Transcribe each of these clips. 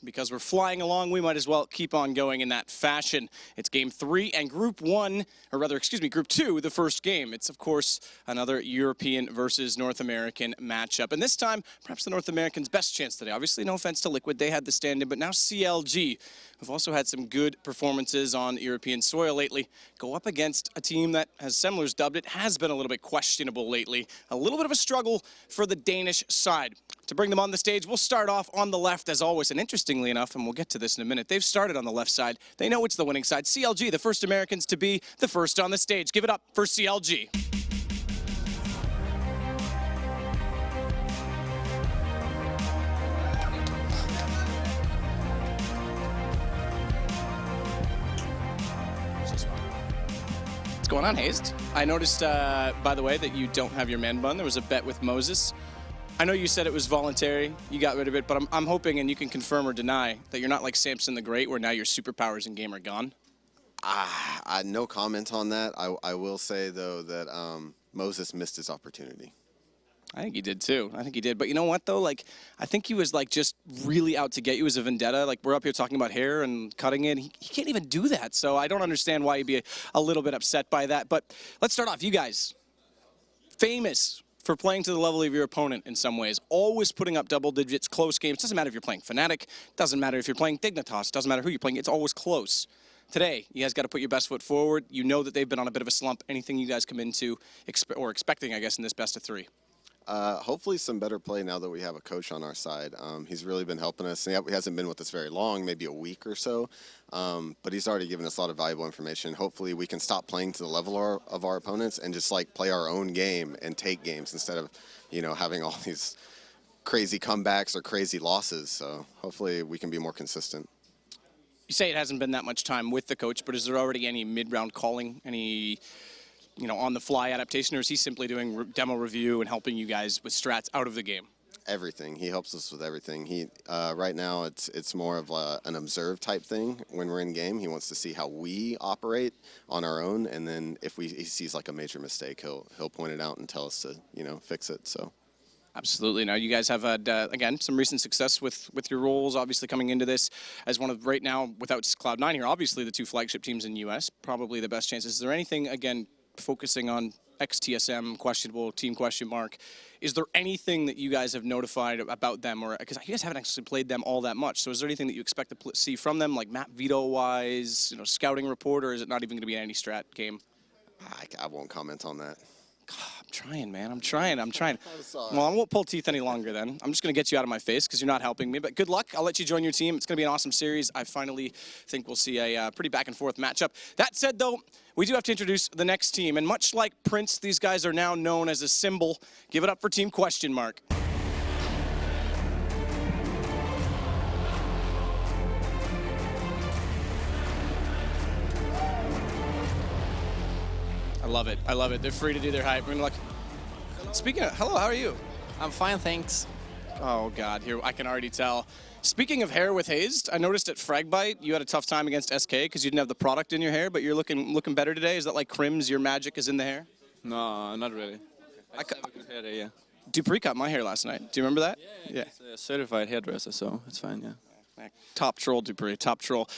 because we're flying along, we might as well keep on going in that fashion. It's game 3 and group 1, or rather, excuse me, group 2, the first game. It's, of course, another European versus North American matchup. And this time, perhaps the North Americans' best chance today. Obviously, no offense to Liquid, they had the stand-in, but now CLG, who've also had some good performances on European soil lately, go up against a team that, as Semler's dubbed it, has been a little bit questionable lately. A little bit of a struggle for the Danish side. To bring them on the stage, we'll start off on the left as always, and interestingly enough, and we'll get to this in a minute, they've started on the left side. They know it's the winning side. CLG, the first Americans to be the first on the stage. Give it up for CLG. What's going on, Hazed? I noticed, by the way, that you don't have your man bun. There was a bet with Moses. I know you said it was voluntary, you got rid of it, but I'm hoping, and you can confirm or deny, that you're not like Samson the Great, where now your superpowers in game are gone. No comment on that. I will say, though, that Moses missed his opportunity. I think he did, too. I think he did. But you know what, though? Like, I think he was, like, just really out to get you as a vendetta. Like, we're up here talking about hair and cutting it. He can't even do that, so I don't understand why you'd be a little bit upset by that. But let's start off. You guys, famous for playing to the level of your opponent in some ways, always putting up double digits, close games. Doesn't matter if you're playing Fnatic, doesn't matter if you're playing Dignitas, doesn't matter who you're playing, it's always close. Today, you guys got to put your best foot forward. You know that they've been on a bit of a slump. Anything you guys come into, or expecting, I guess, in this best of 3? Hopefully some better play now that we have a coach on our side. He's really been helping us. He hasn't been with us very long, maybe a week or so, but he's already given us a lot of valuable information. Hopefully we can stop playing to the level of our opponents and just like play our own game and take games instead of, you know, having all these crazy comebacks or crazy losses. So hopefully we can be more consistent. You say it hasn't been that much time with the coach, but is there already any mid-round calling, any on-the-fly adaptation, or is he simply doing demo review and helping you guys with strats out of the game? Everything. He helps us with everything. Right now it's more of an observe type thing. When we're in game, he wants to see how we operate on our own, and then if he sees like a major mistake, he'll point it out and tell us to fix it. So. Absolutely. Now, you guys have had, again, some recent success with your roles, obviously coming into this as one of, right now, without Cloud9 here, obviously the 2 flagship teams in the U.S., probably the best chances. Is there anything, again, focusing on ex-TSM, questionable, team question mark, is there anything that you guys have notified about them? Or because you guys haven't actually played them all that much, so is there anything that you expect to see from them, like map veto-wise, scouting report, or is it not even going to be any strat game? I won't comment on that. God, I'm trying, man. I'm trying. Well, I won't pull teeth any longer then. I'm just going to get you out of my face because you're not helping me. But good luck. I'll let you join your team. It's going to be an awesome series. I finally think we'll see a pretty back-and-forth matchup. That said, though, we do have to introduce the next team. And much like Prince, these guys are now known as a symbol. Give it up for Team Question Mark. I love it. I love it. They're free to do their hype. Speaking of, hello, how are you? I'm fine, thanks. Oh, God, here, I can already tell. Speaking of hair with Hazed, I noticed at Fragbite you had a tough time against SK because you didn't have the product in your hair, but you're looking better today. Is that like Crims, your magic is in the hair? No, not really. I have a good hair there, yeah. Dupree cut my hair last night. Do you remember that? Yeah. He's a certified hairdresser, so it's fine, yeah. Top troll, Dupree, top troll.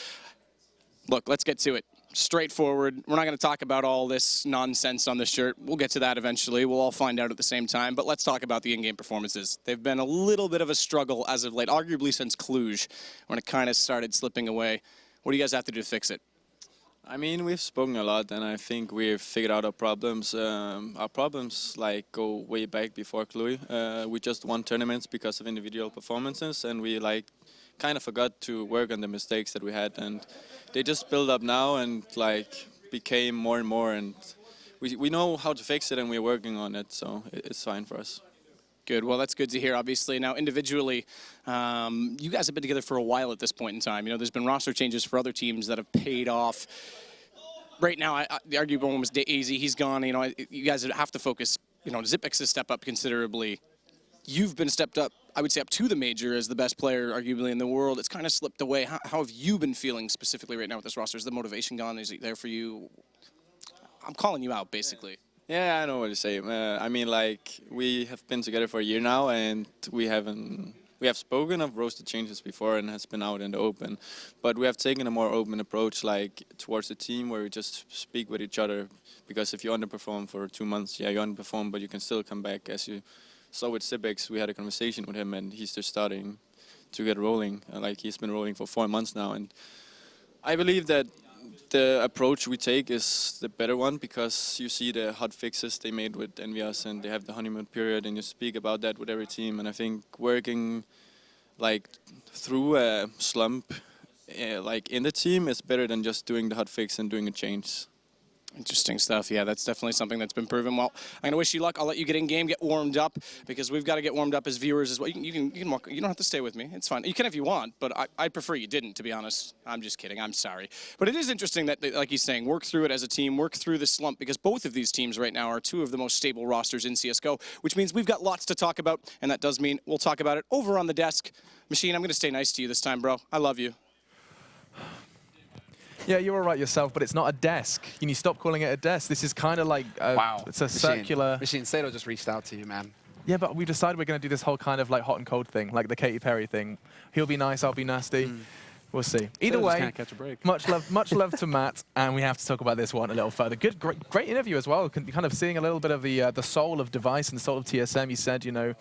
Look, let's get to it. Straightforward. We're not going to talk about all this nonsense on the shirt. We'll get to that eventually. We'll all find out at the same time. But let's talk about the in-game performances. They've been a little bit of a struggle as of late, arguably since Cluj, when it kind of started slipping away. What do you guys have to do to fix it? I mean, we've spoken a lot, and I think we've figured out our problems. Our problems go way back before Cluj. We just won tournaments because of individual performances, and we kind of forgot to work on the mistakes that we had, and they just build up now and became more and more, and we know how to fix it and we're working on it, so it's fine for us. Good. Well, that's good to hear, obviously. Now, individually, you guys have been together for a while at this point in time. There's been roster changes for other teams that have paid off. Right now, the arguable one was AZ. He's gone. You guys have to focus. Zipix has stepped up considerably. You've been stepped up, I would say, up to the major as the best player, arguably, in the world. It's kind of slipped away. How have you been feeling specifically right now with this roster? Is the motivation gone? Is it there for you? I'm calling you out, basically. Yeah, I know what to say. I mean, we have been together for a year now, and we haven't we have spoken of roster changes before and has been out in the open, but we have taken a more open approach, like towards the team, where we just speak with each other. Because if you underperform for 2 months, yeah, you underperform, but you can still come back. As you saw with Sibix, we had a conversation with him, and he's just starting to get rolling. Like, he's been rolling for 4 months now, and I believe that the approach we take is the better one, because you see the hot fixes they made with Envias, and they have the honeymoon period, and you speak about that with every team. And I think working like through a slump like in the team is better than just doing the hot fix and doing a change. Interesting stuff. Yeah, that's definitely something that's been proven. Well, I'm going to wish you luck. I'll let you get in game, get warmed up, because we've got to get warmed up as viewers as well. You can walk. You don't have to stay with me. It's fine. You can if you want, but I prefer you didn't, to be honest. I'm just kidding. I'm sorry. But it is interesting that, like he's saying, work through it as a team, work through the slump, because both of these teams right now are two of the most stable rosters in CSGO, which means we've got lots to talk about, and that does mean we'll talk about it over on the desk. Machine, I'm going to stay nice to you this time, bro. I love you. Yeah, you're all right yourself, but it's not a desk. You need to stop calling it a desk. This is kind of like Wow. It's a Machine. circular. Machine, Sato just reached out to you, man. Yeah, but we decided we're going to do this whole kind of like hot and cold thing, like the Katy Perry thing. He'll be nice, I'll be nasty. We'll see. Either Sato just way, can't catch a break. much love to Matt, and we have to talk about this one a little further. Great interview as well. Kind of seeing a little bit of the soul of Device and the soul of TSM. He said, you know,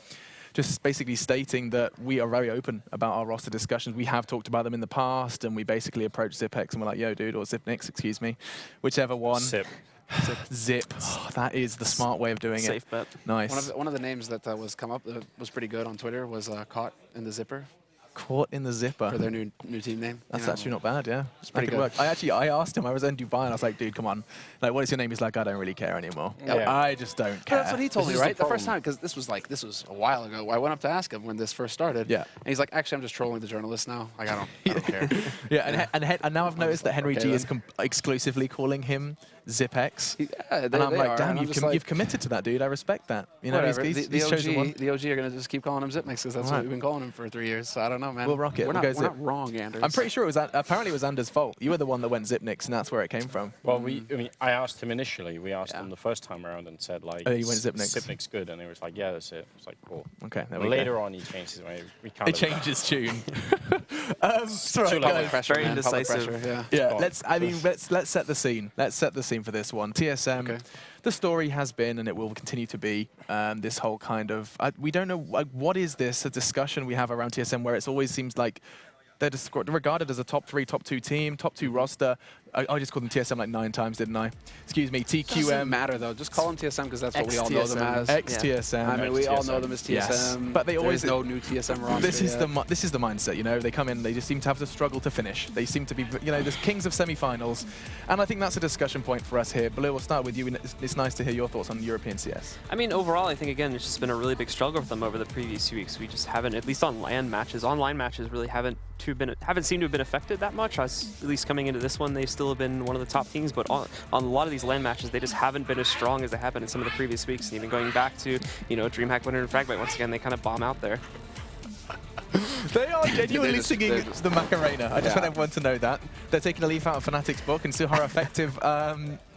just basically stating that we are very open about our roster discussions. We have talked about them in the past, and we basically approached Zipex and we're like, yo, dude, or Zipnix, excuse me, whichever one. Zip. Oh, that is the smart way of doing Safe it. bet. Nice. One of the names that was come up that was pretty good on Twitter was Caught in the Zipper Caught in the zipper. for their new team name. That's you know. actually not bad, yeah. It's pretty good good. work. I asked him, I was in Dubai, and I was like, dude, come on. Like, what is your name? He's like, I don't really care anymore. Yeah. I just don't care. That's what he told me, This is right? the The first problem. time, because this was a while ago. I went up to ask him when this first started. Yeah. And he's like, actually, I'm just trolling the journalists now. Like, I don't care. Yeah, and now I've noticed that Henry okay, G is then. exclusively calling him Zipex. Yeah, And I'm like, damn, and I'm just like, you've committed to that, dude. I respect that. You know, whatever. he's the chosen one. the OG are going to just keep calling him Zipnix because that's Right. what we've been calling him for 3 years. So I don't know, man. We'll rock it. We're We'll not, go we're Zip. not wrong, Anders. I'm pretty sure apparently it was Anders' fault. You were the one that went Zipnix, and that's where it came from. Well, I asked him initially. We asked him the first time around and said, like, Oh, you went Zipnix. Zipnix good. And he was like, yeah, that's it. I was like, cool. Okay, there we go. Later on, he changed his way. We kind It of changes tune. Sorry, Too late. guys. Public pressure, Very man. Public indecisive. pressure, yeah. Yeah, Go on. let's set the scene. Let's set the scene for this one. TSM. Okay. The story has been, and it will continue to be, this whole kind of we don't know what is this a discussion we have around TSM where it always seems like they're regarded as a top 3, top 2 team, top 2 roster. I just called them TSM like 9 times, didn't I? Excuse me, Doesn't TQM. matter though. Just call them TSM because that's what we all know them as. Ex-TSM. I mean, we all know them as TSM. Yes. But they always- There's no new TSM roster. This is yet. this is the mindset, you know. They come in, they just seem to have to struggle to finish. They seem to be, you know, the kings of semi-finals, and I think that's a discussion point for us here. Blue, we'll start with you. And it's nice to hear your thoughts on European CS. I mean, overall, I think, again, it's just been a really big struggle for them over the previous few weeks. We just haven't, at least on LAN matches, online matches really haven't seemed to have been affected that much. At least coming into this one, they still have been one of the top teams, but on a lot of these LAN matches, they just haven't been as strong as they have been in some of the previous weeks. And even going back to, you know, DreamHack winner and Fragmite, once again, they kind of bomb out there. They are genuinely just- singing they're just- the Macarena. I just Yeah. want everyone to know that. They're taking a leaf out of Fnatic's book and see how effective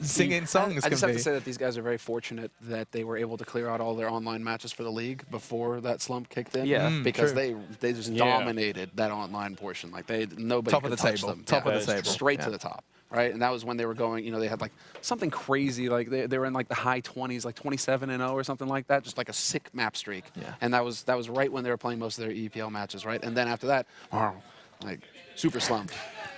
singing songs I can just have be. to say that these guys are very fortunate that they were able to clear out all their online matches for the league before that slump kicked in. Yeah. because true. they just Yeah. dominated that online portion. Like nobody Top of could the touch table. them. Top of Yeah. the table. Straight Yeah. to the top. Right, and that was when they were going. You know, they had like something crazy, like they were in like the high 20s, like 27-0 or something like that, just like a sick map streak. Yeah. And that was right when they were playing most of their EPL matches, right? And then after that, like super slump.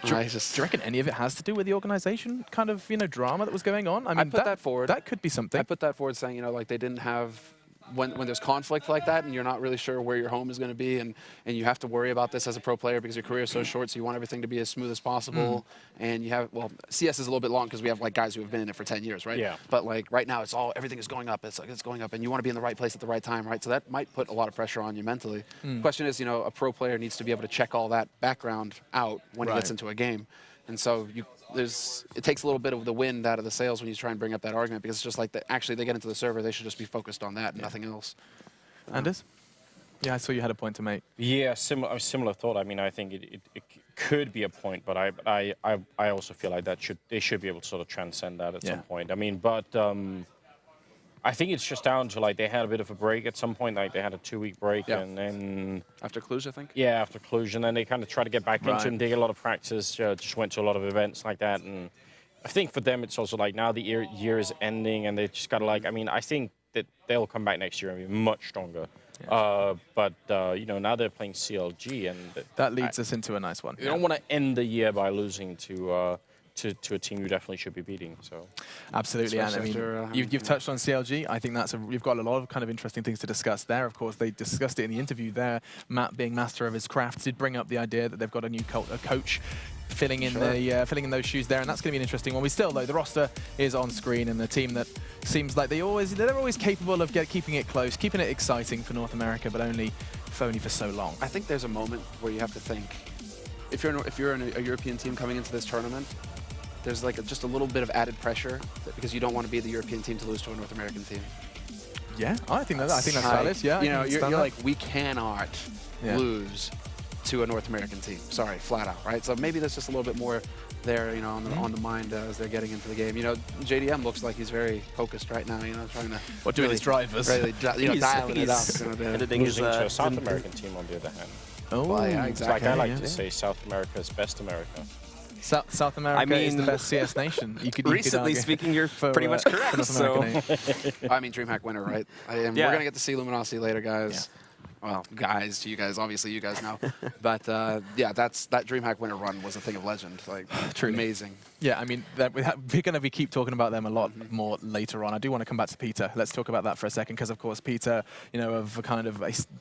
Do Right, you reckon any of it has to do with the organization kind of, you know, drama that was going on? I mean, put that forward. That could be something. I put that forward saying, you know, like they didn't have, when there's conflict like that and you're not really sure where your home is going to be and you have to worry about this as a pro player because your career is so short, so you want everything to be as smooth as possible. And you have, well, CS is a little bit long because we have like guys who have been in it for 10 years, right? Yeah. But like right now everything is going up. It's like it's going up and you want to be in the right place at the right time, right? So that might put a lot of pressure on you mentally. Question is, you know, a pro player needs to be able to check all that background out when he gets Right. into a game. And so it takes a little bit of the wind out of the sails when you try and bring up that argument because it's just like actually they get into the server, they should just be focused on that and nothing else. Anders? Yeah, I saw you had a point to make. Yeah, similar thought. I mean, I think it could be a point, but I also feel like they should be able to sort of transcend that at Yeah. some point. I mean, but I think it's just down to like they had a bit of a break at some point, like they had a 2-week break, Yeah. and then After Cluj, I think. yeah, after Cluj, and then they kind of tried to get back into Right. it and did a lot of practice. Just went to a lot of events like that, and I think for them it's also like now the year is ending, and they just got to like. I mean, I think that they'll come back next year and be much stronger. But you know, now they're playing CLG, and That leads us into a nice one. you don't want to end the year by losing to a team you definitely should be beating. So Absolutely, and I Especially mean, after, you've touched on CLG. I think you've got a lot of kind of interesting things to discuss there. Of course, they discussed it in the interview there. Matt, being master of his craft, did bring up the idea that they've got a new coach filling in filling in those shoes there, and that's going to be an interesting one. We still, though, the roster is on screen, and the team that seems like they're always capable of keeping it close, keeping it exciting for North America, but only for so long. I think there's a moment where you have to think, if you're a European team coming into this tournament, there's like just a little bit of added pressure because you don't want to be the European team to lose to a North American team. Yeah, I think that's valid. Yeah, you know, I can you're understand that. like, we cannot Yeah. lose to a North American team. Sorry, flat out, right? So maybe there's just a little bit more there, you know, on the mind as they're getting into the game. You know, JDM looks like he's very focused right now. You know, trying to doing his drivers. really, dialing it up. You know, editing his, losing to a South American team on the other hand. Oh, Well, yeah, It's exactly. like I like yeah. to say, South America's best America. South America is the mean, best CS nation. You could Recently argue speaking, you're for, pretty much for correct. North So American name. I mean, DreamHack winner, right? We're Yeah. gonna get to see Luminosity later, guys. Well, guys, to you guys, obviously you guys know. But yeah, that DreamHack winner run was a thing of legend. Like, Truly. amazing. Yeah, I mean, we're going to keep talking about them a lot more later on. I do want to come back to Peter. Let's talk about that for a second, because of course Peter, you know,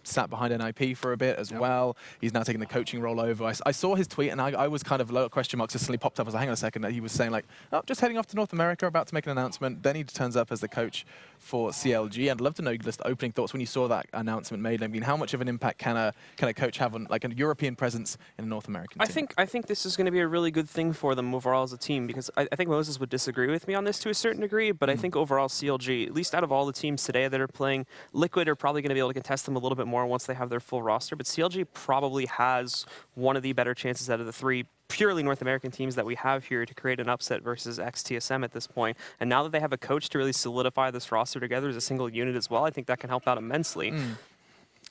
sat behind NIP for a bit as well. He's now taking the coaching role over. I saw his tweet, and I was kind of low question marks just suddenly popped up. I was like, hang on a second. He was saying like, oh, just heading off to North America, about to make an announcement. Then he turns up as the coach for CLG. I'd love to know just opening thoughts when you saw that announcement made. I mean, how much of an impact can a coach have on like a European presence in a North American team? I think this is going to be a really good thing for them overall as a team, because I think Moses would disagree with me on this to a certain degree, but I think overall CLG, at least out of all the teams today that are playing, Liquid are probably going to be able to contest them a little bit more once they have their full roster, but CLG probably has one of the better chances out of the three purely North American teams that we have here to create an upset versus XTSM at this point. And now that they have a coach to really solidify this roster together as a single unit as well, I think that can help out immensely.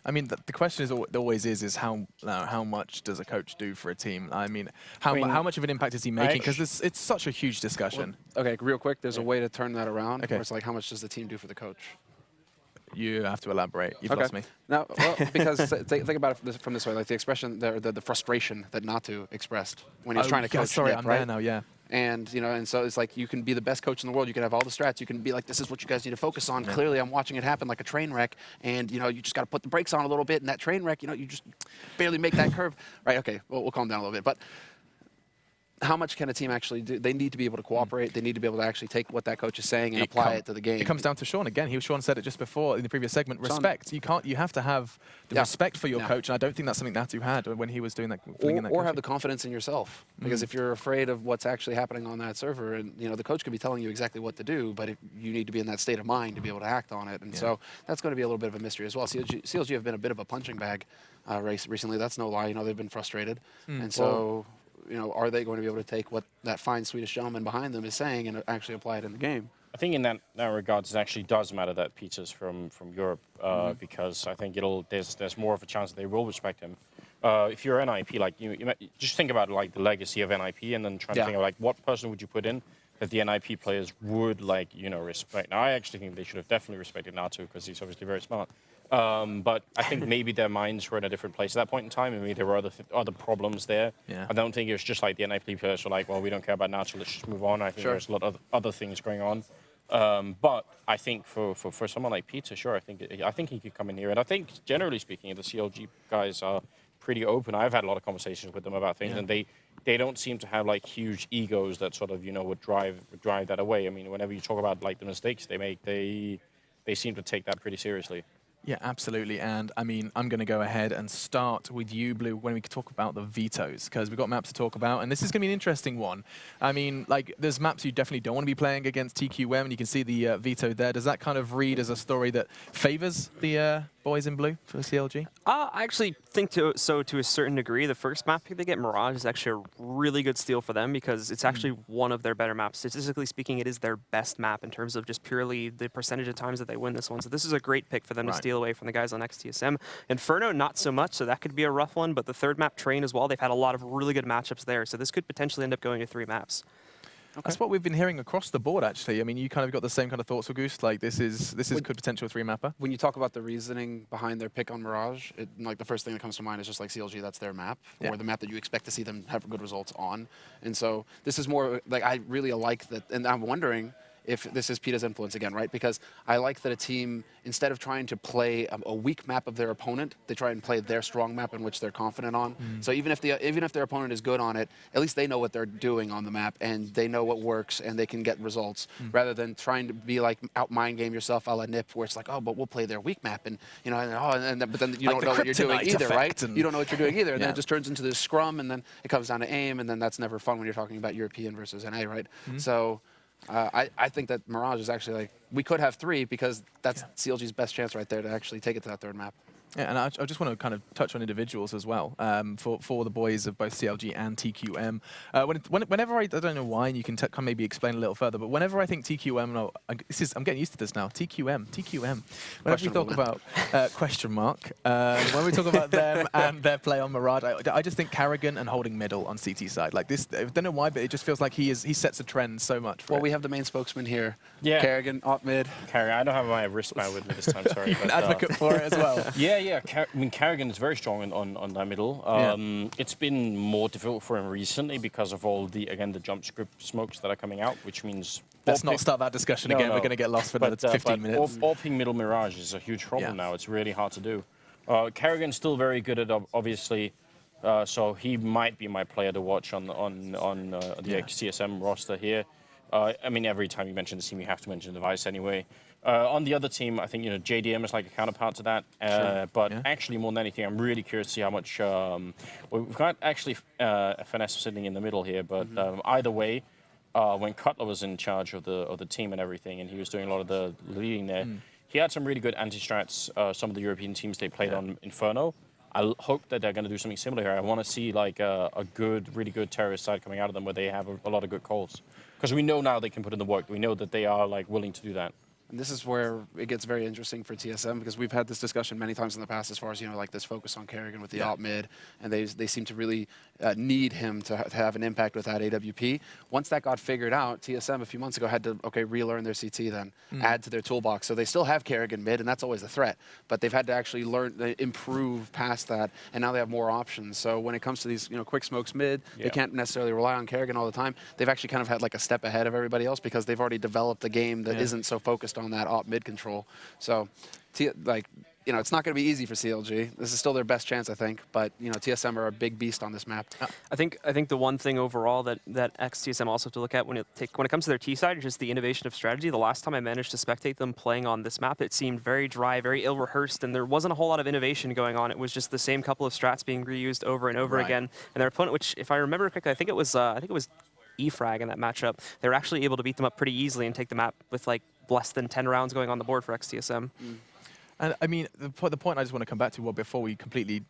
I mean, the question always is how much does a coach do for a team? I mean, how much of an impact is he making? Because it's such a huge discussion. Okay, real quick, there's a way to turn that around. Okay. Where it's like, how much does the team do for the coach? You have to elaborate. You've lost me. No, well, because think about it from this way, like the expression, the frustration that Natu expressed when he was trying to coach. Sorry, Nip, I'm right? there now. Yeah. And you know, and so it's like you can be the best coach in the world. You can have all the strats. You can be like, this is what you guys need to focus on. Yeah. Clearly, I'm watching it happen like a train wreck, and you know, you just got to put the brakes on a little bit. And that train wreck, you know, you just barely make that curve. Right? Okay, we'll calm down a little bit. But how much can a team actually do? They need to be able to cooperate. They need to be able to actually take what that coach is saying and apply it to the game. It comes down to Sean again. Sean said it just before in the previous segment. Respect. You have to have the respect for your coach, and I don't think that's something Natu had when he was doing that. Or have the confidence in yourself, because if you're afraid of what's actually happening on that server, and you know the coach could be telling you exactly what to do, but you need to be in that state of mind to be able to act on it, and so that's going to be a little bit of a mystery as well. CLG have been a bit of a punching bag race recently. That's no lie. You know, they've been frustrated, and so. You know, are they going to be able to take what that fine Swedish gentleman behind them is saying and actually apply it in the game? I think in that regards, it actually does matter that Peter's from Europe because I think there's more of a chance that they will respect him. If you're NIP, like you just think about like the legacy of NIP and then try to think of like what person would you put in that the NIP players would respect. Now I actually think they should have definitely respected Natu because he's obviously very smart. But I think maybe their minds were in a different place at that point in time. I mean, there were other problems there. Yeah. I don't think it was just like the NIP players were like, well, we don't care about Natu, let's just move on. I think there's a lot of other things going on. But I think for someone like Peter, sure, I think he could come in here. And I think, generally speaking, the CLG guys are pretty open. I've had a lot of conversations with them about things, and they don't seem to have like huge egos that sort of would drive that away. I mean, whenever you talk about like the mistakes they make, they seem to take that pretty seriously. Yeah, absolutely. And I mean, I'm going to go ahead and start with you, Blue, when we talk about the vetoes, because we've got maps to talk about, and this is going to be an interesting one. I mean, like, there's maps you definitely don't want to be playing against TQM, and you can see the veto there. Does that kind of read as a story that favors the boys in blue for the CLG? I actually think to a certain degree, the first map pick they get, Mirage, is actually a really good steal for them because it's actually one of their better maps. Statistically speaking, it is their best map in terms of just purely the percentage of times that they win this one. So this is a great pick for them to steal away from the guys on XTSM. Inferno, not so much, so that could be a rough one. But the third map, Train, as well, they've had a lot of really good matchups there. So this could potentially end up going to 3 maps. Okay. That's what we've been hearing across the board, actually. I mean, you kind of got the same kind of thoughts, August. Like, this is could potential 3-mapper. When you talk about the reasoning behind their pick on Mirage, like the first thing that comes to mind is just like CLG, that's their map, or the map that you expect to see them have good results on. And so this is more like, I really like that, and I'm wondering if this is PETA's influence again, right? Because I like that a team, instead of trying to play a weak map of their opponent, they try and play their strong map in which they're confident on. So even if their opponent is good on it, at least they know what they're doing on the map and they know what works and they can get results, rather than trying to be like out mind game yourself a la NIP, where it's like, oh, but we'll play their weak map, and you know, but then you don't know what you're doing either, right? You don't know what you're doing either, and then it just turns into this scrum, and then it comes down to aim, and then that's never fun when you're talking about European versus NA, right? So. I think that Mirage is actually like, we could have 3 because that's CLG's best chance right there to actually take it to that third map. Yeah, and I just want to kind of touch on individuals as well for the boys of both CLG and TQM. Whenever I don't know why, and you can maybe explain a little further, but whenever I think TQM, I'm getting used to this now. TQM. Whenever we talk about question mark, when we talk about them and their play on Mirage, I just think Carrigan and holding middle on CT side. Like this, I don't know why, but it just feels like he sets a trend so much. Well, we have the main spokesman here. Yeah. Kerrigan, op mid. Carrigan, I don't have my wristband with me this time. Sorry. An advocate for it as well. Yeah. I mean, Carrigan is very strong on that middle. It's been more difficult for him recently because of all the jump script smokes that are coming out, which means... Let's not start that discussion again. We're going to get lost for another 15 minutes. AWPing middle Mirage is a huge problem now. It's really hard to do. Carrigan's still very good at, obviously, so he might be my player to watch on the XTSM roster here. I mean, every time you mention the team, you have to mention Device anyway. On the other team, I think JDM is like a counterpart to that. But actually, more than anything, I'm really curious to see how much. We've got actually a Finesse sitting in the middle here, but either way, when Cutler was in charge of the team and everything, and he was doing a lot of the leading there, he had some really good anti-strats. Some of the European teams they played on Inferno. I hope that they're going to do something similar here. I want to see like a really good terrorist side coming out of them where they have a lot of good calls. Because we know now they can put in the work. We know that they are like willing to do that. And this is where it gets very interesting for TSM, because we've had this discussion many times in the past as far as, like this focus on Kerrigan with the op mid, and they seem to really need him to have an impact with that AWP. Once that got figured out, TSM a few months ago had to, relearn their CT then, add to their toolbox. So they still have Kerrigan mid, and that's always a threat, but they've had to actually improve past that, and now they have more options. So when it comes to these, quick smokes mid, they can't necessarily rely on Kerrigan all the time. They've actually kind of had like a step ahead of everybody else because they've already developed a game that isn't so focused on that op mid control. So, it's not going to be easy for CLG. This is still their best chance, I think. But TSM are a big beast on this map. I think the one thing overall that XTSM also have to look at when it comes to their T side is just the innovation of strategy. The last time I managed to spectate them playing on this map, it seemed very dry, very ill-rehearsed, and there wasn't a whole lot of innovation going on. It was just the same couple of strats being reused over and over again. And their opponent, which if I remember correctly, I think it was E-Frag in that matchup. They were actually able to beat them up pretty easily and take the map with like less than 10 rounds going on the board for XTSM. And I mean, the point I just want to come back to, before we completely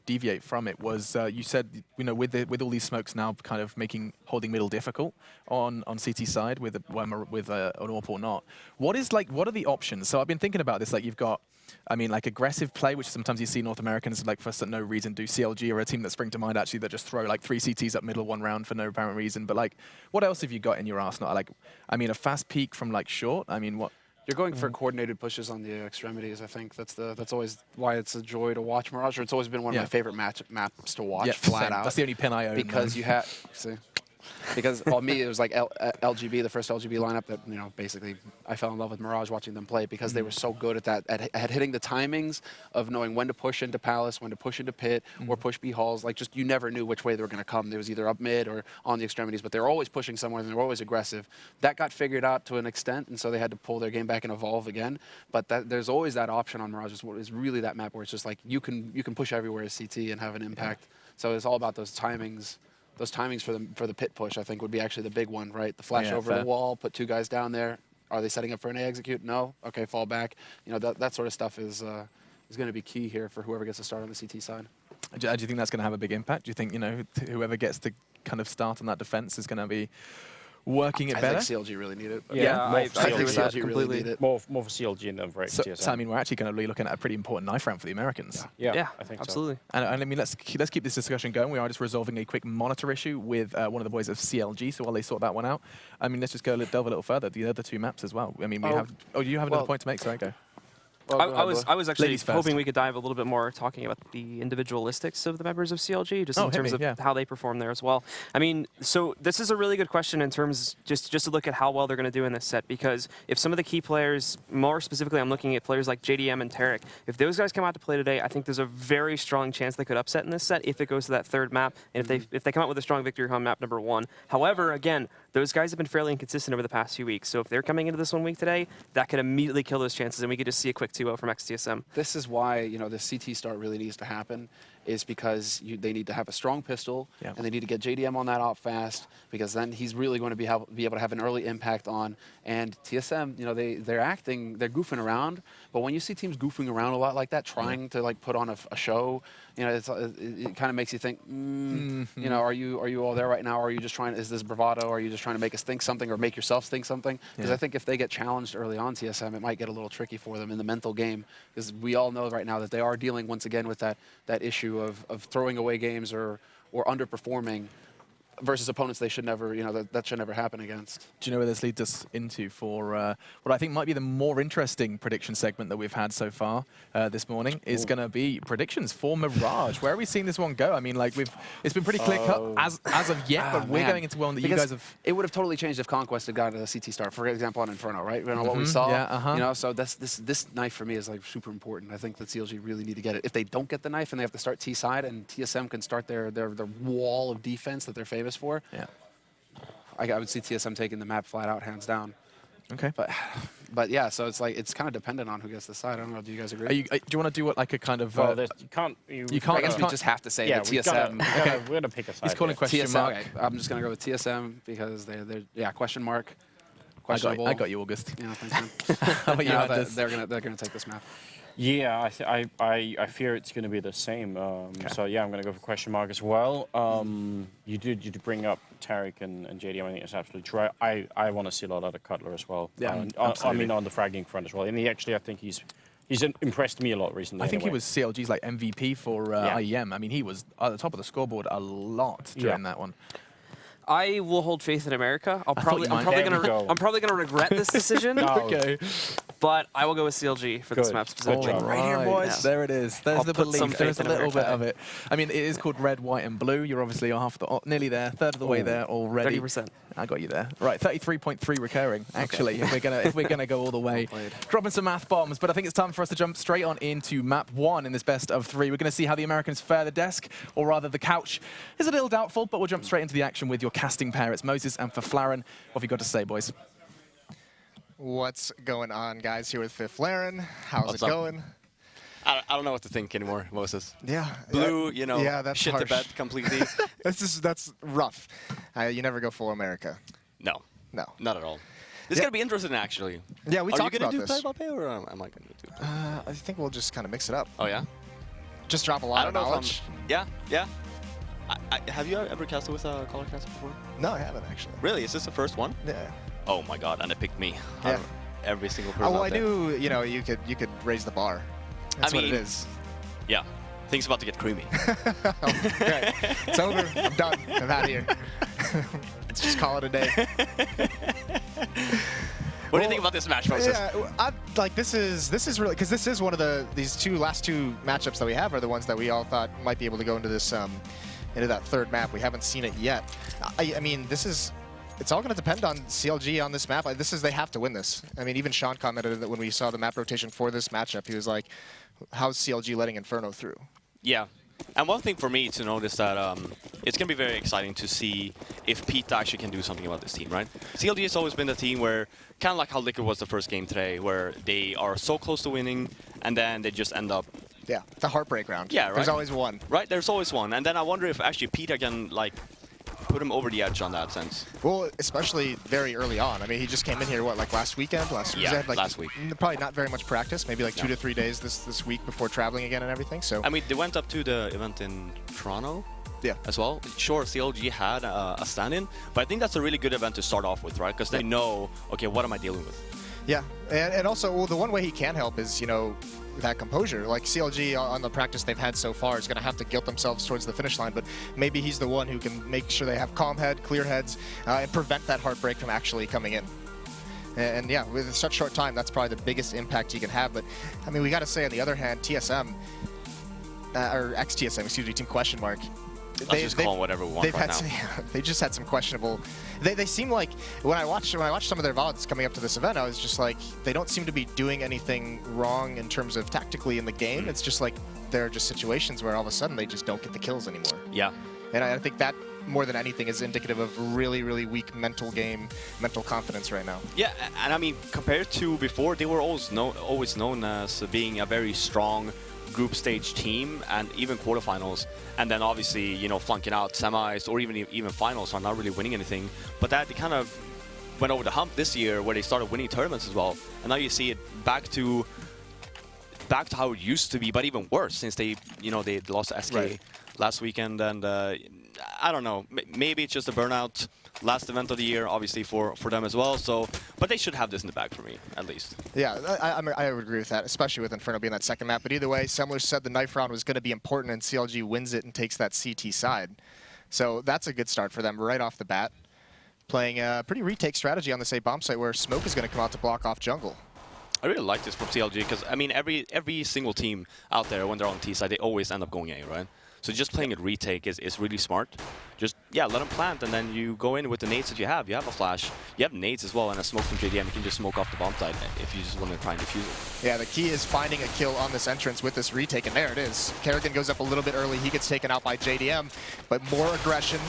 deviate from it, was you said, with all these smokes now kind of holding middle difficult on CT side with an AWP or not. What are the options? So I've been thinking about this. Like you've got, like aggressive play, which sometimes you see North Americans like for no reason do. CLG or a team that spring to mind actually that just throw like 3 CTs up middle 1 round for no apparent reason. But like, what else have you got in your arsenal? Like, a fast peek from like short. What? You're going for coordinated pushes on the extremities. I think that's always why it's a joy to watch Mirage. Or it's always been one of my favorite maps to watch. Flat out. That's the only pin I own. Because you have because me it was like LGB, the first LGB lineup that basically I fell in love with Mirage watching them play because they were so good at that, at hitting the timings of knowing when to push into Palace, when to push into Pit, or push B halls. Like just you never knew which way they were going to come. There was either up mid or on the extremities, but they were always pushing somewhere and they were always aggressive. That got figured out to an extent, and so they had to pull their game back and evolve again. But there's always that option on Mirage. Is really that map where it's just like you can push everywhere as CT and have an impact. So it's all about those timings. Those timings for the pit push, I think, would be actually the big one, right? The flash over the wall, put 2 guys down there. Are they setting up for an A execute? No. Okay, fall back. That sort of stuff is is going to be key here for whoever gets to start on the CT side. Do you think that's going to have a big impact? Do you think, you know, whoever gets to kind of start on that defense is going to be working it better? I think CLG really need it. Yeah, more I for agree with that CLG really completely. need it. More for CLG than for So, TSM. so, I mean, we're actually going to be looking at a pretty important knife round for the Americans. Yeah, I think absolutely. And I mean, let's keep this discussion going. We are just resolving a quick monitor issue with one of the boys of CLG. So while they sort that one out, I mean, let's just go delve a little further. The other 2 maps as well. I mean, we have. Oh, do you have another point to make? Sorry, go. Well, I was actually Ladies first. hoping we could dive a little bit more talking about the individualistics of the members of CLG, just in terms of how they perform there as well. I mean, so this is a really good question in terms just to look at how well they're going to do in this set, because if some of the key players, more specifically I'm looking at players like JDM and Tarek, if those guys come out to play today, I think there's a very strong chance they could upset in this set if it goes to that 3rd map, and if they come out with a strong victory on map number 1. However, again, those guys have been fairly inconsistent over the past few weeks, so if they're coming into this 1 week today, that could immediately kill those chances, and we could just see a quick 2-0 from XTSM. This is why, you know, the CT start really needs to happen, is because they need to have a strong pistol, and they need to get JDM on that op fast, because then he's really going to be able to have an early impact on. And TSM, you know, they're goofing around, but when you see teams goofing around a lot like that, trying to like put on a show, you know, it kind of makes you think, you know, are you all there right now? Or are you just trying? Is this bravado? Or are you just trying to make us think something or make yourselves think something? Because I think if they get challenged early on, TSM, it might get a little tricky for them in the mental game, because we all know right now that they are dealing once again with that issue of throwing away games or underperforming versus opponents they should never, you know, that should never happen against. Do you know where this leads us into for what I think might be the more interesting prediction segment that we've had so far this morning is going to be predictions for Mirage. Where are we seeing this one go? I mean, like it's been pretty clear-cut as of yet, but we're going into one that you guys have... It would have totally changed if Conquest had gotten to the CT start, for example, on Inferno, right? You know, what we saw, you know, so this knife for me is like super important. I think that CLG really need to get it. If they don't get the knife and they have to start T side and TSM can start their wall of defense that they're famous for, I would see TSM taking the map flat out, hands down. Okay. But yeah, so it's like it's kind of dependent on who gets the side. I don't know. Do you guys agree? Do you want to do what like a kind of? Well, you can't. I guess we just have to say that TSM. We're gonna pick a side. He's calling question TSM, mark. okay. I'm just gonna go with TSM because they're question mark. I got you, August. Yeah, thanks, man. How about you, Anders? They're gonna take this map. Yeah, I fear it's going to be the same. So yeah, I'm going to go for question mark as well. You did bring up Tarek and JDM. I think it's absolutely true. I want to see a lot out of Cutler as well. Yeah, I mean on the fragging front as well. And I think he's impressed me a lot recently. I think he was CLG's like MVP for IEM. I mean, he was at the top of the scoreboard a lot during that one. I will hold faith in America. I'm probably gonna regret this decision. Okay. But I will go with CLG for this map specifically. Right here, boys. Yeah. There it is. There's the belief. There's a little bit of it. I mean, it is called red, white, and blue. You're obviously nearly there, third of the way there already. 30%. I got you there. Right, 33.3 recurring. Actually, if we're gonna go all the way, dropping some math bombs. But I think it's time for us to jump straight on into map 1 in this best of 3. We're gonna see how the Americans fare. The desk, or rather the couch, is a little doubtful. But we'll jump straight into the action with your casting pair. It's Moses and Fiflaren. What have you got to say, boys? What's going on, guys? Here with Fiflaren. How's it going? I don't know what to think anymore, Moses. Yeah. Blue, you know, that's shit harsh. the bed completely. That's rough. You never go full America. No. No. Not at all. This is going to be interesting, actually. Yeah, we talked about this. Are you going to do play-by-play, or am I going to do it? I think we'll just kind of mix it up. Oh, yeah? Just drop a lot of knowledge. Yeah. Have you ever casted with a caller caster before? No, I haven't, actually. Really? Is this the first one? Yeah. Oh, my God. And it picked me. Yeah. Every single person Well, out I there. knew, you could raise the bar. That's what it is. Yeah. Things about to get creamy. Okay. It's over. I'm done. I'm out of here. Let's just call it a day. What do you think about this match, Moses? Yeah, this is really, because this is one of these last two matchups that we have are the ones that we all thought might be able to go into this into that third map. We haven't seen it yet. I mean, it's all going to depend on CLG on this map. They have to win this. I mean, even Sean commented that when we saw the map rotation for this matchup, he was like, how's CLG letting Inferno through? Yeah. And one thing for me to notice that it's going to be very exciting to see if Pete actually can do something about this team, right? CLG has always been the team where, kind of like how Liquid was the first game today, where they are so close to winning, and then they just end up... Yeah, the heartbreak round. Yeah, right. There's always one. Right, there's always one. And then I wonder if actually Peter can, like, put him over the edge on that sense. Well, especially very early on. I mean, he just came in here, what, like last weekend? Yeah, like, last week. Probably not very much practice, maybe like 2 to 3 days this week before traveling again and everything. So I mean, they went up to the event in Toronto. Yeah. As well. Sure, CLG had a stand-in, but I think that's a really good event to start off with, right? Because they know, okay, what am I dealing with? yeah, and also, well, the one way he can help is, you know, that composure. Like CLG on the practice they've had so far is going to have to guilt themselves towards the finish line, but maybe he's the one who can make sure they have calm head, clear heads, and prevent that heartbreak from actually coming in. And yeah, with such short time, that's probably the biggest impact you can have. But I mean, we got to say, on the other hand, TSM, or ex-TSM, excuse me, Team Question Mark. Let's just call them whatever we want right now. They just had some questionable. They seem like when I watched some of their VODs coming up to this event, I was just like, they don't seem to be doing anything wrong in terms of tactically in the game. It's just like there are just situations where all of a sudden they just don't get the kills anymore. Yeah. And I think that more than anything is indicative of really, really weak mental confidence right now. Yeah, and I mean, compared to before, they were always known as being a very strong group stage team and even quarterfinals, and then obviously, you know, flunking out semis or even finals, are not really winning anything. But that they kind of went over the hump this year where they started winning tournaments as well, and now you see it back to how it used to be, but even worse since they lost to SK last weekend. And I don't know, maybe it's just a burnout. Last event of the year, obviously, for them as well. So, but they should have this in the bag for me, at least. Yeah, I would agree with that, especially with Inferno being that second map. But either way, Semler said the knife round was going to be important, and CLG wins it and takes that CT side. So that's a good start for them right off the bat. Playing a pretty retake strategy on this A bomb site where Smoke is going to come out to block off jungle. I really like this from CLG because, I mean, every single team out there, when they're on T side, they always end up going A, right? So just playing it retake is really smart. Just, yeah, let them plant, and then you go in with the nades that you have. You have a flash, you have nades as well, and a smoke from JDM. You can just smoke off the bomb side if you just want to try and defuse it. Yeah, the key is finding a kill on this entrance with this retake, and there it is. Kerrigan goes up a little bit early. He gets taken out by JDM, but more aggression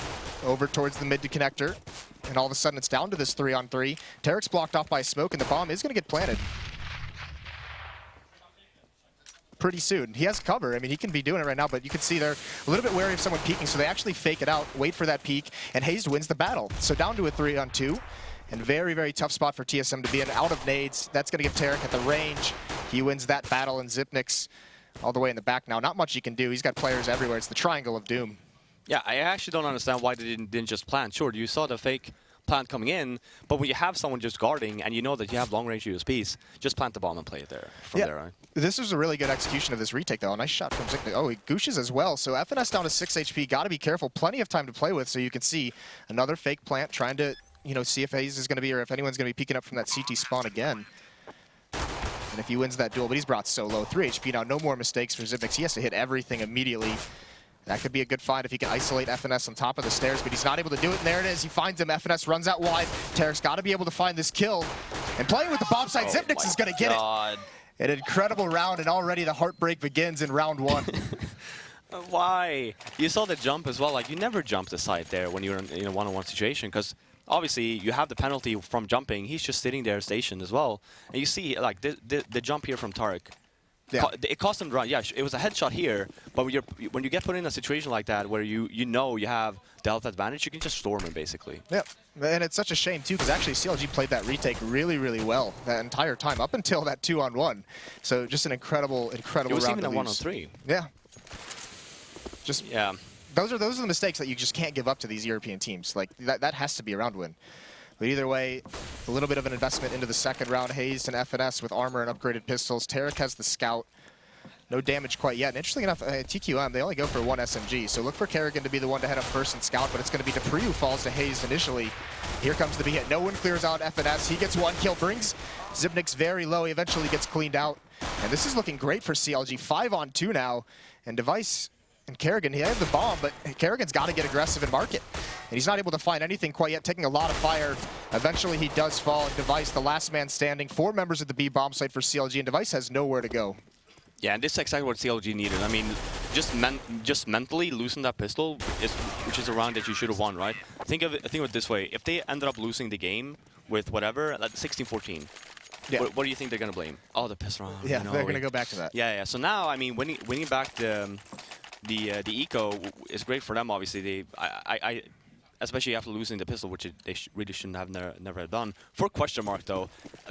over towards the mid to connector, and all of a sudden it's down to this 3-on-3. Tarek's blocked off by smoke, and the bomb is going to get planted pretty soon. He has cover. I mean, he can be doing it right now, but you can see they're a little bit wary of someone peeking, so they actually fake it out, wait for that peek, and Hazed wins the battle. So down to a 3-on-2, and very, very tough spot for TSM to be in. Out of nades, that's going to give Tarek at the range. He wins that battle, and Zipnik's all the way in the back now. Not much he can do. He's got players everywhere. It's the triangle of doom. Yeah, I actually don't understand why they didn't just plant. Sure, you saw the fake plant coming in, but when you have someone just guarding and you know that you have long-range USPs, just plant the bomb and play it there from there, right? This was a really good execution of this retake, though. A nice shot from Zipnik. Oh, he gooshes as well. So FNS down to 6 HP. Got to be careful. Plenty of time to play with. So you can see another fake plant trying to, you know, see if Hayes is going to be, or if anyone's going to be peeking up from that CT spawn again. And if he wins that duel, but he's brought so low. 3 HP now. No more mistakes for Zipnik. He has to hit everything immediately. That could be a good find if he can isolate FNS on top of the stairs, but he's not able to do it. And there it is. He finds him. FNS runs out wide. Tarek's got to be able to find this kill. And playing with the bomb site, Zipnix is going to get it. An incredible round, and already the heartbreak begins in round 1. Why? You saw the jump as well. Like, you never jump the side there when you're in a one-on-one situation, because obviously you have the penalty from jumping. He's just sitting there stationed as well. And you see, like, the jump here from Tarek. Yeah. It cost him the run. Yeah, it was a headshot here, but when you get put in a situation like that where you know you have the health advantage, you can just storm him basically. Yep, and it's such a shame too, because actually CLG played that retake really, really well that entire time up until that 2-on-1. So just an incredible round. It was even a 1-on-3. Yeah. Just yeah. Those are the mistakes that you just can't give up to these European teams. Like that has to be a round win. But either way, a little bit of an investment into the second round. Hazed and FNS with armor and upgraded pistols. Tarek has the scout. No damage quite yet. And interestingly enough, TQM, they only go for 1 SMG. So look for Kerrigan to be the one to head up first and scout, but it's going to be Dupree who falls to Hazed initially. Here comes the B-hit. No one clears out FNS. He gets 1 kill, brings Zipnik's very low. He eventually gets cleaned out. And this is looking great for CLG. 5-on-2 now. And Device and Kerrigan, he had the bomb, but Kerrigan's got to get aggressive and mark it. And he's not able to find anything quite yet, taking a lot of fire. Eventually he does fall, and Device, the last man standing. 4 members at the B bomb site for CLG, and Device has nowhere to go. Yeah, and this is exactly what CLG needed. I mean, just mentally losing that pistol, which is a round that you should have won, right? Think of it this way. If they ended up losing the game with whatever, like 16-14, yeah. What do you think they're going to blame? Oh, the pistol round. Yeah, they're going to go back to that. Yeah, yeah. So now, I mean, winning back the eco is great for them. Obviously, especially after losing the pistol, which they really shouldn't have never have done. For question mark though,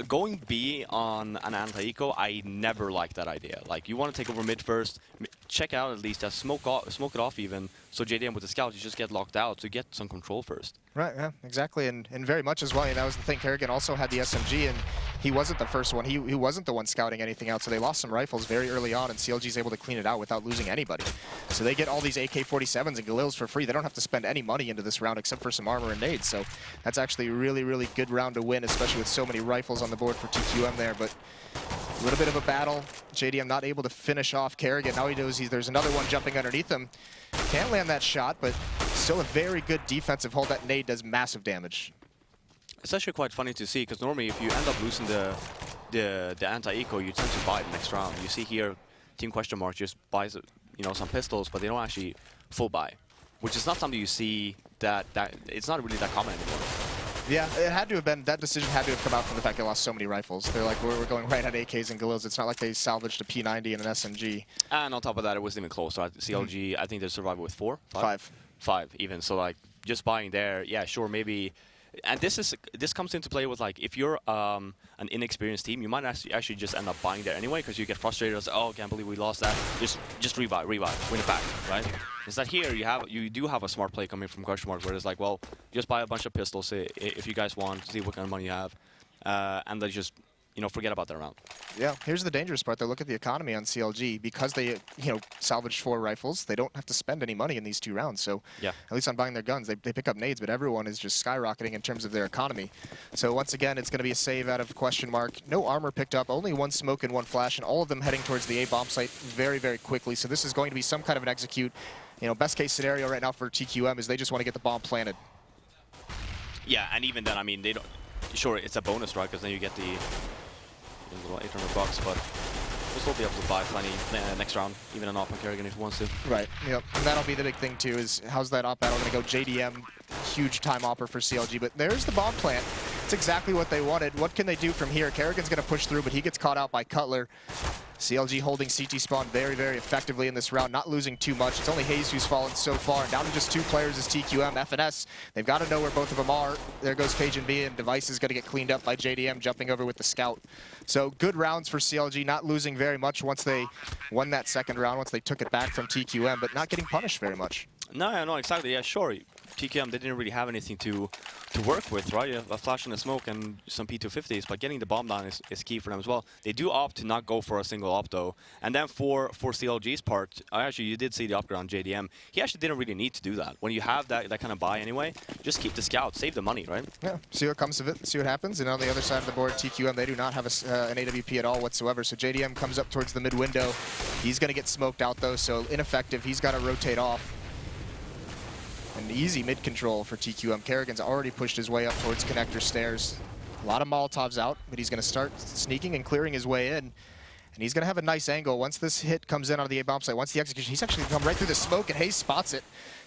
going B on an anti-eco, I never liked that idea. Like you want to take over mid first, check out at least, smoke it off even, so JDM with the scout, you just get locked out to get some control first. Right, yeah, exactly, and very much as well. And that was the thing. Kerrigan also had the SMG, and he wasn't the first one. He wasn't the one scouting anything out, so they lost some rifles very early on, and CLG's able to clean it out without losing anybody. So they get all these AK-47s and Galils for free. They don't have to spend any money into this round except for some armor and nades. So that's actually a really, really good round to win, especially with so many rifles on the board for TQM there. But a little bit of a battle. JDM not able to finish off Kerrigan. Now he knows there's another one jumping underneath him. Can't land that shot, but still a very good defensive hold. That nade does massive damage. It's actually quite funny to see, because normally if you end up losing the anti-eco, you tend to buy the next round. You see here, Team Question Mark just buys some pistols, but they don't actually full buy, which is not something you see that it's not really that common anymore. Yeah, it had to have been, that decision had to have come out from the fact they lost so many rifles. They're like, we're going right at AKs and Galils. It's not like they salvaged a P90 and an SMG. And on top of that, it wasn't even close. Right? CLG, I think they survived with 4? 5? 5 even. So like just buying there, yeah, sure, maybe. And this comes into play with, like, if you're an inexperienced team, you might actually just end up buying there anyway, because you get frustrated and say, oh, can't believe we lost that. Just rebuy, win it back, right? Instead here you do have a smart play coming from Question Mark, where it's like, well, just buy a bunch of pistols if you guys want, see what kind of money you have, and then just forget about that round. Yeah, here's the dangerous part though. Look at the economy on CLG. Because they, salvaged 4 rifles, they don't have to spend any money in these 2 rounds. So yeah, at least on buying their guns, they pick up nades, but everyone is just skyrocketing in terms of their economy. So once again, it's going to be a save out of Question Mark. No armor picked up, only 1 smoke and 1 flash, and all of them heading towards the A bomb site very, very quickly. So this is going to be some kind of an execute. Best case scenario right now for TQM is they just want to get the bomb planted. Yeah, and even then, I mean, they don't. Sure, it's a bonus, right? Because then you get the little $800, but we'll still be able to buy plenty next round, even an op on Kerrigan if he wants to. Right, yep. And that'll be the big thing too, is how's that op battle going to go? JDM, huge time opper for CLG, but there's the bomb plant. It's exactly what they wanted. What can they do from here? Kerrigan's going to push through, but he gets caught out by Cutler. CLG holding CT spawn very, very effectively in this round, not losing too much. It's only Hayes who's fallen so far. Down to just 2 players is TQM. FNS, they've got to know where both of them are. There goes Cage and B, and Device is going to get cleaned up by JDM jumping over with the scout. So good rounds for CLG, not losing very much once they won that second round, once they took it back from TQM, but not getting punished very much. No, exactly. Yeah, sure. TQM, they didn't really have anything to work with, right? You have a flash and a smoke and some P250s, but getting the bomb down is key for them as well. They do opt to not go for a single op, though. And then for CLG's part, actually, you did see the upgrade on JDM. He actually didn't really need to do that. When you have that kind of buy anyway, just keep the scout, save the money, right? Yeah, see what comes of it, see what happens. And on the other side of the board, TQM, they do not have an AWP at all whatsoever. So JDM comes up towards the mid window. He's going to get smoked out, though, so ineffective. He's got to rotate off. An easy mid control for TQM. Kerrigan's already pushed his way up towards connector stairs. A lot of Molotovs out, but he's going to start sneaking and clearing his way in. And he's going to have a nice angle. Once this hit comes in on the A-bomb site, once the execution, he's actually come right through the smoke, and Hayes spots it.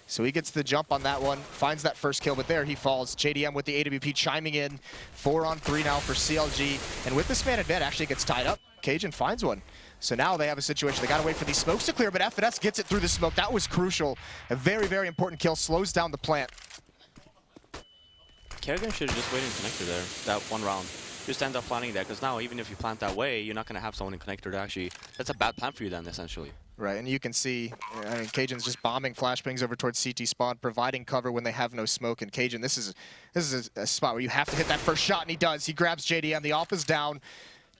So he gets the jump on that one, finds that first kill, but there he falls. JDM with the AWP chiming in. 4-on-3 now for CLG. And with this man in bed, actually gets tied up. Cajun finds one. So now they have a situation. They got to wait for these smokes to clear, but FNS gets it through the smoke. That was crucial. A very, very important kill. Slows down the plant. Kerrigan should have just waited in connector there, that one round. Just end up planting there, because now even if you plant that way, you're not going to have someone in connector to actually... That's a bad plan for you then, essentially. Right, and you can see, Cajun's just bombing flashbangs over towards CT spawn, providing cover when they have no smoke. And Cajun, this is a spot where you have to hit that first shot, and he does. He grabs JDM. The op is down.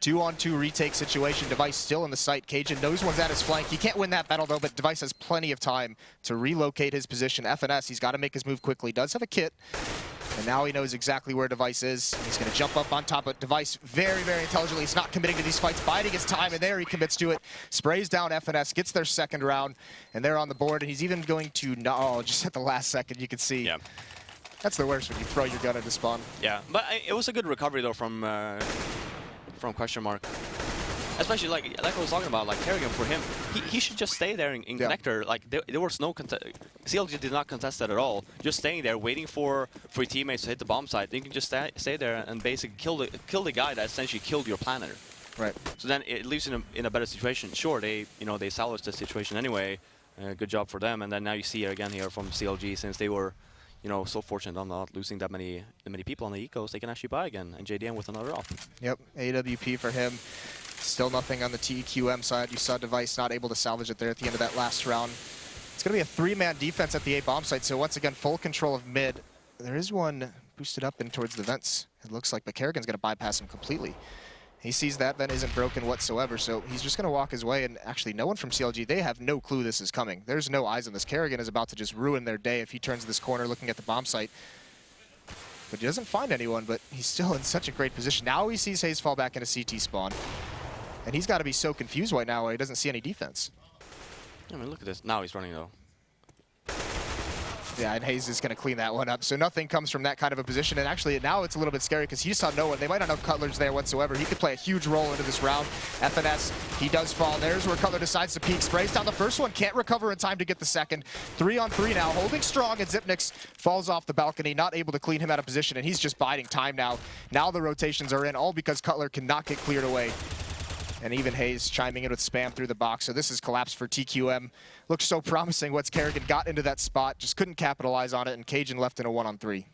2-on-2 retake situation. Device still in the sight. Cajun knows one's at his flank. He can't win that battle, though, but Device has plenty of time to relocate his position. FNS, he's got to make his move quickly. Does have a kit. And now he knows exactly where Device is. He's going to jump up on top of Device very, very intelligently. He's not committing to these fights, biding his time, and there he commits to it. Sprays down FNS, gets their second round, and they're on the board. And he's even going to, no, just at the last second, you can see. Yeah. That's the worst when you throw your gun into spawn. Yeah, but it was a good recovery, though, from Question Mark. Especially like I was talking about, like Kerrigan, for him, he should just stay there in connector. Like there was no CLG did not contest that at all. Just staying there, waiting for your teammates to hit the bomb site. You can just stay there and basically kill the guy that essentially killed your planner. Right. So then it leaves you in a better situation. Sure, they salvaged the situation anyway. Good job for them. And then now you see it again here from CLG, since they were you know, so fortunate on not losing that many people on the ecos, they can actually buy again, and JDM with another op. Yep, AWP for him. Still nothing on the TQM side. You saw Device not able to salvage it there at the end of that last round. It's going to be a 3-man defense at the A bomb site, so once again, full control of mid. There is one boosted up in towards the vents, it looks like, but Kerrigan's going to bypass him completely. He sees that vent isn't broken whatsoever, so he's just going to walk his way, and actually no one from CLG, they have no clue this is coming. There's no eyes on this. Kerrigan is about to just ruin their day if he turns this corner looking at the bomb site. But he doesn't find anyone, but he's still in such a great position. Now he sees Hayes fall back into CT spawn, and he's got to be so confused right now while he doesn't see any defense. I mean, look at this. Now he's running, though. Yeah, and Hayes is going to clean that one up. So nothing comes from that kind of a position. And actually, now it's a little bit scary because he saw no one. They might not have Cutler's there whatsoever. He could play a huge role into this round. FNS, he does fall. There's where Cutler decides to peek. Sprays down the first one. Can't recover in time to get the second. 3-on-3 now. Holding strong, and Zipnix falls off the balcony. Not able to clean him out of position, and he's just biding time now. Now the rotations are in, all because Cutler cannot get cleared away. And even Hayes chiming in with spam through the box. So this is collapse for TQM. Looks so promising once Kerrigan got into that spot. Just couldn't capitalize on it, and Cajun left in a 1-on-3.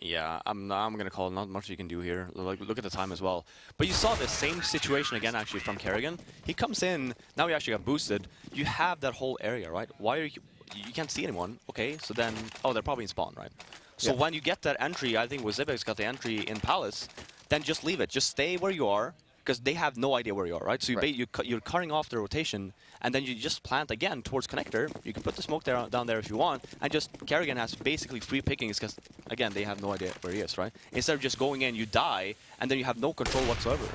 Yeah, I'm going to call it. Not much you can do here. Like, look at the time as well. But you saw the same situation again, actually, from Kerrigan. He comes in. Now he actually got boosted. You have that whole area, right? Why are you can't see anyone. Okay, so then, oh, they're probably in spawn, right? So when you get that entry, I think with Zipix got the entry in Palace, then just leave it. Just stay where you are, because they have no idea where you are, right? So you're cutting off the rotation, and then you just plant again towards connector. You can put the smoke down there if you want, and just Kerrigan has basically free pickings because, again, they have no idea where he is, right? Instead of just going in, you die, and then you have no control whatsoever.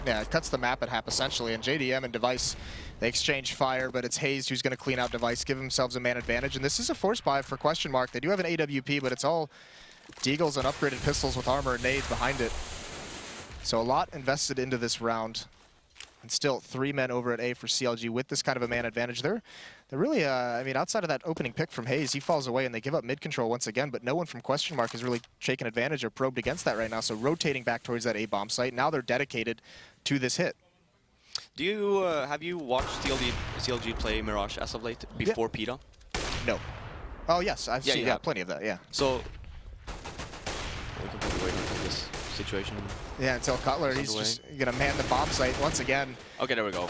Yeah, it cuts the map in half, essentially, and JDM and Device, they exchange fire, but it's Hayes who's going to clean out Device, give themselves a man advantage, and this is a force buy for Question Mark. They do have an AWP, but it's all Deagles and upgraded pistols with armor and nades behind it. So a lot invested into this round, and still 3 men over at A for CLG with this kind of a man advantage. They're really, I mean, outside of that opening pick from Hayes, he falls away and they give up mid control once again, but no one from Question Mark has really taken advantage or probed against that right now. So rotating back towards that A bomb site. Now they're dedicated to this hit. Do you have you watched CLG play Mirage as of late before PETA? No. Oh yes, I've seen plenty of that. Yeah. So we can probably wait until this situation. Yeah, until Cutler, he's just gonna man the bomb site once again. Okay, there we go.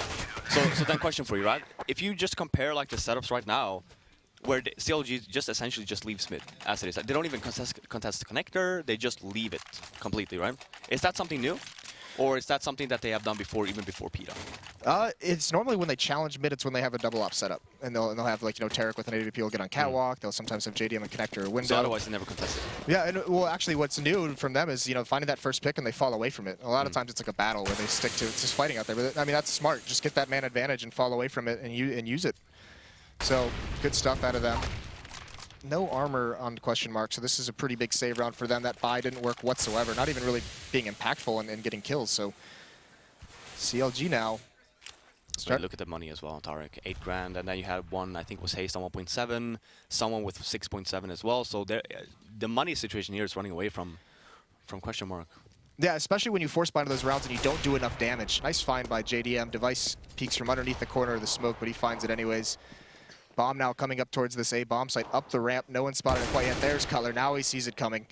So then question for you, right? If you just compare like the setups right now, where the CLG just essentially just leaves mid as it is. They don't even contest the connector, they just leave it completely, right? Is that something new? Or is that something that they have done before, even before PETA? It's normally when they challenge mid, it's when they have a double op setup. And they'll have, like, you know, Tarek with an AWP will get on catwalk. They'll sometimes have JDM and connector or window. So otherwise they never contest it. Yeah, and well, actually what's new from them is, you know, finding that first pick and they fall away from it. A lot of times it's like a battle where they stick to it's just fighting out there. But I mean, that's smart. Just get that man advantage and fall away from it and use it. So good stuff out of them. No armor on Question Mark, so this is a pretty big save round for them. That buy didn't work whatsoever, not even really being impactful and getting kills. So CLG now. Right, look at the money as well, Tarek. 8 grand, and then you had one, I think was Haste on 1.7, someone with 6.7 as well. So the money situation here is running away from Question Mark. Yeah, especially when you force bind those rounds and you don't do enough damage. Nice find by JDM. Device peeks from underneath the corner of the smoke, but he finds it anyways. Bomb now coming up towards this A bomb site, up the ramp. No one spotted it quite yet. There's Cutler. Now he sees it coming.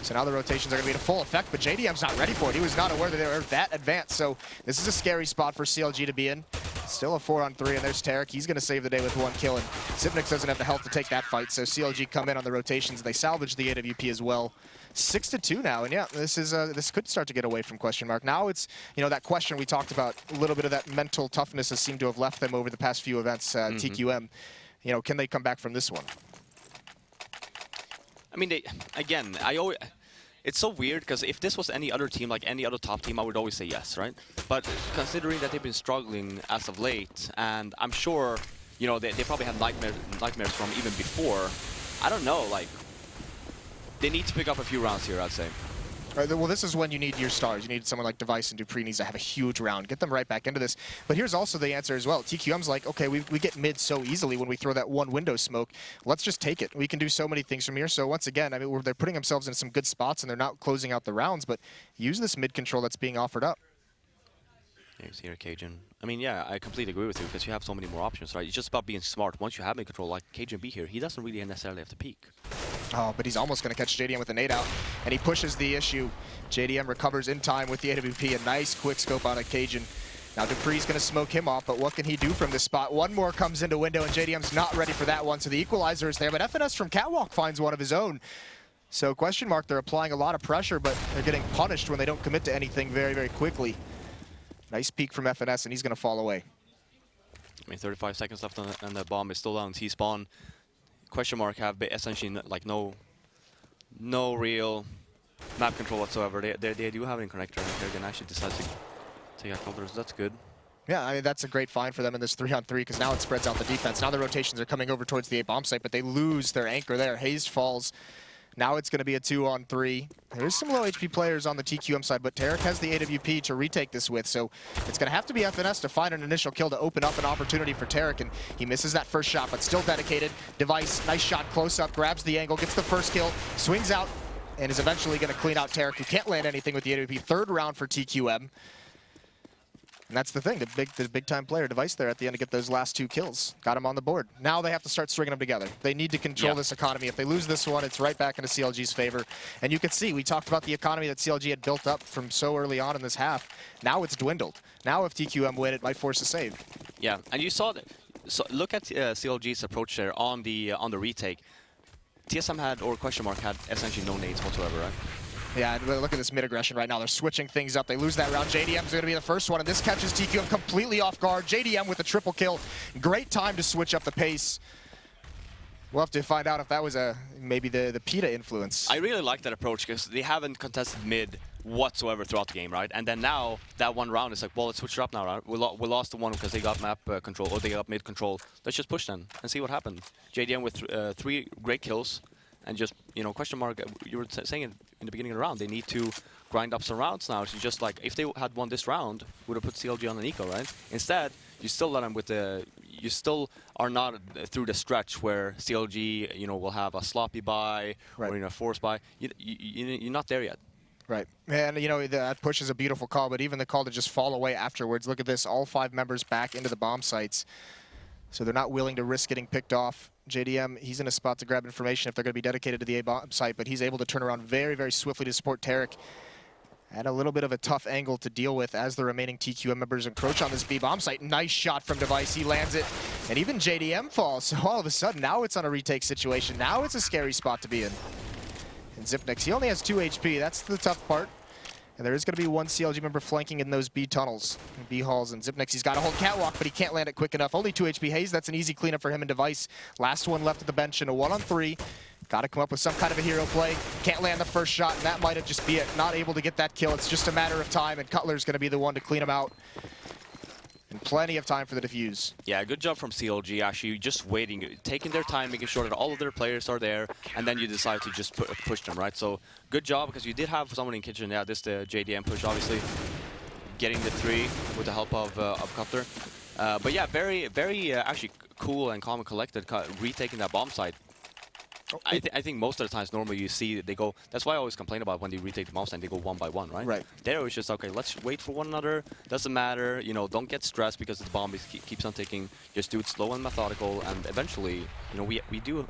So now the rotations are going to be in full effect, but JDM's not ready for it. He was not aware that they were that advanced. So this is a scary spot for CLG to be in. Still a 4-on-3, and there's Tarek. He's going to save the day with 1 kill, and Zipnix doesn't have the health to take that fight. So CLG come in on the rotations. They salvage the AWP as well. 6-2 now, and yeah, this could start to get away from Question Mark. Now it's, you know, that question we talked about, a little bit of that mental toughness has seemed to have left them over the past few events, TQM. You know, can they come back from this one? I mean, it's so weird because if this was any other team, like any other top team, I would always say yes, right? But considering that they've been struggling as of late, and I'm sure, you know, they probably have nightmares from even before, I don't know, like, they need to pick up a few rounds here, I'd say. Well, this is when you need your stars. You need someone like Device and Dupree needs to have a huge round. Get them right back into this. But here's also the answer as well. TQM's like, okay, we get mid so easily when we throw that one window smoke. Let's just take it. We can do so many things from here. So once again, I mean, they're putting themselves in some good spots and they're not closing out the rounds, but use this mid control that's being offered up. Thanks here, Cajun. I mean, yeah, I completely agree with you because you have so many more options, right? It's just about being smart. Once you have mid control, like Cajun B here, he doesn't really necessarily have to peek. Oh, but he's almost going to catch JDM with a nade out, and he pushes the issue. JDM recovers in time with the AWP. A nice quick scope on a Cajun. Now Dupree's going to smoke him off, but what can he do from this spot? One more comes into window, and JDM's not ready for that one, so the equalizer is there, but FNS from Catwalk finds one of his own. So question mark, they're applying a lot of pressure, but they're getting punished when they don't commit to anything very, very quickly. Nice peek from FNS, and he's going to fall away. I mean, 35 seconds left and the bomb is still down T-spawn. Question mark have essentially like no real map control whatsoever. They do have an connector, and Kerrigan actually decides to take out counters. That's good. Yeah, I mean, that's a great find for them in this 3-on-3, because now it spreads out the defense. Now the rotations are coming over towards the A bomb site, but they lose their anchor there. Hayes falls. Now it's going to be a 2-on-3. There is some low HP players on the TQM side, but Tarek has the AWP to retake this with, so it's going to have to be FNS to find an initial kill to open up an opportunity for Tarek, and he misses that first shot, but still dedicated. Device, nice shot, close up, grabs the angle, gets the first kill, swings out, and is eventually going to clean out Tarek, who can't land anything with the AWP. Third round for TQM. And that's the thing, the big time player Device there at the end to get those last 2 kills. Got him on the board. Now they have to start stringing them together. They need to control this economy. If they lose this one, it's right back into CLG's favor. And you can see, we talked about the economy that CLG had built up from so early on in this half. Now it's dwindled. Now if TQM win, it might force a save. Yeah, and you saw that. So look at CLG's approach there on the retake. TSM had, or question mark, had essentially no nades whatsoever, right? Yeah, look at this mid-aggression right now. They're switching things up. They lose that round. JDM's going to be the first one, and this catches TQM completely off guard. JDM with a triple kill. Great time to switch up the pace. We'll have to find out if that was maybe the PETA influence. I really like that approach, because they haven't contested mid whatsoever throughout the game, right? And then now, that one round is like, well, let's switch it up now, right? We lost the one because they got map control, or they got mid control. Let's just push then and see what happened. JDM with 3 great kills. And just, you know, question mark, you were saying in the beginning of the round, they need to grind up some rounds now. So just like, if they had won this round, would have put CLG on an eco, right? Instead, you still let them with the, you still are not through the stretch where CLG, you know, will have a sloppy buy or, you know, force buy. You're not there yet. Right. And, you know, that push is a beautiful call, but even the call to just fall away afterwards. Look at this, all 5 members back into the bomb sites. So they're not willing to risk getting picked off. JDM, he's in a spot to grab information if they're going to be dedicated to the A bomb site, but he's able to turn around very, very swiftly to support Tarek. And a little bit of a tough angle to deal with as the remaining TQM members encroach on this B bomb site. Nice shot from Device, he lands it, and even JDM falls. So all of a sudden, now it's on a retake situation. Now it's a scary spot to be in. And Zipnix, he only has 2 HP, that's the tough part. And there is going to be 1 CLG member flanking in those B tunnels, B halls, and Zipnix, he's got a whole catwalk, but he can't land it quick enough. Only 2 HP. Hayes, that's an easy cleanup for him and Device. Last one left at the bench in a 1-on-3. Got to come up with some kind of a hero play. Can't land the first shot, and that might have just be it. Not able to get that kill. It's just a matter of time, and Cutler's going to be the one to clean him out. And plenty of time for the defuse. Yeah, good job from CLG, actually, just waiting, taking their time, making sure that all of their players are there, and then you decide to just push them, right? So, good job, because you did have someone in kitchen. Yeah, this the JDM push, obviously, getting the 3 with the help of Cutler. But yeah, very actually cool and calm and collected, retaking that bomb site. I think most of the times normally you see they go, that's why I always complain about when they retake the bomb site, they go 1 by 1, right? Right. There it was just, okay, let's wait for one another, doesn't matter, you know, don't get stressed because the bomb keeps on ticking, just do it slow and methodical, and eventually, you know, we do,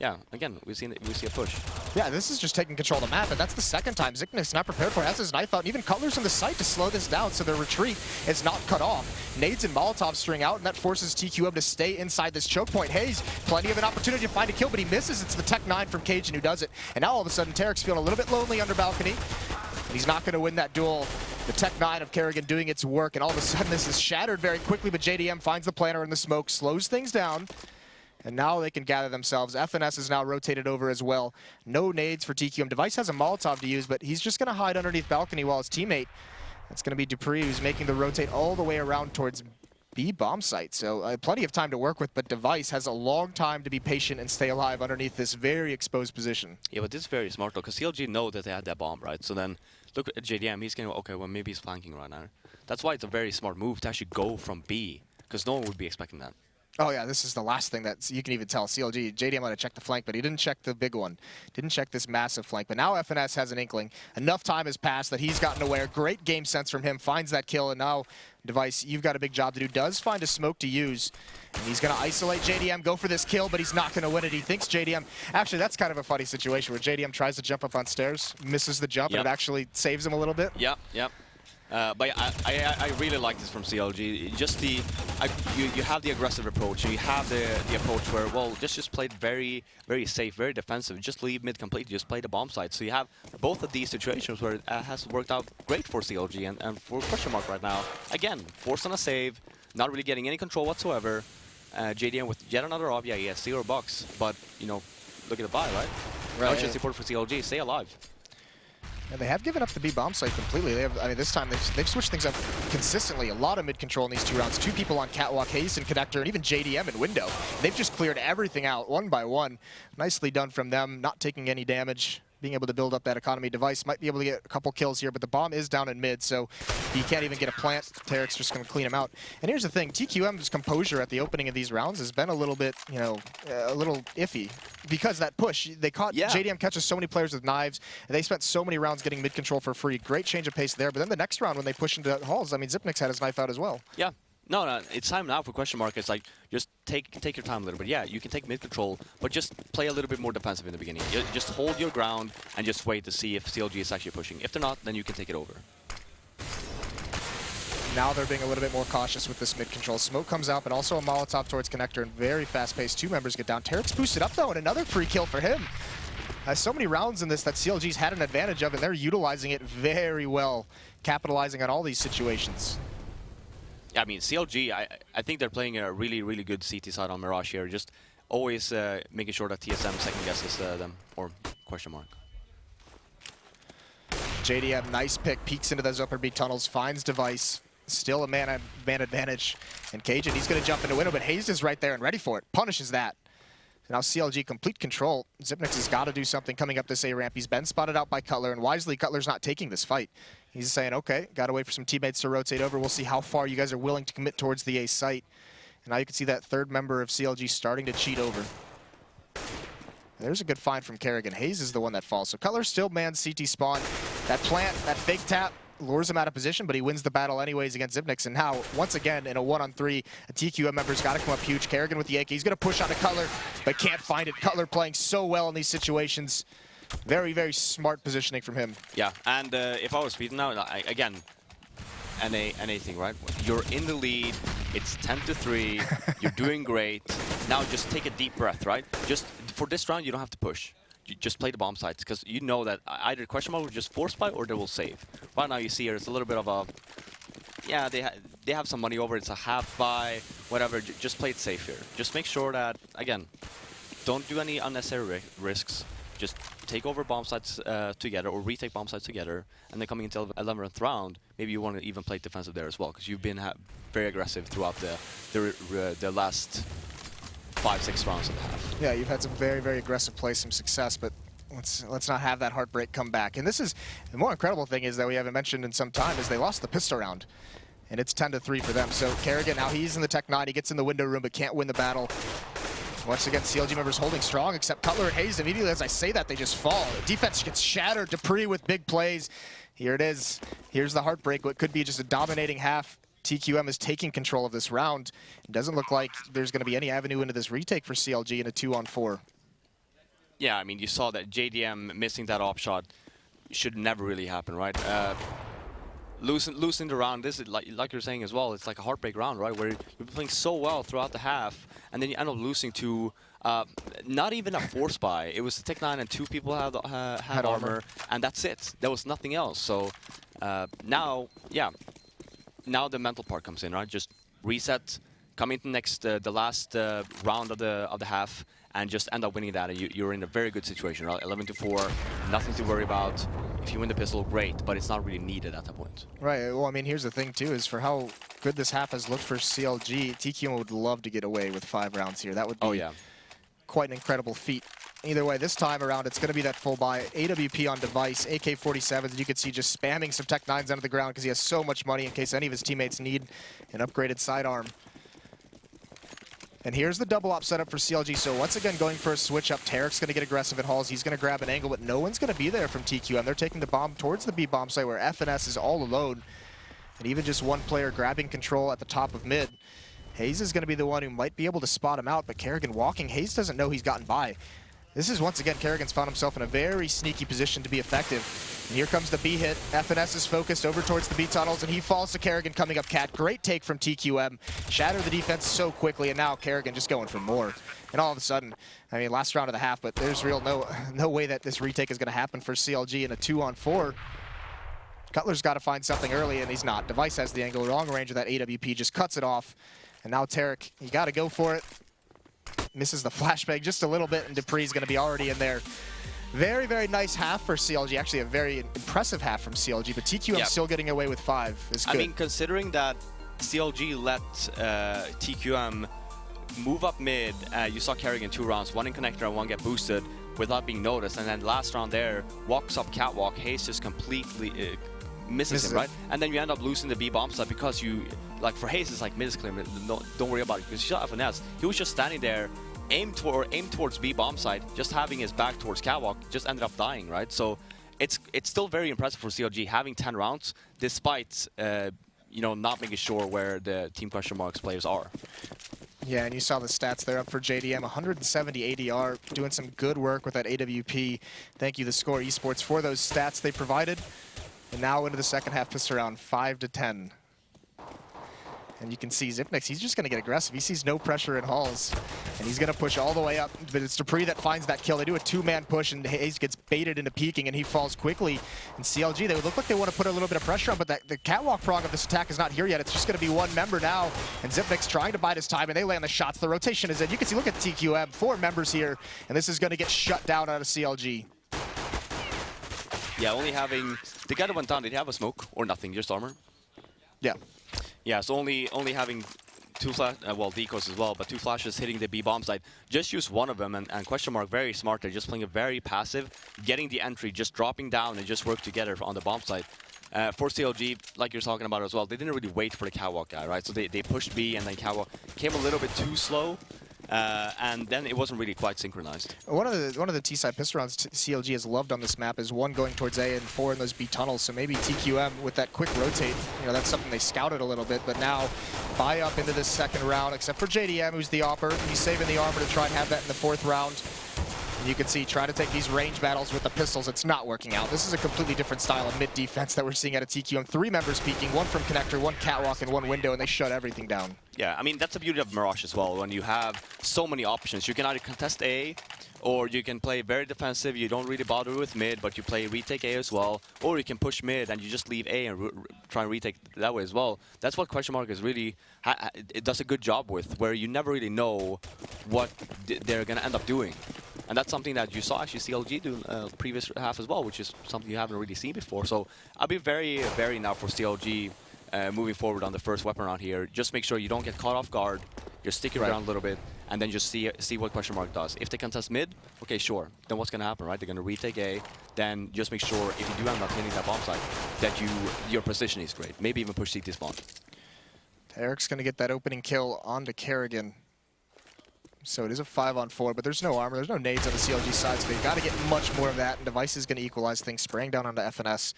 yeah, again, we see a push. Yeah, this is just taking control of the map, and that's the second time Zipnix not prepared for it. Has his knife out, and even Cutler's in the site to slow this down, so their retreat is not cut off. Nades and Molotovs string out, and that forces TQM to stay inside this choke point. Hayes, plenty of an opportunity to find a kill, but he misses. It's the Tech 9 from Cajun who does it. And now all of a sudden, Tarek's feeling a little bit lonely under balcony. And he's not going to win that duel. The Tech 9 of Kerrigan doing its work, and all of a sudden this is shattered very quickly, but JDM finds the planter in the smoke, slows things down. And now they can gather themselves. FNS is now rotated over as well. No nades for TQM. Device has a Molotov to use, but he's just going to hide underneath balcony while his teammate, that's going to be Dupree, who's making the rotate all the way around towards B bomb site. So plenty of time to work with, but Device has a long time to be patient and stay alive underneath this very exposed position. Yeah, but this is very smart though, because CLG know that they had that bomb, right? So then look at JDM, he's going to, okay, well maybe he's flanking right now. That's why it's a very smart move to actually go from B, because no one would be expecting that. Oh yeah, this is the last thing that you can even tell. CLG, JDM might have checked the flank, but he didn't check the big one. Didn't check this massive flank. But now FNS has an inkling. Enough time has passed that he's gotten aware. Great game sense from him. Finds that kill, and now Device, you've got a big job to do. Does find a smoke to use. And he's going to isolate JDM, go for this kill, but he's not going to win it. He thinks JDM... Actually, that's kind of a funny situation where JDM tries to jump up on stairs, misses the jump, and it actually saves him a little bit. Yep. But I really like this from CLG. Just you have the aggressive approach, and you have the approach where, well, just play it very safe, very defensive. Just leave mid complete, just play the bomb site. So you have both of these situations where it has worked out great for CLG and for Question Mark right now. Again, forced on a save, not really getting any control whatsoever. JDM with yet another off, yeah, he has 0 bucks, but you know, look at the buy, right? Now it's just important for CLG, stay alive. And they have given up the B bomb site completely. They have, I mean, this time they've switched things up consistently. A lot of mid control in these 2 rounds. 2 people on Catwalk, Hayes and Connector, and even JDM in window. They've just cleared everything out one by one. Nicely done from them, not taking any damage. Being able to build up that economy. Device might be able to get a couple kills here, but the bomb is down in mid, so he can't even get a plant. Tarek's just going to clean him out. And here's the thing, TQM's composure at the opening of these rounds has been a little bit, you know, a little iffy. Because that push, they caught, JDM catches so many players with knives, and they spent so many rounds getting mid control for free. Great change of pace there, but then the next round when they push into halls, I mean, Zipnik's had his knife out as well. Yeah. No, it's time now for Question Mark. It's like, just take your time a little bit. Yeah, you can take mid control, but just play a little bit more defensive in the beginning. Just hold your ground and just wait to see if CLG is actually pushing. If they're not, then you can take it over. Now they're being a little bit more cautious with this mid control. Smoke comes out, but also a Molotov towards Connector, and very fast pace. 2 members get down. Tarek's boosted up though, and another free kill for him. So many rounds in this that CLG's had an advantage of, and they're utilizing it very well, capitalizing on all these situations. Yeah, I mean, CLG, I think they're playing a really good CT side on Mirage here. Just always making sure that TSM second guesses them, or Question Mark. JDM, nice pick, peeks into those upper B tunnels, finds Device. Still a man advantage. And Cajun, he's going to jump into window, but Hayes is right there and ready for it. Punishes that. Now CLG complete control. Zipnix has got to do something coming up this A ramp. He's been spotted out by Cutler, and wisely Cutler's not taking this fight. He's saying, okay, got to wait for some teammates to rotate over. We'll see how far you guys are willing to commit towards the A site. And now you can see that 3rd member of CLG starting to cheat over. There's a good find from Kerrigan. Hayes is the one that falls. So Cutler still mans CT spawn. That plant, that fake tap, lures him out of position, but he wins the battle anyways against Zipnix. And now, once again, in a 1-on-3, a TQM member's got to come up huge. Kerrigan with the AK. He's going to push onto Cutler, but can't find it. Cutler playing so well in these situations. Very smart positioning from him. Yeah, and if I was speeding now, again, anything, right? You're in the lead. It's 10-3. You're doing great. Now just take a deep breath, right? Just for this round, you don't have to push. You just play the bomb sites, because you know that either Question Mark will just force buy or they will save. Right now you see here, it's a little bit of a, yeah, they have some money over. It's a half buy, whatever. Just play it safe here. Just make sure that, again, don't do any unnecessary risks. Just take over bomb sites together, or retake bomb sites together, and then coming into the 11th round, maybe you want to even play defensive there as well, because you've been very aggressive throughout the last 5-6 rounds and a half. Yeah, you've had some very aggressive plays, some success, but let's not have that heartbreak come back. And this is the more incredible thing is that we haven't mentioned in some time is they lost the pistol round, and it's 10-3 for them. So Kerrigan, now he's in the Tech 9, he gets in the window room but can't win the battle. Once again, CLG members holding strong, except Cutler and Hayes. Immediately as I say that, they just fall. The defense gets shattered. Dupree with big plays. Here it is. Here's the heartbreak. What could be just a dominating half. TQM is taking control of this round. It doesn't look like there's going to be any avenue into this retake for CLG in a 2-on-4. Yeah, I mean, you saw that JDM missing that op shot should never really happen, right? Losing the round, this is like you're saying as well, it's like a heartbreak round, right? Where you've been playing so well throughout the half, and then you end up losing to not even a force buy. It was the Tech 9 and 2 people had armor, and that's it. There was nothing else. So now, yeah, now the mental part comes in, right? Just reset, come into the last round of the half, and just end up winning that, and you're in a very good situation, right? 11-4, nothing to worry about. If you win the pistol, great, but it's not really needed at that point. Right, well, I mean, here's the thing, too, is for how good this half has looked for CLG, TQM would love to get away with 5 rounds here. That would be quite an incredible feat. Either way, this time around, it's going to be that full buy. AWP on Device, AK-47s, you can see just spamming some Tech 9s onto the ground because he has so much money in case any of his teammates need an upgraded sidearm. And here's the double op setup for CLG. So once again, going for a switch up. Tarek's going to get aggressive at halls. He's going to grab an angle, but no one's going to be there from TQM. They're taking the bomb towards the B bomb site where FNS is all alone. And even just one player grabbing control at the top of mid, Hayes is going to be the one who might be able to spot him out, but Kerrigan walking. Hayes doesn't know he's gotten by. This is, once again, Kerrigan's found himself in a very sneaky position to be effective. And here comes the B hit. FNS is focused over towards the B tunnels, and he falls to Kerrigan coming up cat. Great take from TQM. Shatter the defense so quickly, and now Kerrigan just going for more. And all of a sudden, I mean, last round of the half, but there's real no way that this retake is going to happen for CLG in a 2-on-4. Cutler's got to find something early, and he's not. Device has the angle, wrong range of that AWP, just cuts it off. And now Tarek, you got to go for it. Misses the flashbang just a little bit, and Dupree's going to be already in there. Very, very nice half for CLG. Actually, a very impressive half from CLG, but TQM still getting away with 5 is good. I mean, considering that CLG let TQM move up mid, you saw Kerrigan 2 rounds, 1 in connector and 1 get boosted without being noticed, and then last round there, walks up catwalk, Hayes just completely misses him, right? And then you end up losing the B bomb side because you, like for Hayes, it's like mid is clear, no, don't worry about it, because he shot FNS. He was just standing there, aimed towards B bomb side, just having his back towards catwalk, just ended up dying, right? So it's still very impressive for CLG having 10 rounds, despite you know, not making sure where the Team Question Marks players are. Yeah, and you saw the stats there up for JDM, 170 ADR, doing some good work with that AWP. Thank you, the Score Esports, for those stats they provided. And now into the second half, just around 5-10. And you can see Zipnix, he's just going to get aggressive. He sees no pressure in Halls, and he's going to push all the way up. But it's Dupree that finds that kill. They do a 2-man push, and Hayes gets baited into peeking, and he falls quickly. And CLG, they would look like they want to put a little bit of pressure on, but the catwalk prong of this attack is not here yet. It's just going to be one member now, and Zipnix trying to bide his time, and they land the shots. The rotation is in. You can see, look at TQM, 4 members here, and this is going to get shut down out of CLG. Yeah, only having the guy that went down, did he have a smoke or nothing, just armor? Yeah. Yeah, so only having 2 flash, well, decoys as well, but 2 flashes hitting the B bomb side. Just use one of them, and Question Mark very smart. They're just playing it very passive, getting the entry, just dropping down and just work together on the bomb side. For CLG, like you're talking about as well, they didn't really wait for the catwalk guy, right? So they pushed B, and then catwalk came a little bit too slow. And then it wasn't really quite synchronized. One of the T-side pistol rounds CLG has loved on this map is 1 going towards A and 4 in those B tunnels. So maybe TQM with that quick rotate, you know, that's something they scouted a little bit. But now buy up into this second round, except for JDM, who's the opper. He's saving the armor to try and have that in the 4th round. And you can see, trying to take these range battles with the pistols, it's not working out. This is a completely different style of mid defense that we're seeing out of TQM. 3 members peeking, 1 from connector, 1 catwalk, and 1 window, and they shut everything down. Yeah, I mean, that's the beauty of Mirage as well, when you have so many options. You can either contest A, or you can play very defensive, you don't really bother with mid, but you play retake A as well, or you can push mid and you just leave A and try and retake that way as well. That's what Question Mark is really, it does a good job with, where you never really know what they're going to end up doing. And that's something that you saw actually CLG do previous half as well, which is something you haven't really seen before. So I'll be very, very now for CLG moving forward on the first weapon round here. Just make sure you don't get caught off guard. Just stick your ground a little bit, and then just see what Question Mark does. If they contest mid, okay, sure. Then what's going to happen, right? They're going to retake A. Then just make sure, if you do end up hitting that bomb site, that your position is great. Maybe even push CT spawn. Eric's going to get that opening kill onto Kerrigan. So it is a 5-on-4, but there's no armor, there's no nades on the CLG side, so they've got to get much more of that, and Device is going to equalize things, spraying down onto FNS.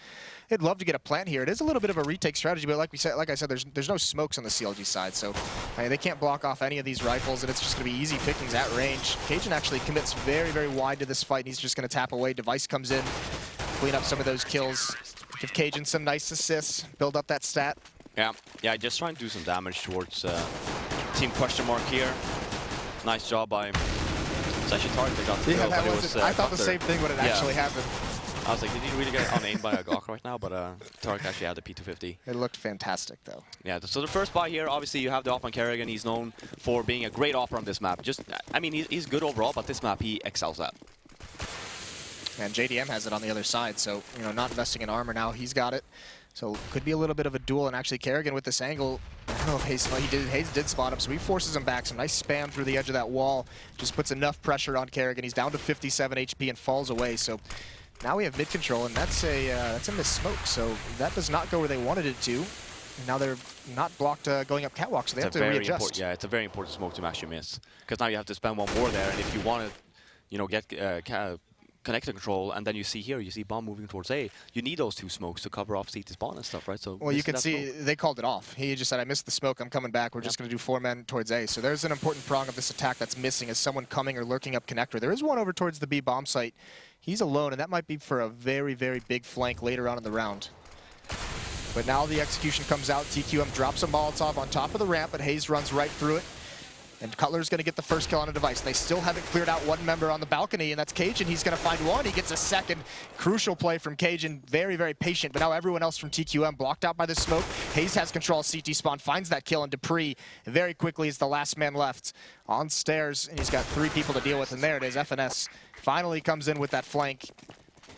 They'd love to get a plant here. It is a little bit of a retake strategy, but like I said, there's no smokes on the CLG side, so I mean, they can't block off any of these rifles, and it's just going to be easy pickings at range. Cajun actually commits very, very wide to this fight, and he's just going to tap away. Device comes in, clean up some of those kills, give Cajun some nice assists, build up that stat. Yeah, just trying to do some damage towards Team Question Mark here. Nice job by... It's actually Tarek that got the kill, but it was I thought the same thing when it actually happened. I was like, did he really get unaimed by a Glock right now? But Tarek actually had the P250. It looked fantastic, though. Yeah, so the first buy here, obviously you have the op on Kerrigan. He's known for being a great opper on this map. Just, I mean, he's good overall, but this map he excels at. And JDM has it on the other side, so, you know, not investing in armor now, he's got it. So could be a little bit of a duel, and actually Kerrigan with this angle, I don't know if Hayes did spot him, so he forces him back. Some nice spam through the edge of that wall, just puts enough pressure on Kerrigan. He's down to 57 HP and falls away, so now we have mid control, and that's a miss smoke, so that does not go where they wanted it to. And now they're not blocked going up catwalk, so they have to readjust. Yeah, it's a very important smoke to actually miss, because now you have to spend 1 more there, and if you want to, you know, get connector control, and then you see here, you see bomb moving towards A. You need those 2 smokes to cover off CT spawn and stuff, right? So well, you can see they called it off. He just said, I missed the smoke, I'm coming back. We're just going to do 4 men towards A. So there's an important prong of this attack that's missing, is someone coming or lurking up connector. There is one over towards the B bomb site. He's alone, and that might be for a very, very big flank later on in the round. But now the execution comes out. TQM drops a Molotov on top of the ramp, but Hayes runs right through it. And Cutler's going to get the first kill on a device. They still haven't cleared out one member on the balcony, and that's Cajun. He's going to find one. He gets a second. Crucial play from Cajun. Very, very patient. But now everyone else from TQM blocked out by the smoke. Hayes has control of CT spawn, finds that kill, and Dupree very quickly is the last man left on stairs. And he's got 3 people to deal with, and there it is. FNS finally comes in with that flank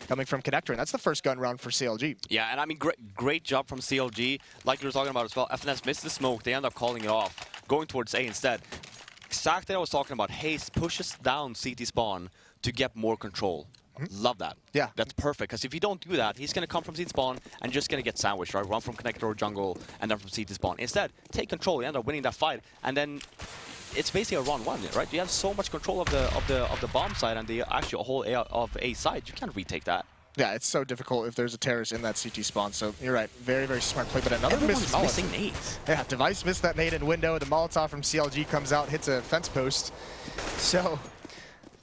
coming from Connector, and that's the first gun round for CLG. Yeah, and I mean, great job from CLG. Like you were talking about as well, FNS missed the smoke. They end up calling it off, going towards A instead. Exactly what I was talking about. Hayes pushes down CT spawn to get more control. Love that. Yeah. That's perfect, because if you don't do that, he's going to come from CT spawn and just going to get sandwiched, right? Run from connector or jungle, and then from CT spawn. Instead, take control, you end up winning that fight, and then it's basically a round 1, right? You have so much control of the bomb side and the actual whole A side. You can't retake that. Yeah, it's so difficult if there's a terrorist in that CT spawn. So you're right, very, very smart play. But another Everyone's missing nades. Yeah, Device missed that nade in window. The Molotov from CLG comes out, hits a fence post. So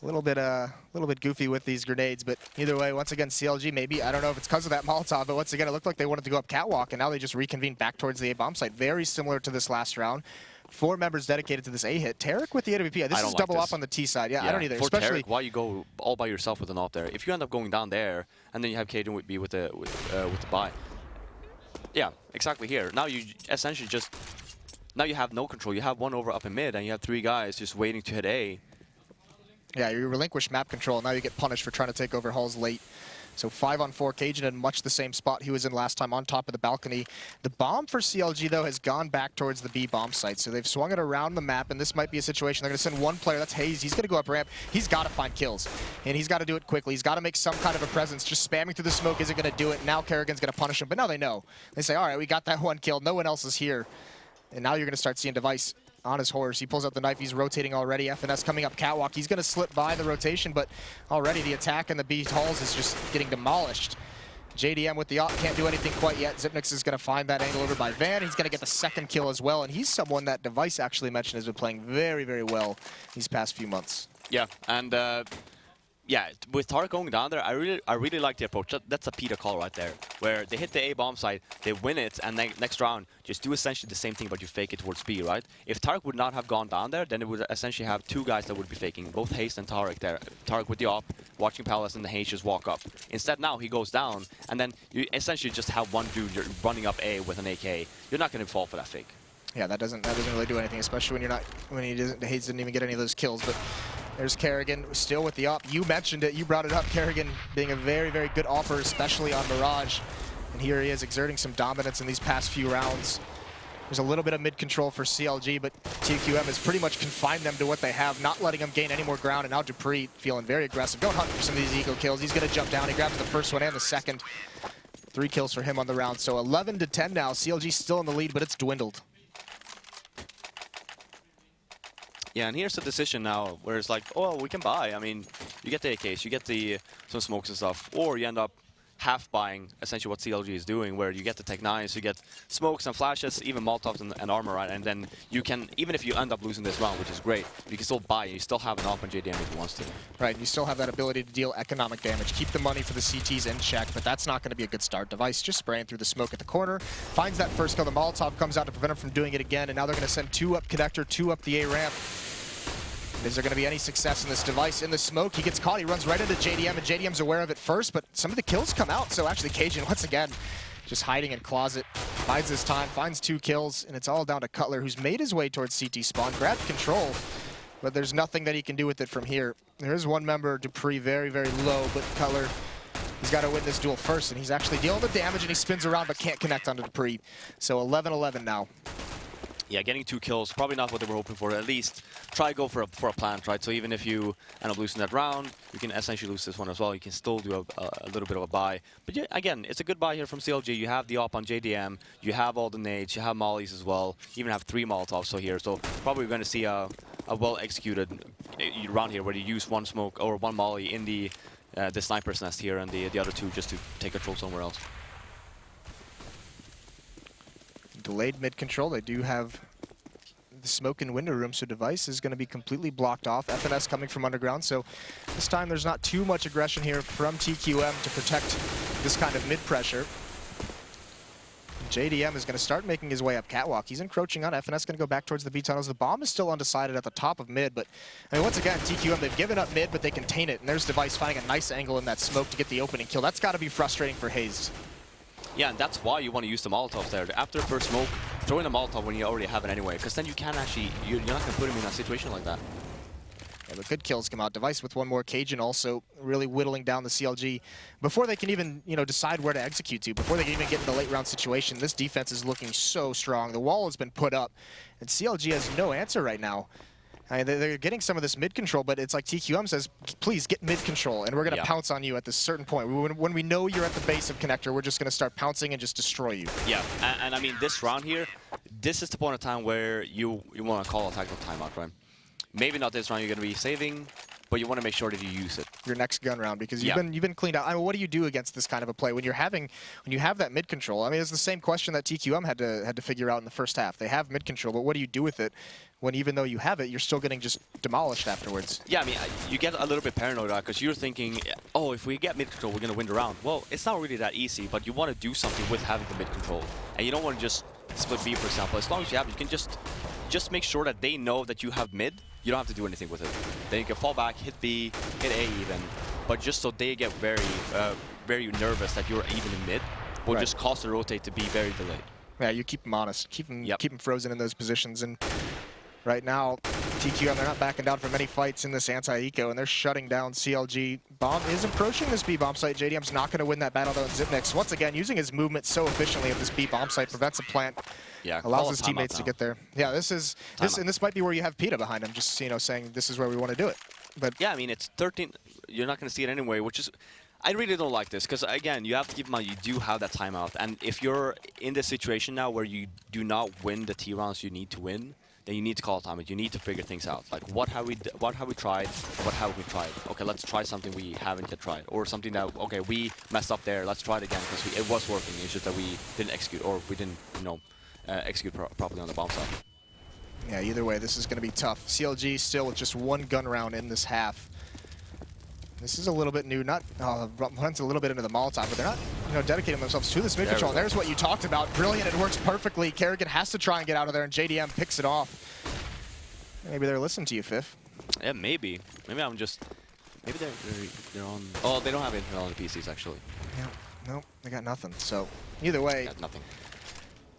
a little bit goofy with these grenades. But either way, once again, CLG maybe, I don't know if it's because of that Molotov, but once again, it looked like they wanted to go up catwalk, and now they just reconvened back towards the A bomb site. Very similar to this last round. 4 members dedicated to this A hit. Tarek with the AWP. This is like double this. up on the T side. Yeah, I don't either. For Especially Tarek, why you go all by yourself with an op there? If you end up going down there, and then you have Cajun with the buy. Yeah, exactly here. Now you essentially just, now you have no control. You have 1 over up in mid, and you have 3 guys just waiting to hit A. Yeah, you relinquish map control. Now you get punished for trying to take over halls late. So 5-on-4, Cajun in much the same spot he was in last time, on top of the balcony. The bomb for CLG, though, has gone back towards the B bomb site. So they've swung it around the map, and this might be a situation. They're going to send 1 player. That's Hayes. He's going to go up ramp. He's got to find kills, and he's got to do it quickly. He's got to make some kind of a presence. Just spamming through the smoke isn't going to do it. Now Kerrigan's going to punish him, but now they know. They say, all right, we got that 1 kill. No one else is here. And now you're going to start seeing Device on his horse. He pulls out the knife. He's rotating already. FNS coming up catwalk. He's going to slip by the rotation, but already the attack in the B halls is just getting demolished. JDM with the op can't do anything quite yet. Zipnix is going to find that angle over by Van. He's going to get the 2nd kill as well, and he's someone that Device actually mentioned has been playing very, very well these past few months. Yeah, and yeah, with Tarek going down there, I really like the approach. That's a Peter call right there, where they hit the A bomb site, they win it, and then next round just do essentially the same thing, but you fake it towards B, right? If Tarek would not have gone down there, then it would essentially have 2 guys that would be faking, both Hayes and Tarek there. Tarek with the op, watching Palace, and the Hayes just walk up. Instead, now he goes down, and then you essentially just have 1 dude you're running up A with an AK. You're not going to fall for that fake. Yeah, that doesn't really do anything, especially when Hayes didn't even get any of those kills. But there's Kerrigan still with the op. You mentioned it. You brought it up. Kerrigan being a very, very good offer, especially on Mirage. And here he is exerting some dominance in these past few rounds. There's a little bit of mid-control for CLG, but TQM has pretty much confined them to what they have, not letting them gain any more ground. And now Dupree feeling very aggressive. Don't hunt for some of these eco kills. He's going to jump down. He grabs the first one and the second. 3 kills for him on the round. So 11-10 now. CLG still in the lead, but it's dwindled. Yeah, and here's the decision now, where it's like, oh, we can buy. I mean, you get the AKs, you get some smokes and stuff, or you end up half buying essentially what CLG is doing, where you get the Tech 9s, you get smokes and flashes, even Molotovs and armor, right? And then you can, even if you end up losing this round, which is great, you can still buy, you still have an op on JDM if you want to. Right, and you still have that ability to deal economic damage. Keep the money for the CTs in check, but that's not going to be a good start. Device just spraying through the smoke at the corner, finds that first kill. The Molotov comes out to prevent him from doing it again, and now they're going to send 2 up connector, 2 up the A ramp. Is there going to be any success in this Device in the smoke? He gets caught. He runs right into JDM, and JDM's aware of it first, but some of the kills come out. So actually, Cajun, once again, just hiding in closet, bides his time, finds 2 kills, and it's all down to Cutler, who's made his way towards CT spawn, grabbed control, but there's nothing that he can do with it from here. There is 1 member, Dupree, very, very low, but Cutler, he's got to win this duel first, and he's actually dealing the damage, and he spins around, but can't connect onto Dupree. So 11-11 now. Yeah, getting 2 kills, probably not what they were hoping for. At least try go for a plant, right? So even if you end up losing that round, you can essentially lose this one as well. You can still do a little bit of a buy. But yeah, again, it's a good buy here from CLG. You have the op on JDM, you have all the nades, you have mollies as well. You even have 3 Molotovs so here. So probably going to see a well-executed round here where you use 1 smoke or 1 molly in the the sniper's nest here and the other two just to take control somewhere else. Delayed mid control. They do have the smoke in window room, so Device is going to be completely blocked off. FNS coming from underground, so this time there's not too much aggression here from TQM to protect this kind of mid pressure. JDM is going to start making his way up catwalk. He's encroaching on FNS, going to go back towards the B tunnels. The bomb is still undecided at the top of mid, but I mean, once again, TQM, they've given up mid, but they contain it. And there's Device finding a nice angle in that smoke to get the opening kill. That's got to be frustrating for Hazed. Yeah, and that's why you want to use the Molotovs there. After the first smoke, throw in a Molotov when you already have it anyway, because then you can actually, you're not going to put him in a situation like that. Yeah, but good kills come out. Device with one more. Cajun also really whittling down the CLG before they can even, decide where to execute to. Before they can even get in the late round situation, this defense is looking so strong. The wall has been put up, and CLG has no answer right now. I mean, they're getting some of this mid control, but it's like TQM says, please get mid control, and we're going to pounce on you at this certain point. When we know you're at the base of connector, we're just going to start pouncing and just destroy you. Yeah, and I mean, this round here, this is the point of time where you want to call a tactical timeout, right? Maybe not this round you're going to be saving, but you want to make sure that you use it. Your next gun round, because you've been cleaned out. I mean, what do you do against this kind of a play when you have that mid control? I mean, it's the same question that TQM had to figure out in the first half. They have mid control, but what do you do with it when even though you have it, you're still getting just demolished afterwards? Yeah, I mean, you get a little bit paranoid because you're thinking, oh, if we get mid control, we're going to win the round. Well, it's not really that easy, but you want to do something with having the mid control, and you don't want to just split B, for example. As long as you have it, you can just make sure that they know that you have mid. You don't have to do anything with it. Then you can fall back, hit B, hit A even, but just so they get very, very nervous that you're even in mid, will just cause the rotate to be very delayed. Yeah, you keep them honest, keep them frozen in those positions, and right now, TQM, they're not backing down from any fights in this anti-eco, and they're shutting down CLG. Bomb is approaching this B bomb site. JDM's not going to win that battle though in Zipnix. Once again, using his movement so efficiently at this B bomb site prevents a plant. Yeah, allows his teammates to get there. Yeah, this might be where you have PETA behind him, just saying this is where we want to do it. But yeah, I mean it's 13. You're not going to see it anyway, which is. I really don't like this because again, you have to keep in mind you do have that timeout, and if you're in this situation now where you do not win the T rounds you need to win, then you need to call time. You need to figure things out. Like what have we tried? What have we tried? Okay, let's try something we haven't yet tried, or something that okay we messed up there. Let's try it again because it was working. It's just that we didn't execute, or we didn't execute properly on the bomb side. Yeah, either way, this is going to be tough. CLG still with just one gun round in this half. This is a little bit new. Runs a little bit into the Molotov, but they're not, dedicating themselves to this mid control. There's what you talked about. Brilliant. It works perfectly. Kerrigan has to try and get out of there, and JDM picks it off. Maybe they're listening to you, Fifth. Yeah, maybe. Maybe I'm just. Maybe they're on. Oh, they don't have anything on the PCs actually. Yeah. Nope. They got nothing. So either way. Got nothing.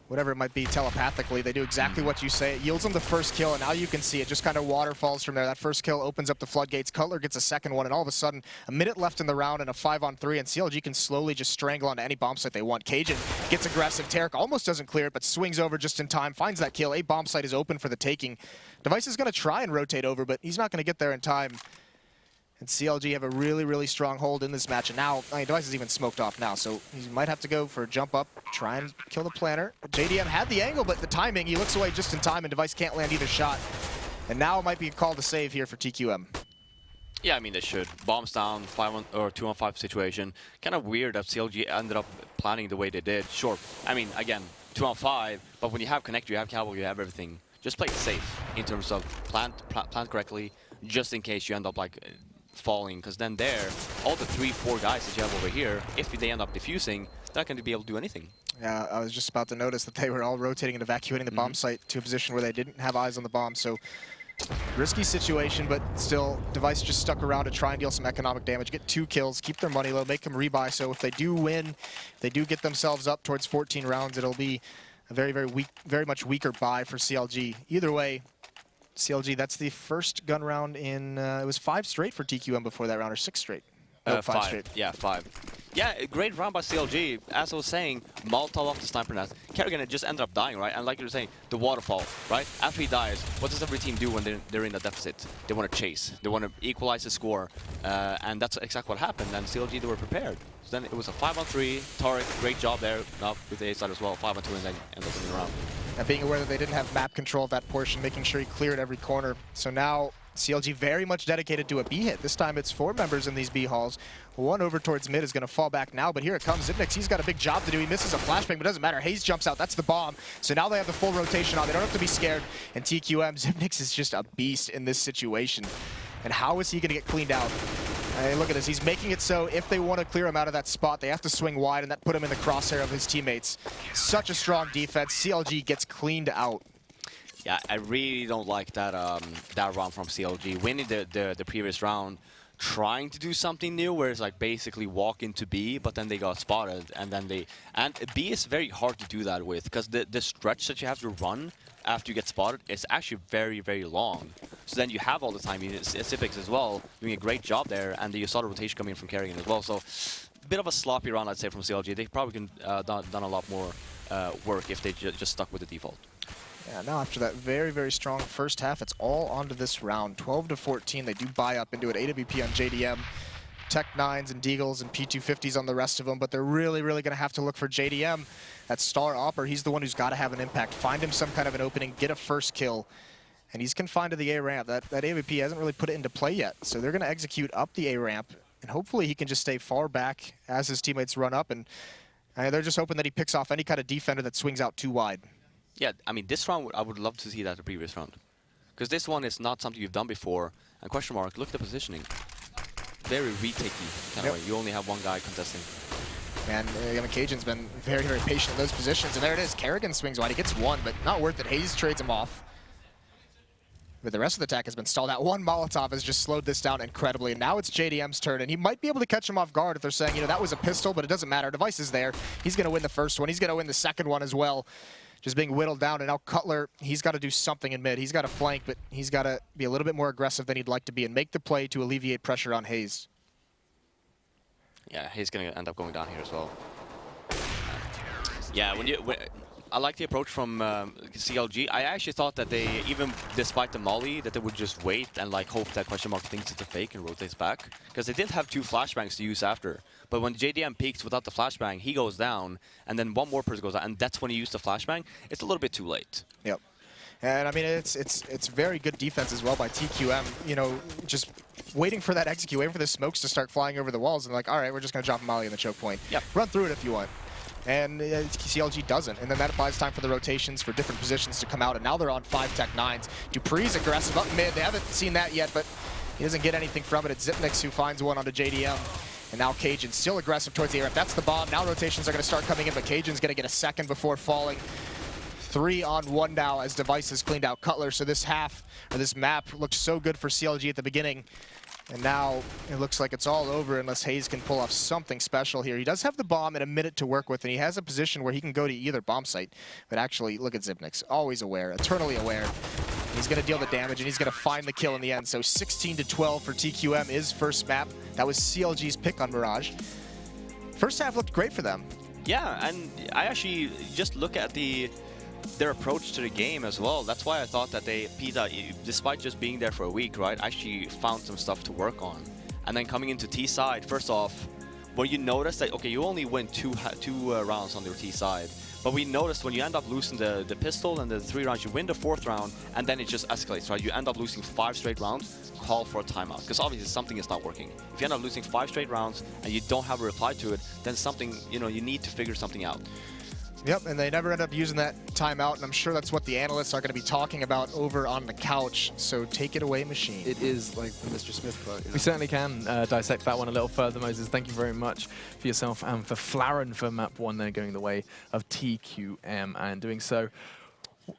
Whatever it might be telepathically, they do exactly what you say. It yields them the first kill, and now you can see it just kind of waterfalls from there. That first kill opens up the floodgates. Cutler gets a second one, and all of a sudden, a minute left in the round and a 5-on-3, and CLG can slowly just strangle onto any bomb site they want. Cajun gets aggressive. Tarek almost doesn't clear it, but swings over just in time, finds that kill. A bomb site is open for the taking. Device is going to try and rotate over, but he's not going to get there in time. And CLG have a really, really strong hold in this match. And now, Device is even smoked off now, so he might have to go for a jump up, try and kill the planter. JDM had the angle, but the timing, he looks away just in time, and Device can't land either shot. And now it might be a call to save here for TQM. Yeah, I mean, they should. Bombs down, 2-on-5 situation. Kind of weird that CLG ended up planning the way they did. Sure, I mean, again, 2-on-5, but when you have Connector, you have Cowboy, you have everything. Just play it safe in terms of plan correctly, just in case you end up like falling, because then all the 3-4 guys that you have over here, if they end up defusing, they're not going to be able to do anything. Yeah, I was just about to notice that they were all rotating and evacuating the bomb site to a position where they didn't have eyes on the bomb, so risky situation, but still, Device just stuck around to try and deal some economic damage, get 2 kills, keep their money low, make them rebuy, so if they do win, if they do get themselves up towards 14 rounds, it'll be a very, very weak, very much weaker buy for CLG. Either way, CLG, that's the first gun round in, it was 5 straight for TQM before that round, or 6 straight? No, 5 straight. Yeah, 5. Yeah, a great round by CLG. As I was saying, Molotov off the sniper nest. Kerrigan just ended up dying, right? And like you were saying, the waterfall, right? After he dies, what does every team do when they're in a deficit? They want to chase. They want to equalize the score. And that's exactly what happened. And CLG, they were prepared. So then it was a 5-on-3. Tarek, great job there. Now with the A side as well, 5-on-2, and then end up in the round. And being aware that they didn't have map control of that portion, making sure he cleared every corner. So now CLG very much dedicated to a B hit. This time it's 4 members in these B halls. One over towards mid is going to fall back now, but here it comes. Zipnix, he's got a big job to do. He misses a flashbang, but it doesn't matter. Hayes jumps out. That's the bomb. So now they have the full rotation on. They don't have to be scared. And TQM, Zipnix is just a beast in this situation. And how is he going to get cleaned out? Hey, look at this. He's making it so if they want to clear him out of that spot, they have to swing wide, and that put him in the crosshair of his teammates. Such a strong defense. CLG gets cleaned out. Yeah, I really don't like that that round from CLG. Winning the previous round, trying to do something new, where it's like basically walk into B, but then they got spotted, and then B is very hard to do that with, because the stretch that you have to run after you get spotted is actually very, very long. So then you have all the time. Sipix as well, doing a great job there, and you saw the rotation coming in from Kerrigan as well. So a bit of a sloppy round, I'd say, from CLG. They probably could done a lot more work if they just stuck with the default. Yeah, now after that very, very strong first half, it's all onto this round. 12-14, they do buy up into it. AWP on JDM, Tech-9s and Deagles and P250s on the rest of them, but they're really, really going to have to look for JDM. That star opper, he's the one who's got to have an impact. Find him some kind of an opening, get a first kill. And he's confined to the A ramp. That AWP hasn't really put it into play yet. So they're going to execute up the A ramp, and hopefully he can just stay far back as his teammates run up. And they're just hoping that he picks off any kind of defender that swings out too wide. Yeah, I mean, this round, I would love to see that the previous round. Because this one is not something you've done before. And question mark, look at the positioning. Very retakey kind of way. You only have one guy contesting. And Cajun's been very, very patient in those positions. And there it is. Kerrigan swings wide. He gets one, but not worth it. Hayes trades him off. But the rest of the attack has been stalled out. One Molotov has just slowed this down incredibly. And now it's JDM's turn. And he might be able to catch him off guard if they're saying, you know, that was a pistol, but it doesn't matter. Device is there. He's going to win the first one. He's going to win the second one as well. Just being whittled down. And now Cutler, he's got to do something in mid. He's got to flank, but he's got to be a little bit more aggressive than he'd like to be and make the play to alleviate pressure on Hayes. Yeah, Hayes going to end up going down here as well. Yeah, I like the approach from CLG. I actually thought that they, even despite the molly, that they would just wait and like hope that question mark thinks it's a fake and rotates back. Because they did have 2 flashbangs to use after. But when JDM peeks without the flashbang, he goes down, and then one more person goes down, and that's when he used the flashbang. It's a little bit too late. Yep. And I mean, it's very good defense as well by TQM. You know, just waiting for that execute, waiting for the smokes to start flying over the walls, and like, all right, we're just going to drop a molly in the choke point. Yep. Run through it if you want. And CLG doesn't, and then that buys time for the rotations for different positions to come out, and now they're on 5 Tech-9s. Dupree's aggressive up mid. They haven't seen that yet, but he doesn't get anything from it. It's Zipnix who finds one onto JDM. And now Cajun still aggressive towards the air. That's the bomb. Now rotations are going to start coming in, but Cajun's going to get a second before falling. 3-on-1 now as Device has cleaned out Cutler. So this half, or this map, looked so good for CLG at the beginning. And now it looks like it's all over unless Hayes can pull off something special here. He does have the bomb and a minute to work with, and he has a position where he can go to either bomb site. But actually, look at Zipnix. Always aware, eternally aware. He's going to deal the damage, and he's going to find the kill in the end. So 16-12 for TQM is first map. That was CLG's pick on Mirage. First half looked great for them. Yeah, and I actually just look at their approach to the game as well. That's why I thought that PETA, despite just being there for a week, right, actually found some stuff to work on. And then coming into T side, first off, when you notice that, okay, you only win two rounds on their T side, but we noticed when you end up losing the pistol and the 3 rounds, you win the 4th round, and then it just escalates, right? You end up losing 5 straight rounds, call for a timeout, because obviously something is not working. If you end up losing 5 straight rounds and you don't have a reply to it, then something, you know, you need to figure something out. Yep, and they never end up using that timeout, and I'm sure that's what the analysts are going to be talking about over on the couch. So take it away, Machine. It is like the Mr. Smith quote. You know? We certainly can dissect that one a little further, Moses. Thank you very much for yourself and for Flaren for map 1 there, going the way of TQM and doing so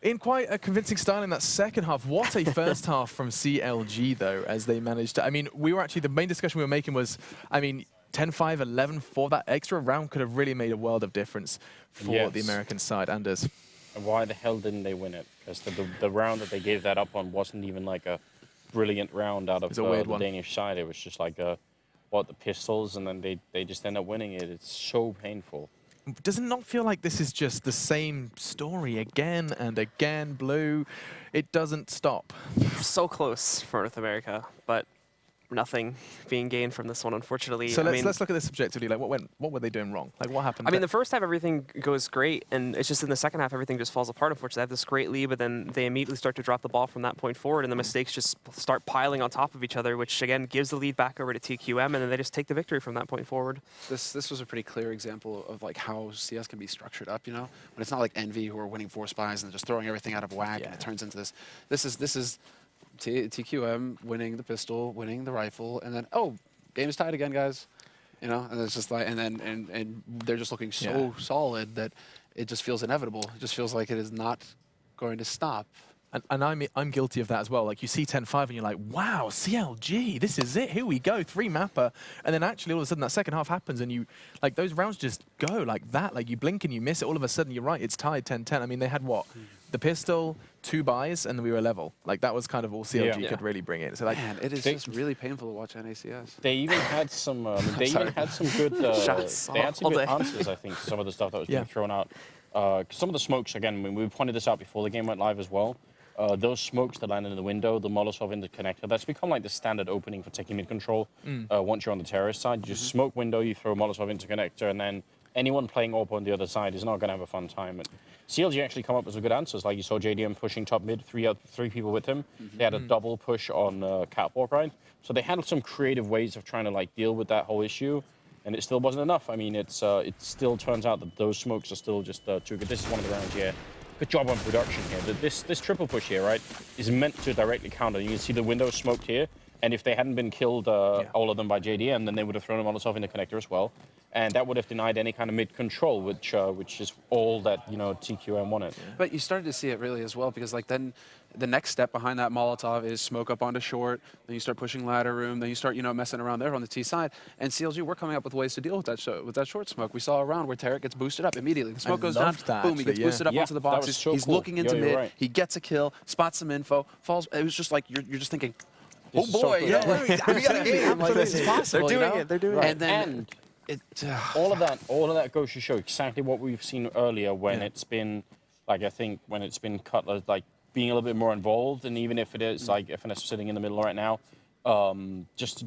in quite a convincing style in that second half. What a first half from CLG, though, as they managed to... I mean, we were actually... The main discussion we were making was, I mean, 10-5, 11-4, that extra round could have really made a world of difference for the American side. Anders. And why the hell didn't they win it? Because the round that they gave that up on wasn't even like a brilliant round out of the Danish side. It was just like the pistols, and then they just end up winning it. It's so painful. Does it not feel like this is just the same story again and again? Blue, it doesn't stop. So close for North America, but nothing being gained from this one, unfortunately. So I mean, let's look at this subjectively. Like, what were they doing wrong? Like, what happened? I mean, the first half, everything goes great, and it's just in the second half, everything just falls apart, unfortunately. They have this great lead, but then they immediately start to drop the ball from that point forward, and the mistakes just start piling on top of each other, which, again, gives the lead back over to TQM, and then they just take the victory from that point forward. This was a pretty clear example of like how CS can be structured up, you know? When it's not like Envy who are winning 4 spies and just throwing everything out of whack, and it turns into this. This is TQM winning the pistol, winning the rifle, and then, oh, game is tied again, guys. You know, and it's just like, and then and they're just looking so solid that it just feels inevitable. It just feels like it is not going to stop. And I'm guilty of that as well. Like, you see 10-5 and you're like, wow, CLG, this is it. Here we go, 3-mapper. And then actually all of a sudden that second half happens and you, like, those rounds just go like that. Like, you blink and you miss it. All of a sudden you're right, it's tied 10-10. I mean, they had what? The pistol, 2 buys, and we were level. Like, that was kind of all CLG could really bring in. So, like, man, it is just really painful to watch NACS. They even had some. They even had some good. Shots they had some all good day. answers, I think, to some of the stuff that was being thrown out. Some of the smokes, again, we pointed this out before the game went live as well. Those smokes that landed in the window, the Molotov in the connector, that's become like the standard opening for taking mid-control. Once you're on the terrorist side, you just smoke window, you throw a Molotov into connector, and then anyone playing AWP on the other side is not going to have a fun time. And CLG actually come up with some good answers. Like, you saw JDM pushing top mid, three people with him. They had a double push on catwalk, right? So they had some creative ways of trying to like deal with that whole issue, and it still wasn't enough. I mean, it still turns out that those smokes are still just too good. This is one of the rounds here. Good job on production here. This triple push here, right, is meant to directly counter. You can see the window smoked here, and if they hadn't been killed, all of them by JDM, then they would have thrown a Molotov in the connector as well, and that would have denied any kind of mid control, which is all that TQM wanted. But you started to see it really as well, because like then the next step behind that Molotov is smoke up onto short, then you start pushing ladder room, then you start messing around there on the T side, and CLG, we're coming up with ways to deal with that short smoke. We saw a round where Tarek gets boosted up immediately. The smoke goes down, boom, he gets boosted up onto the boxes. So he's cool. looking into mid, right. he gets a kill, spots some info, falls. It was just like you're just thinking, oh This is so boy, cool. we got a game. Like, this is possible. They're doing it. They're doing it. And then all of that goes to show exactly what we've seen earlier when it's been, like, I think when it's been Cutler like being a little bit more involved, and even if it is like FNS sitting in the middle right now, just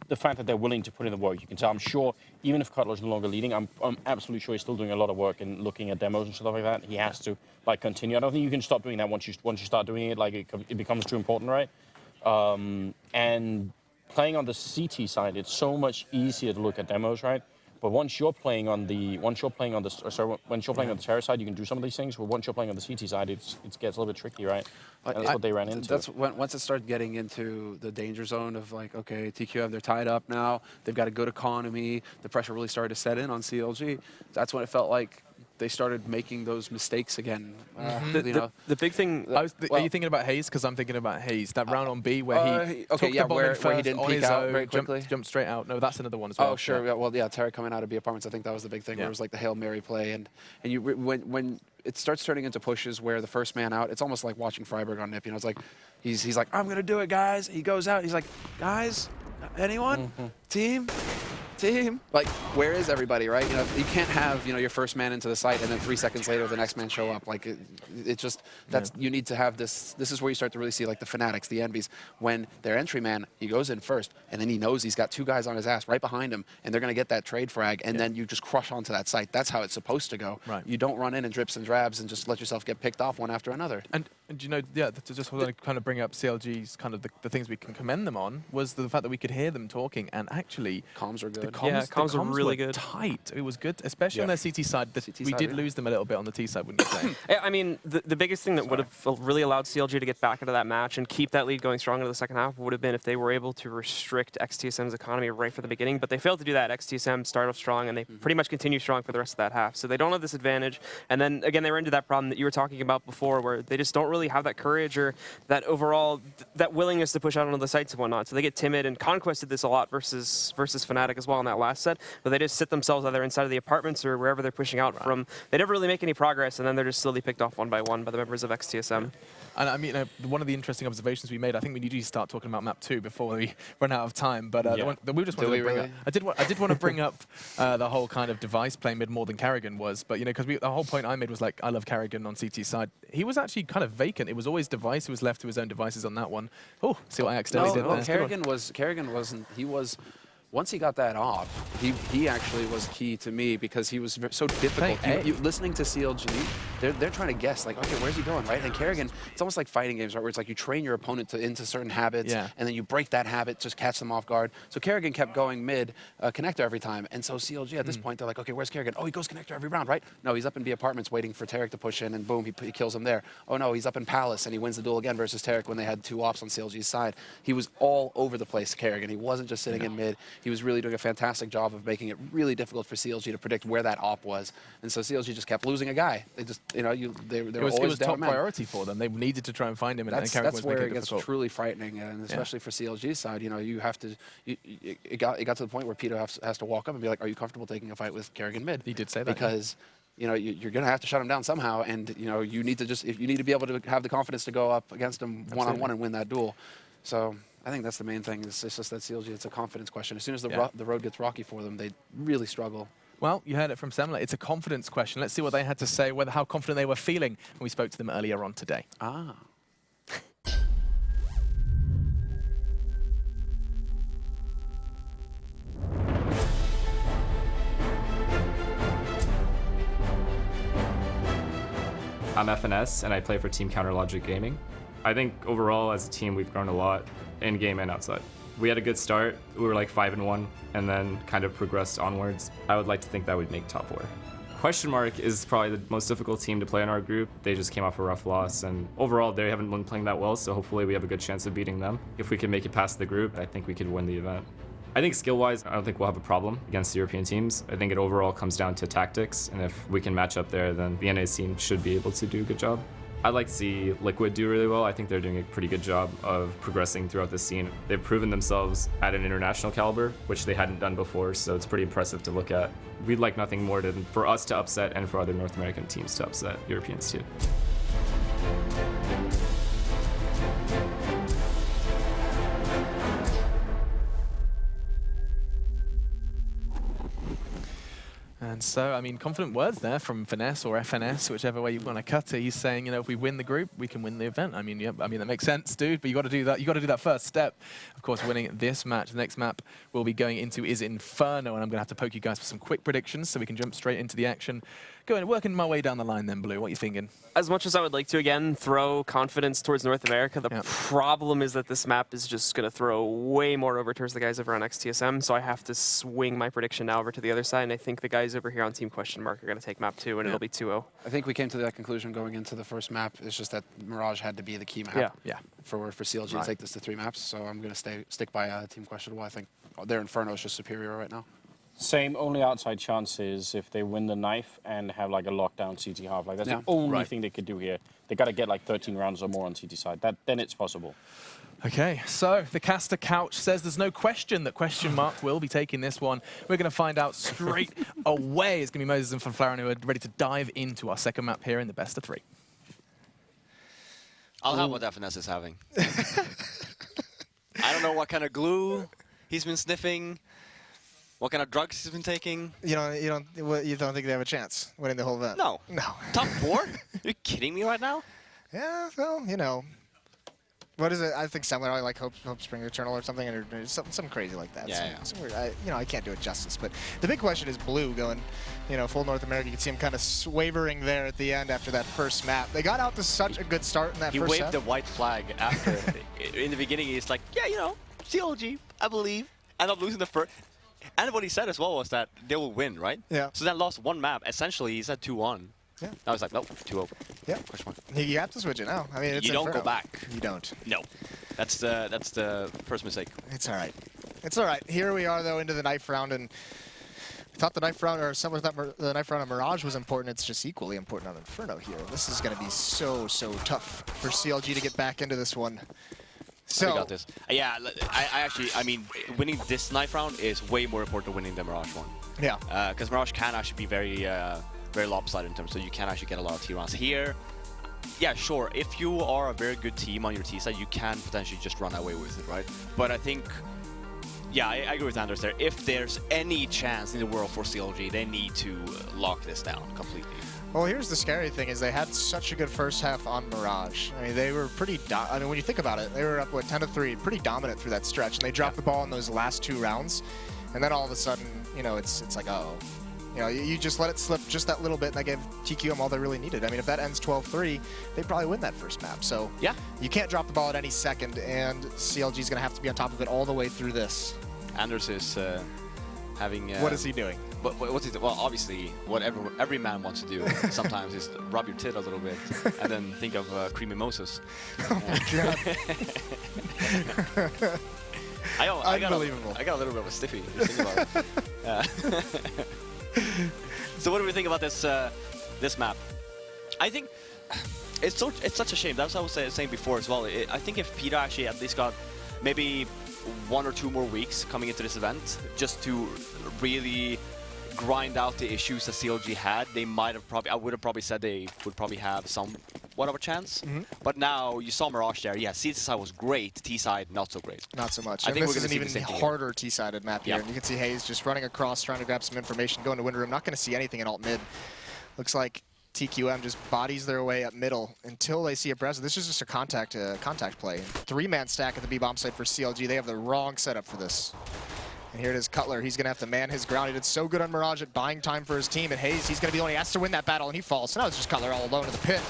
the fact that they're willing to put in the work, you can tell. I'm sure even if Cutler's no longer leading, I'm absolutely sure he's still doing a lot of work and looking at demos and stuff like that. He has to like continue. I don't think you can stop doing that once you start doing it. Like, it becomes too important, right? And playing on the CT side, it's so much easier to look at demos, right? But once you're playing on the terror side, you can do some of these things. But once you're playing on the CT side, it gets a little bit tricky, right? And that's what they ran into. That's once it started getting into the danger zone of like, okay, TQM, they're tied up now. They've got a good economy. The pressure really started to set in on CLG. That's when it felt like they started making those mistakes again. The big thing. are you thinking about Hayes? Because I'm thinking about Hayes. That round on B where he took the bomb in where he didn't on peek his out own, very quickly. jumped straight out. No, that's another one as well. Oh, sure. Yeah. Well, Tarek coming out of B apartments. I think that was the big thing. Where it was like the Hail Mary play, and you when it starts turning into pushes where the first man out, it's almost like watching Freiburg on Nip. It's like he's like, I'm gonna do it, guys. He goes out. He's like, guys, anyone, team. Like, where is everybody, right? You can't have your first man into the site and then 3 seconds later the next man show up. Like, it just you need to have this. This is where you start to really see like the fanatics, the envies, when their entry man, he goes in first and then he knows he's got 2 guys on his ass right behind him and they're gonna get that trade frag and then you just crush onto that site. That's how it's supposed to go. Right. You don't run in and drips and drabs and just let yourself get picked off one after another. And to just kind of bring up CLG's kind of the things we can commend them on was the fact that we could hear them talking and actually Comms are good. Comms were really were good. tight. It was good, especially on their CT side. We did lose them a little bit on the T side, wouldn't you say? Yeah, I mean, the biggest thing that would have really allowed CLG to get back into that match and keep that lead going strong into the second half would have been if they were able to restrict XTSM's economy right from the beginning. But they failed to do that. XTSM started off strong, and they pretty much continued strong for the rest of that half. So they don't have this advantage. And then, again, they ran into that problem that you were talking about before, where they just don't really have that courage or that overall, that willingness to push out onto the sites and whatnot. So they get timid, and Conquest did this a lot versus Fnatic as well in that last set, but they just sit themselves either inside of the apartments or wherever they're pushing out from. They never really make any progress, and then they're just slowly picked off one by one by the members of XTSM. And I mean, one of the interesting observations we made, I think we need to start talking about map 2 before we run out of time. But the one that we just wanted to bring up, I did want to bring up the whole kind of device play mid more than Carrigan was. But you know, because the whole point I made was like, I love Carrigan on CT side. He was actually kind of vacant. It was always device. He was left to his own devices on that one. Oh, see what I accidentally did there. Carrigan wasn't. He was. Once he got that off, he actually was key to me because he was so difficult. Listening to CLG, they're trying to guess, like, okay, where's he going, right? And Carrigan, it's almost like fighting games, right, where it's like you train your opponent into certain habits, and then you break that habit, just catch them off guard. So Carrigan kept going mid connector every time, and so CLG at this point, they're like, okay, where's Carrigan? Oh, he goes connector every round, right? No, he's up in B apartments waiting for Tarek to push in, and boom, he kills him there. Oh no, he's up in Palace, and he wins the duel again versus Tarek when they had 2 ops on CLG's side. He was all over the place, Carrigan. He wasn't just sitting in mid. He was really doing a fantastic job of making it really difficult for CLG to predict where that op was, and so CLG just kept losing a guy. They just, you know, they were always it was top priority for them. They needed to try and find him, and that's where it gets truly frightening, and especially for CLG's side, you know, you have to. It got to the point where Peter has to walk up and be like, "Are you comfortable taking a fight with Carrigan mid?" He did say that because. You know, you're going to have to shut him down somehow, and you know, you need to be able to have the confidence to go up against him one-on-one and win that duel. So I think that's the main thing. It's just that CLG, it's a confidence question. As soon as the road gets rocky for them, they really struggle. Well, you heard it from Semler. It's a confidence question. Let's see what they had to say, how confident they were feeling when we spoke to them earlier on today. I'm FNS, and I play for Team Counterlogic Gaming. I think overall, as a team, we've grown a lot, in-game and outside. We had a good start. We were like 5-1, and then kind of progressed onwards. I would like to think that we'd make top 4. Question Mark is probably the most difficult team to play in our group. They just came off a rough loss, and overall, they haven't been playing that well, so hopefully we have a good chance of beating them. If we can make it past the group, I think we could win the event. I think skill-wise, I don't think we'll have a problem against the European teams. I think it overall comes down to tactics, and if we can match up there, then the NA team should be able to do a good job. I'd like to see Liquid do really well. I think they're doing a pretty good job of progressing throughout the scene. They've proven themselves at an international caliber, which they hadn't done before, so it's pretty impressive to look at. We'd like nothing more than for us to upset and for other North American teams to upset Europeans too. And so, I mean, confident words there from Finesse or FNS, whichever way you want to cut it. He's saying, you know, if we win the group, we can win the event. I mean, yeah, I mean that makes sense, dude. But you got to do that. You got to do that first step. Of course, winning this match. The next map we'll be going into is Inferno, and I'm going to have to poke you guys for some quick predictions so we can jump straight into the action. Working my way down the line then, Blue. What are you thinking? As much as I would like to, again, throw confidence towards North America, the problem is that this map is just going to throw way more over towards the guys over on XTSM, so I have to swing my prediction now over to the other side, and I think the guys over here on Team Question Mark are going to take map 2, and it'll be 2-0. I think we came to that conclusion going into the first map. It's just that Mirage had to be the key map for CLG to take this to 3 maps, so I'm going to stick by Team Questionable. I think their Inferno is just superior right now. Same, only outside chance is if they win the knife and have like a lockdown CT half. Like that's the only thing they could do here. They got to get like 13 rounds or more on CT side. Then it's possible. Okay, so the caster couch says there's no question that Question Mark will be taking this one. We're going to find out straight away. It's going to be Moses and Fanflaren who are ready to dive into our second map here in the best of 3. I'll have what FNS is having. I don't know what kind of glue he's been sniffing. What kind of drugs he's been taking? You don't think they have a chance winning the whole event? No. No. Top 4? Are you kidding me right now? Yeah, well, you know. What is it? I think somewhere like Hope Spring Eternal or something, or something crazy like that. Yeah, I can't do it justice. But the big question is Blue going, full North America. You can see him kind of wavering there at the end after that first map. They got out to such a good start in that first set. He waved the white flag after. In the beginning, he's like, yeah, CLG, I believe. End up losing the first. And what he said as well was that they will win, right? Yeah. So then lost 1 map. Essentially, he said 2-1. Yeah. I was like, nope, 2-0. Yeah. Question mark. You have to switch it now. I mean, it's you don't Inferno. go back. You don't. No. That's the first mistake. It's all right. It's all right. Here we are, though, into the knife round, and I thought the knife round, or someone thought the knife round on Mirage was important. It's just equally important on Inferno here. This is going to be so tough for CLG to get back into this one. So we got this. Yeah, I mean, winning this knife round is way more important than winning the Mirage one. Yeah. Because Mirage can actually be very lopsided in terms, so you can actually get a lot of T rounds here. yeah, sure. If you are a very good team on your T side, you can potentially just run away with it, right? But I think, yeah, I agree with Anders there. If there's any chance in the world for CLG, they need to lock this down completely. Well, here's the scary thing: is they had such a good first half on Mirage. I mean, they were pretty. I mean, when you think about it, they were up what 10-3, pretty dominant through that stretch, and they dropped the ball in those last 2 rounds, and then all of a sudden, you know, it's like, uh-oh. You know, you just let it slip just that little bit, and that gave TQM all they really needed. I mean, if that ends 12-3, they probably win that first map. So yeah, you can't drop the ball at any second, and CLG is going to have to be on top of it all the way through this. Anders is having. What is he doing? What's he doing? Well, obviously, whatever every man wants to do sometimes is rub your tit a little bit and then think of creamy mimosas. Oh my god. I got a little bit of a stiffy. Just think about it. So what do we think about this this map? I think it's such a shame. That's what I was saying before as well. I think if Peter actually at least got maybe 1 or 2 more weeks coming into this event just to really grind out the issues that CLG had, they might have probably, I would have probably said they would probably have somewhat of a chance. But now you saw Mirage there. Yeah, C side was great, T side not so great. Not so much. I think this we're is an even harder T-sided map here. And you can see Hayes just running across, trying to grab some information, going to win room. Not going to see anything in alt mid. Looks like TQM just bodies their way up middle until they see a presence. This is just a contact play. 3-man stack at the B bomb site for CLG. They have the wrong setup for this. And here it is, Cutler. He's going to have to man his ground. He did so good on Mirage at buying time for his team. And Hayes, he's going to be the one who has to win that battle, and he falls. So now it's just Cutler all alone in the pit.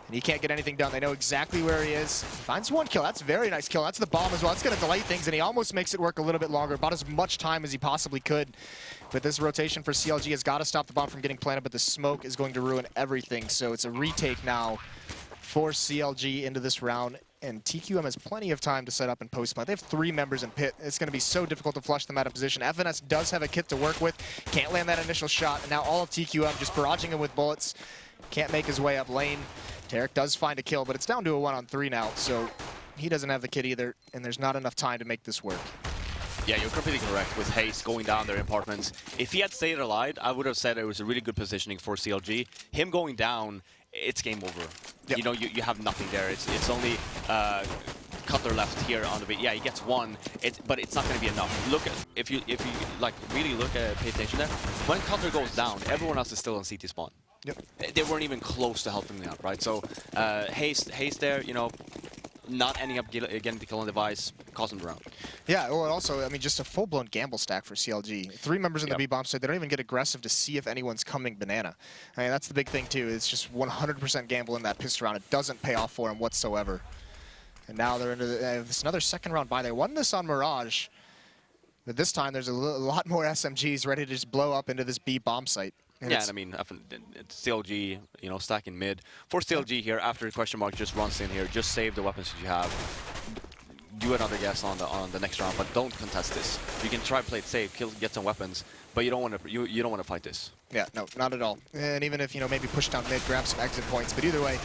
And he can't get anything done. They know exactly where he is. Finds 1 kill. That's a very nice kill. That's the bomb as well. It's going to delay things, and he almost makes it work a little bit longer. About as much time as he possibly could. But this rotation for CLG has got to stop the bomb from getting planted, but the smoke is going to ruin everything. So it's a retake now for CLG into this round. And TQM has plenty of time to set up and post plant. They have 3 members in pit. It's going to be so difficult to flush them out of position. FNS does have a kit to work with. Can't land that initial shot. And now all of TQM just barraging him with bullets. Can't make his way up lane. Tarek does find a kill, but it's down to a 1-on-3 now. So he doesn't have the kit either. And there's not enough time to make this work. Yeah, you're completely correct with Hayes going down their apartments. If he had stayed alive, I would have said it was a really good positioning for CLG. Him going down, it's game over. Yep. You know, you have nothing there. It's only Cutler left here on the bit. Yeah, he gets 1, but it's not going to be enough. Look at if you like really look at pay attention there. When Cutler goes down, everyone else is still on CT spawn. Yep. They weren't even close to helping me out, right? So Hayes there, you know, not ending up getting the kill on the device, causing the round. Yeah, well, and also, I mean, just a full-blown gamble stack for CLG. 3 members in the B-bomb side, they don't even get aggressive to see if anyone's coming banana. I mean, that's the big thing, too. It's just 100% gamble in that pistol round. It doesn't pay off for them whatsoever. And now they're into this another second round bye. They won this on Mirage, but this time there's a lot more SMGs ready to just blow up into this B-bomb site. And yeah, and I mean, it's CLG, you know, stacking mid. For CLG here, after the question mark just runs in here, just save the weapons that you have. Do another guess on the next round, but don't contest this. You can try play it safe, get some weapons, but you don't want to you don't want to fight this. Yeah, no, not at all. And even if, you know, maybe push down mid, grab some exit points, but either way,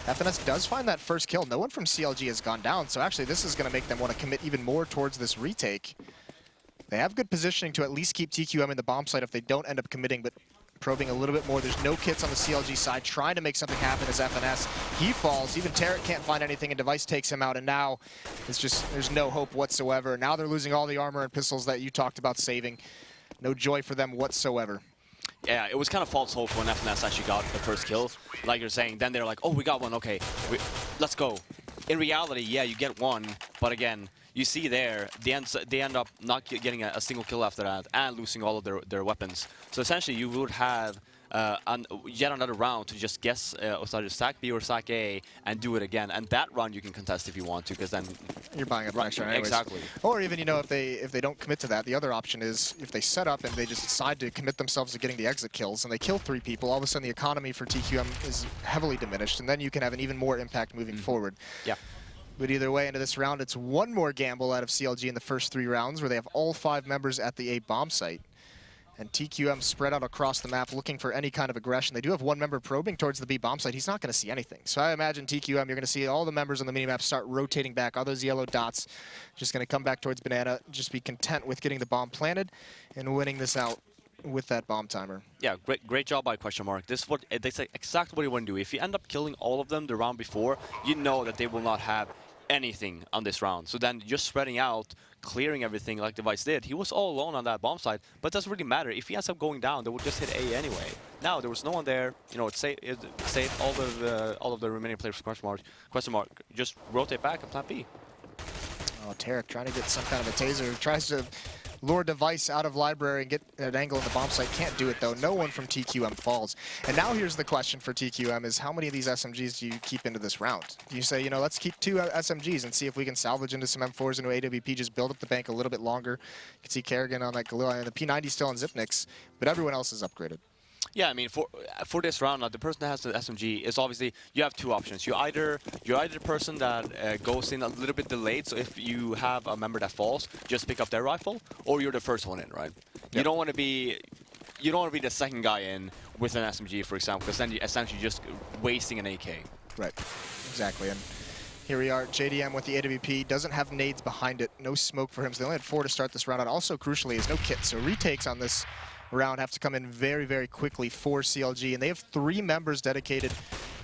FNS does find that first kill. No one from CLG has gone down, so actually this is going to make them want to commit even more towards this retake. They have good positioning to at least keep TQM in the bomb site if they don't end up committing, but probing a little bit more. There's no kits on the CLG side, trying to make something happen as FNS. He falls. Even Tarek can't find anything, and Device takes him out, and now it's just, there's no hope whatsoever. Now they're losing all the armor and pistols that you talked about saving. No joy for them whatsoever. Yeah, it was kind of false hope when FNS actually got the first kill. Like you're saying, then they're like, oh, we got 1, okay, let's go. In reality, yeah, you get 1, but again, you see there, they end up not getting a single kill after that and losing all of their weapons. So essentially, you would have yet another round to just guess either stack B or stack A and do it again. And that round you can contest if you want to, because then you're buying up next round anyways. Exactly. Or even, you know, if they don't commit to that, the other option is if they set up and they just decide to commit themselves to getting the exit kills and they kill 3 people, all of a sudden the economy for TQM is heavily diminished, and then you can have an even more impact moving forward. Yeah. But either way, into this round, it's 1 more gamble out of CLG in the first 3 rounds, where they have all 5 members at the A bomb site. And TQM spread out across the map looking for any kind of aggression. They do have 1 member probing towards the B bomb site. He's not going to see anything. So I imagine TQM, you're going to see all the members on the minimap start rotating back. All those yellow dots just going to come back towards banana, just be content with getting the bomb planted and winning this out. with that bomb timer. Yeah, great job by Question Mark. This is what that's exactly what you want to do. If you end up killing all of them the round before, you know that they will not have anything on this round. So then just spreading out, clearing everything like Device did. He was all alone on that bomb site, but it doesn't really matter. If he ends up going down, they will just hit A anyway. Now there was no one there. You know, it saved all of the remaining players. Question mark. Just rotate back and plan B. Oh, Tarek trying to get some kind of a taser. Tries to lure Device out of library and get an angle in the bomb site. Can't do it though. No one from TQM falls. And now here's the question for TQM is how many of these SMGs do you keep into this round? Do you say, you know, let's keep 2 SMGs and see if we can salvage into some M4s into AWP, just build up the bank a little bit longer. You can see Kerrigan on that Galil, and the P90 still on Zipnix, but everyone else is upgraded. Yeah, I mean, for this round, the person that has the SMG is obviously, you have 2 options. You're either the person that goes in a little bit delayed, so if you have a member that falls, just pick up their rifle, or you're the first one in, right? Yep. You don't want to be the second guy in with an SMG, for example, because then you're essentially just wasting an AK. Right, exactly. And here we are, JDM with the AWP, doesn't have nades behind it, no smoke for him, so they only had 4 to start this round out. Also, crucially, is no kit, so retakes on this round have to come in very, very quickly for CLG, and they have 3 members dedicated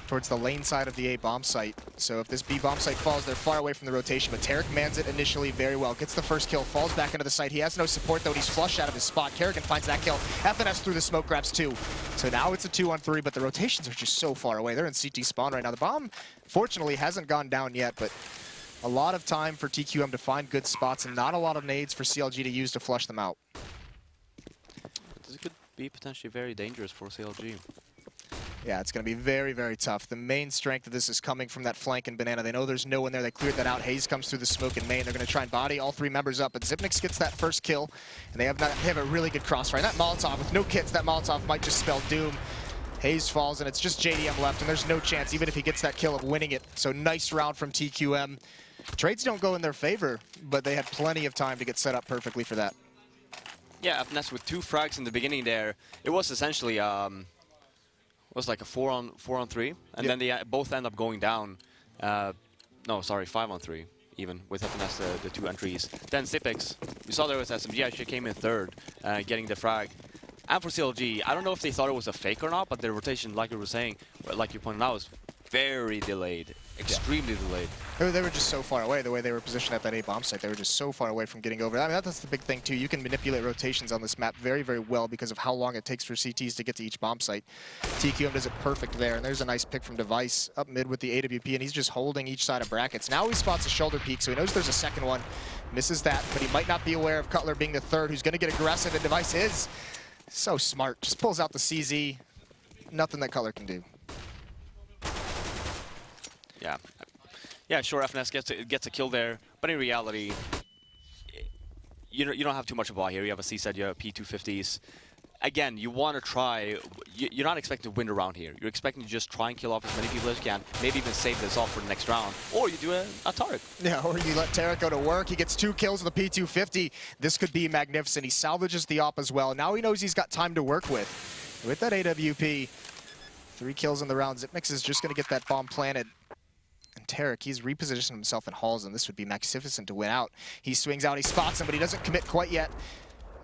towards the lane side of the A bomb site. So if this B bomb site falls, they're far away from the rotation, but Tarek mans it initially very well, gets the first kill, falls back into the site. He has no support though, and he's flushed out of his spot. Kerrigan finds that kill. FNS through the smoke grabs 2. So now it's a 2-on-3, but the rotations are just so far away. They're in CT spawn right now. The bomb, fortunately, hasn't gone down yet, but a lot of time for TQM to find good spots and not a lot of nades for CLG to use to flush them out. This could be potentially very dangerous for CLG. Yeah, it's going to be very, very tough. The main strength of this is coming from that flank and Banana. They know there's no one there. They cleared that out. Hayes comes through the smoke in main. They're going to try and body all 3 members up, but Zipnix gets that first kill, and they have a really good crossfire. And that Molotov, with no kits, that Molotov might just spell doom. Hayes falls, and it's just JDM left, and there's no chance, even if he gets that kill, of winning it. So nice round from TQM. Trades don't go in their favor, but they had plenty of time to get set up perfectly for that. Yeah, FNS with 2 frags in the beginning there. It was essentially was like a 4-on-3, and then they both end up going down. No, sorry, 5-on-3 even with FNS the 2 entries. Then Zipix, we saw there was SMG actually came in 3rd, getting the frag. And for CLG, I don't know if they thought it was a fake or not, but the rotation, like you were saying, like you pointed out, was very delayed, extremely delayed. They were just so far away, the way they were positioned at that A bomb site. They were just so far away from getting over. I mean, that's the big thing, too. You can manipulate rotations on this map very, very well because of how long it takes for CTs to get to each bomb site. TQM does it perfect there, and there's a nice pick from Device up mid with the AWP, and he's just holding each side of brackets. Now he spots a shoulder peek, so he knows there's a second one. Misses that, but he might not be aware of Cutler being the 3rd, who's going to get aggressive, and Device is so smart. Just pulls out the CZ. Nothing that Cutler can do. Yeah, sure, FNS gets a kill there, but in reality, you don't have too much of a buy here. You have a CSED, you have P250s. Again, you want to try, you're not expecting to win a round here. You're expecting to just try and kill off as many people as you can, maybe even save this off for the next round, or you do a Tarek. Yeah, or you let Tarek go to work. He gets 2 kills with the P250. This could be magnificent. He salvages the op as well. Now he knows he's got time to work with. With that AWP, 3 kills in the round. Zipnix is just going to get that bomb planted. And Tarek, he's repositioned himself in halls, and this would be magnificent to win out. He swings out, he spots him, but he doesn't commit quite yet.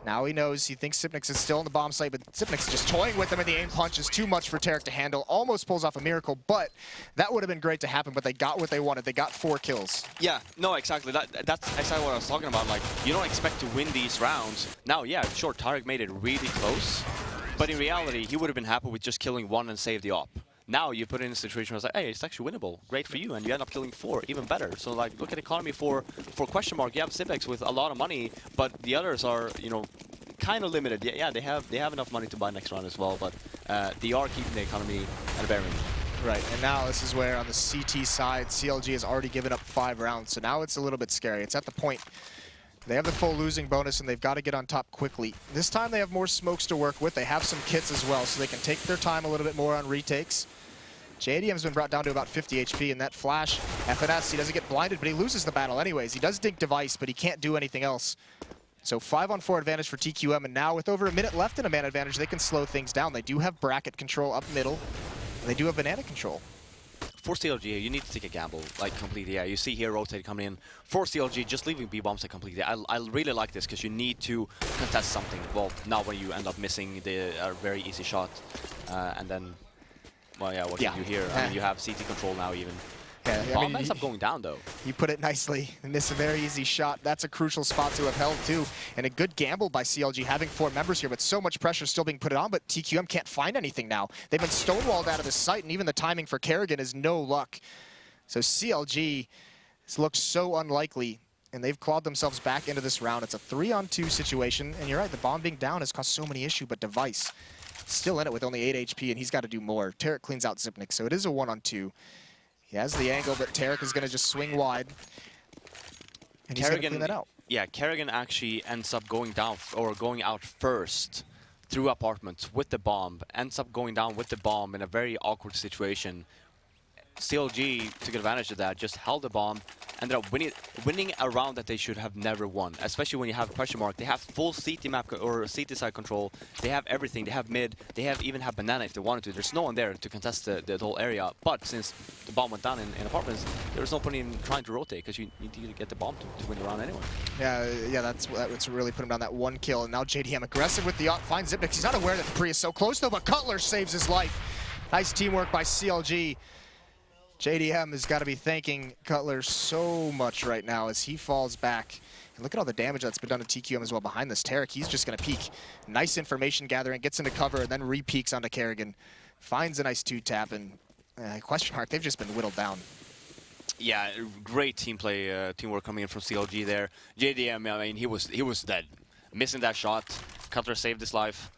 Now he knows, he thinks Zipnix is still on the bomb site, but Zipnix is just toying with him, and the aim punch is too much for Tarek to handle. Almost pulls off a miracle, but that would have been great to happen, but they got what they wanted. They got 4 kills. Yeah, no, exactly. That's exactly what I was talking about. Like, you don't expect to win these rounds. Now, yeah, sure, Tarek made it really close, but in reality, he would have been happy with just killing 1 and save the op. Now you put it in a situation where it's like, hey, it's actually winnable. Great for you, and you end up killing 4, even better. So like, look at economy for Question Mark. You have Zipix with a lot of money, but the others are, you know, kind of limited. Yeah, they have enough money to buy next round as well, but they are keeping the economy at a bare minimum. Right, and now this is where on the CT side, CLG has already given up 5 rounds, so now it's a little bit scary. It's at the point. They have the full losing bonus, and they've got to get on top quickly. This time they have more smokes to work with. They have some kits as well, so they can take their time a little bit more on retakes. JDM's been brought down to about 50 HP, and that flash, FNS, he doesn't get blinded, but he loses the battle anyways. He does dink Device, but he can't do anything else. So 5-on-4 advantage for TQM, and now with over a minute left in a man advantage, they can slow things down. They do have bracket control up middle, and they do have banana control. for CLG, you need to take a gamble, like completely. Yeah, you see here rotate coming in for CLG, just leaving B bombs completely. I really like this because you need to contest something. Well, now when you end up missing the very easy shot, and then, well, yeah, what do you do here? I mean, you have CT control now even. Yeah, Bomb ends up going down though. You put it nicely. Miss a very easy shot. That's a crucial spot to have held too. And a good gamble by CLG having 4 members here, but so much pressure still being put on, but TQM can't find anything now. They've been stonewalled out of the site, and even the timing for Kerrigan is no luck. So CLG looks so unlikely, and they've clawed themselves back into this round. It's a 3-on-2 situation, and you're right, the bomb being down has caused so many issues, but Device still in it with only 8 HP, and he's got to do more. Tarek cleans out Zipnik, so it is a 1-on-2. He has the angle, but Tarek is going to just swing wide. And he's going to clean that out. Yeah, Kerrigan actually ends up going down, or going out first through apartments with the bomb. Ends up going down with the bomb in a very awkward situation. CLG took advantage of that, just held the bomb, ended up winning a round that they should have never won, especially when you have question mark. They have full CT map or CT side control. They have everything. They have mid. They even have banana if they wanted to. There's no one there to contest the whole area. But since the bomb went down in apartments, there's no point in trying to rotate because you need to get the bomb to win the round anyway. Yeah, that's really put him down that 1 kill. And now JDM aggressive with the finds Zipnik. He's not aware that Dupree is so close though, but Cutler saves his life. Nice teamwork by CLG. JDM has got to be thanking Cutler so much right now as he falls back. And look at all the damage that's been done to TQM as well behind this. Tarek, he's just going to peek. Nice information gathering, gets into cover, and then re-peeks onto Kerrigan. Finds a nice 2-tap, and question mark, they've just been whittled down. Yeah, great teamwork coming in from CLG there. JDM, I mean, he was dead. Missing that shot, Cutler saved his life.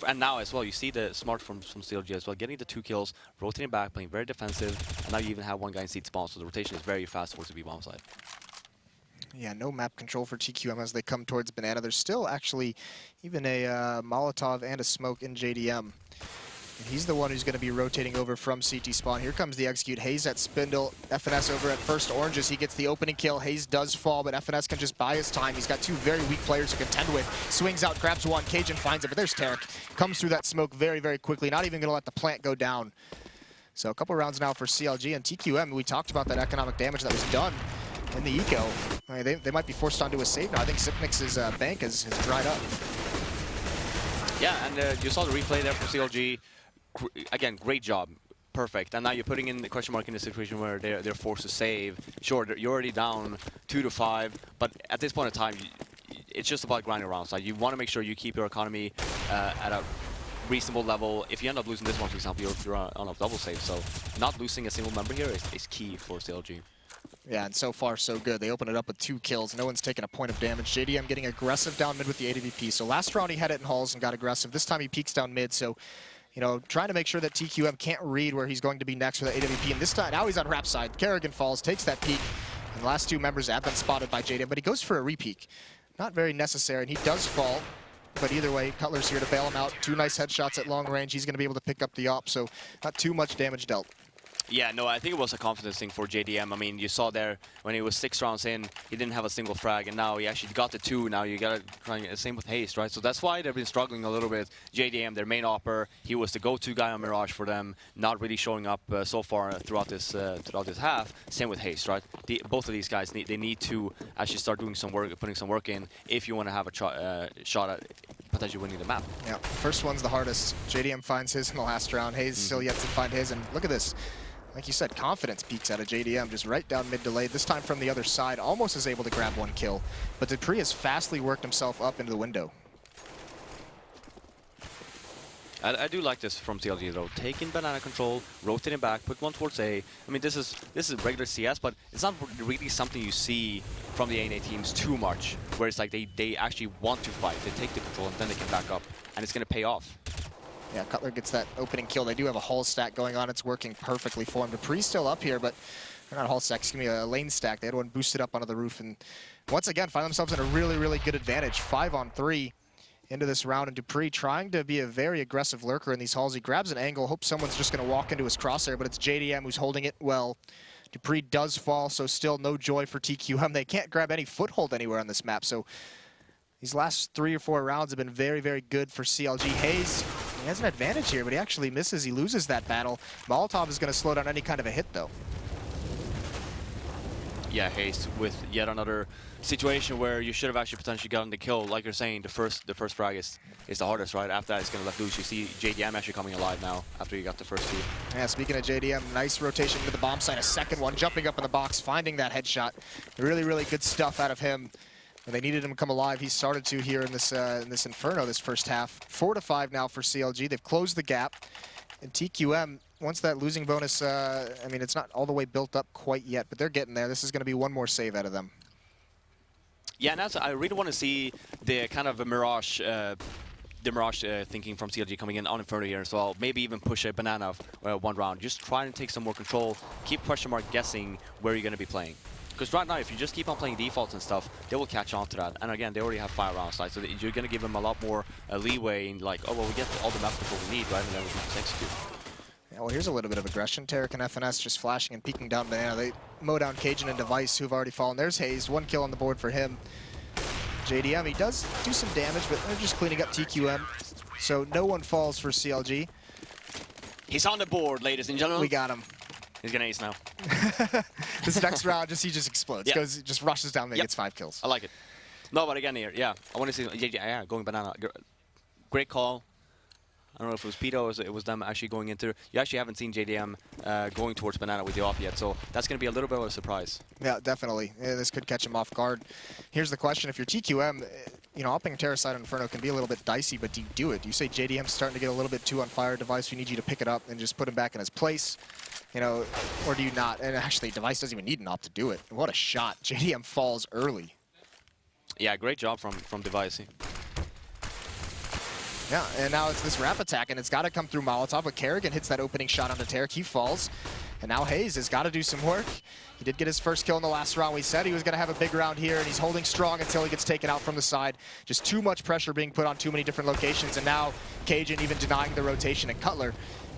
And now as well, you see the smart from CLG as well, getting the 2 kills, rotating back, playing very defensive, and now you even have one guy in seat spawn, so the rotation is very fast towards the B-bomb side. Yeah, no map control for TQM as they come towards Banana. There's still actually even a Molotov and a smoke in JDM. And he's the one who's going to be rotating over from CT spawn. Here comes the execute. Hayes at Spindle. FNS over at first Oranges. He gets the opening kill. Hayes does fall, but FNS can just buy his time. He's got 2 very weak players to contend with. Swings out, grabs one. Cajun finds it, but there's Tarek. Comes through that smoke very, very quickly. Not even going to let the plant go down. So a couple rounds now for CLG and TQM. We talked about that economic damage that was done in the eco. I mean, they might be forced onto a save now. I think Zipnik's bank has dried up. Yeah, and you saw the replay there for CLG. Again, great job. Perfect. And now you're putting in the question mark in a situation where they're forced to save. Sure, you're already down 2-5, but at this point in time, it's just about grinding around. So you want to make sure you keep your economy at a reasonable level. If you end up losing this one, for example, you're on a double save. So not losing a single member here is key for CLG. Yeah, and so far so good. They open it up with 2 kills. No one's taken a point of damage. JDM getting aggressive down mid with the AWP. So last round he had it in halls and got aggressive. This time he peeks down mid. So, you know, trying to make sure that TQM can't read where he's going to be next with the AWP. And this time, now he's on rap side. Kerrigan falls, takes that peek. And the last 2 members have been spotted by JDM, but he goes for a re-peek. Not very necessary, and he does fall. But either way, Cutler's here to bail him out. 2 nice headshots at long range. He's going to be able to pick up the op, so not too much damage dealt. Yeah, no, I think it was a confidence thing for JDM. I mean, you saw there when he was 6 rounds in, he didn't have a single frag, and now he actually got the 2. Now you got to try and get the same with Haste, right? So that's why they've been struggling a little bit. JDM, their main opper, he was the go-to guy on Mirage for them, not really showing up so far throughout this half. Same with Haste, right? Both of these guys they need to actually start doing some work, putting some work in, if you want to have a shot at potentially winning the map. Yeah, first one's the hardest. JDM finds his in the last round. Hayes still yet to find his, and look at this. Like you said, confidence peaks out of JDM, just right down mid delayed. This time from the other side, almost is able to grab 1 kill. But Dupree has fastly worked himself up into the window. I do like this from CLG though. Taking banana control, rotating back, put 1 towards A. I mean, this is regular CS, but it's not really something you see from the A&A teams too much, where it's like they actually want to fight. They take the control and then they can back up, and it's going to pay off. Yeah, Cutler gets that opening kill. They do have a hull stack going on. It's working perfectly for him. Dupree's still up here, but not a hull stack, excuse me, a lane stack. They had one boosted up onto the roof, and once again, find themselves in a really, really good advantage. 5-on-3 into this round, and Dupree trying to be a very aggressive lurker in these halls. He grabs an angle, hopes someone's just going to walk into his crosshair, but it's JDM who's holding it well. Dupree does fall, so still no joy for TQM. They can't grab any foothold anywhere on this map, so these last 3 or 4 rounds have been very, very good for CLG. Hayes He has an advantage here, but he actually misses. He loses that battle. Molotov is going to slow down any kind of a hit, though. Yeah, Haste with yet another situation where you should have actually potentially gotten the kill. Like you're saying, the first frag is the hardest, right? After that, it's going to let loose. You see JDM actually coming alive now after you got the first two. Yeah, speaking of JDM, nice rotation to the bomb site. A second one, jumping up in the box, finding that headshot. Really, really good stuff out of him. And they needed him to come alive. He started to here in this Inferno this first half. 4-5 now for CLG. They've closed the gap. And TQM, once that losing bonus, I mean, it's not all the way built up quite yet, but they're getting there. This is going to be one more save out of them. Yeah, and that's, I really want to see the kind of a Mirage, thinking from CLG coming in on Inferno here as well. Maybe even push a banana one round. Just try and take some more control. Keep question mark guessing where you're going to be playing. Because right now, if you just keep on playing defaults and stuff, they will catch on to that. And again, they already have 5 rounds, right? So you're going to give them a lot more leeway in like, oh, well, we get all the map control we need, right? And then we can just execute. Yeah, well, here's a little bit of aggression. Tarek and FNS just flashing and peeking down banana. They mow down Cajun and Device, who've already fallen. There's Hayes, 1 kill on the board for him. JDM, he does do some damage, but they're just cleaning up TQM. So no one falls for CLG. He's on the board, ladies and gentlemen. We got him. He's gonna ace now. This next round, he just explodes. Yep. Just rushes down, and Yep. gets 5 kills. I like it. No, but again here, yeah, I want to see yeah, going banana. Great call. I don't know if it was Pito or it was them actually going into. You actually haven't seen JDM going towards banana with the op yet, so that's going to be a little bit of a surprise. Yeah, definitely. Yeah, this could catch him off guard. Here's the question: if you're TQM, you know, upping Terracide on Inferno can be a little bit dicey, but do you do it? Do you say JDM's starting to get a little bit too on fire? Device, we need you to pick it up and just put him back in his place, you know, or do you not? And actually, Device doesn't even need an op to do it. What a shot! JDM falls early. Yeah, great job from Device. Yeah, and now it's this wrap attack, and it's got to come through Molotov, but Kerrigan hits that opening shot onto Tarek. He falls, and now Hayes has got to do some work. He did get his first kill in the last round. We said he was going to have a big round here, and he's holding strong until he gets taken out from the side. Just too much pressure being put on too many different locations, and now Cajun even denying the rotation, and Cutler,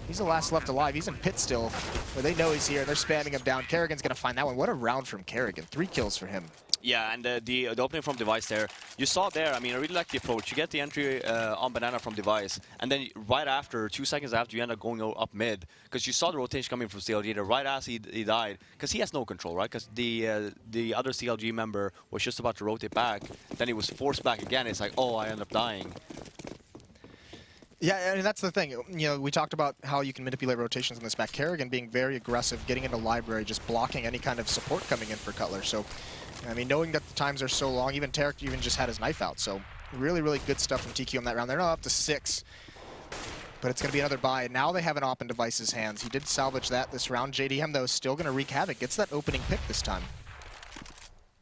he's the last left alive. He's in pit still, but they know he's here, and they're spamming him down. Kerrigan's going to find that one. What a round from Kerrigan. 3 kills for him. Yeah, and the opening from Device there, you saw there, I mean, I really like the approach. You get the entry on banana from Device, and then right after, 2 seconds after, you end up going up mid, because you saw the rotation coming from CLG there right as he died, because he has no control, right? Because the other CLG member was just about to rotate back, then he was forced back again. It's like, oh, I end up dying. Yeah, and that's the thing. You know, we talked about how you can manipulate rotations in this map. Kerrigan being very aggressive, getting into library, just blocking any kind of support coming in for Cutler. So, I mean, knowing that the times are so long, even Tarek even just had his knife out. So, really, really good stuff from TQ on that round. They're now up to 6, but it's going to be another buy. Now they have an op in Device's hands. He did salvage that this round. JDM, though, is still going to wreak havoc. Gets that opening pick this time.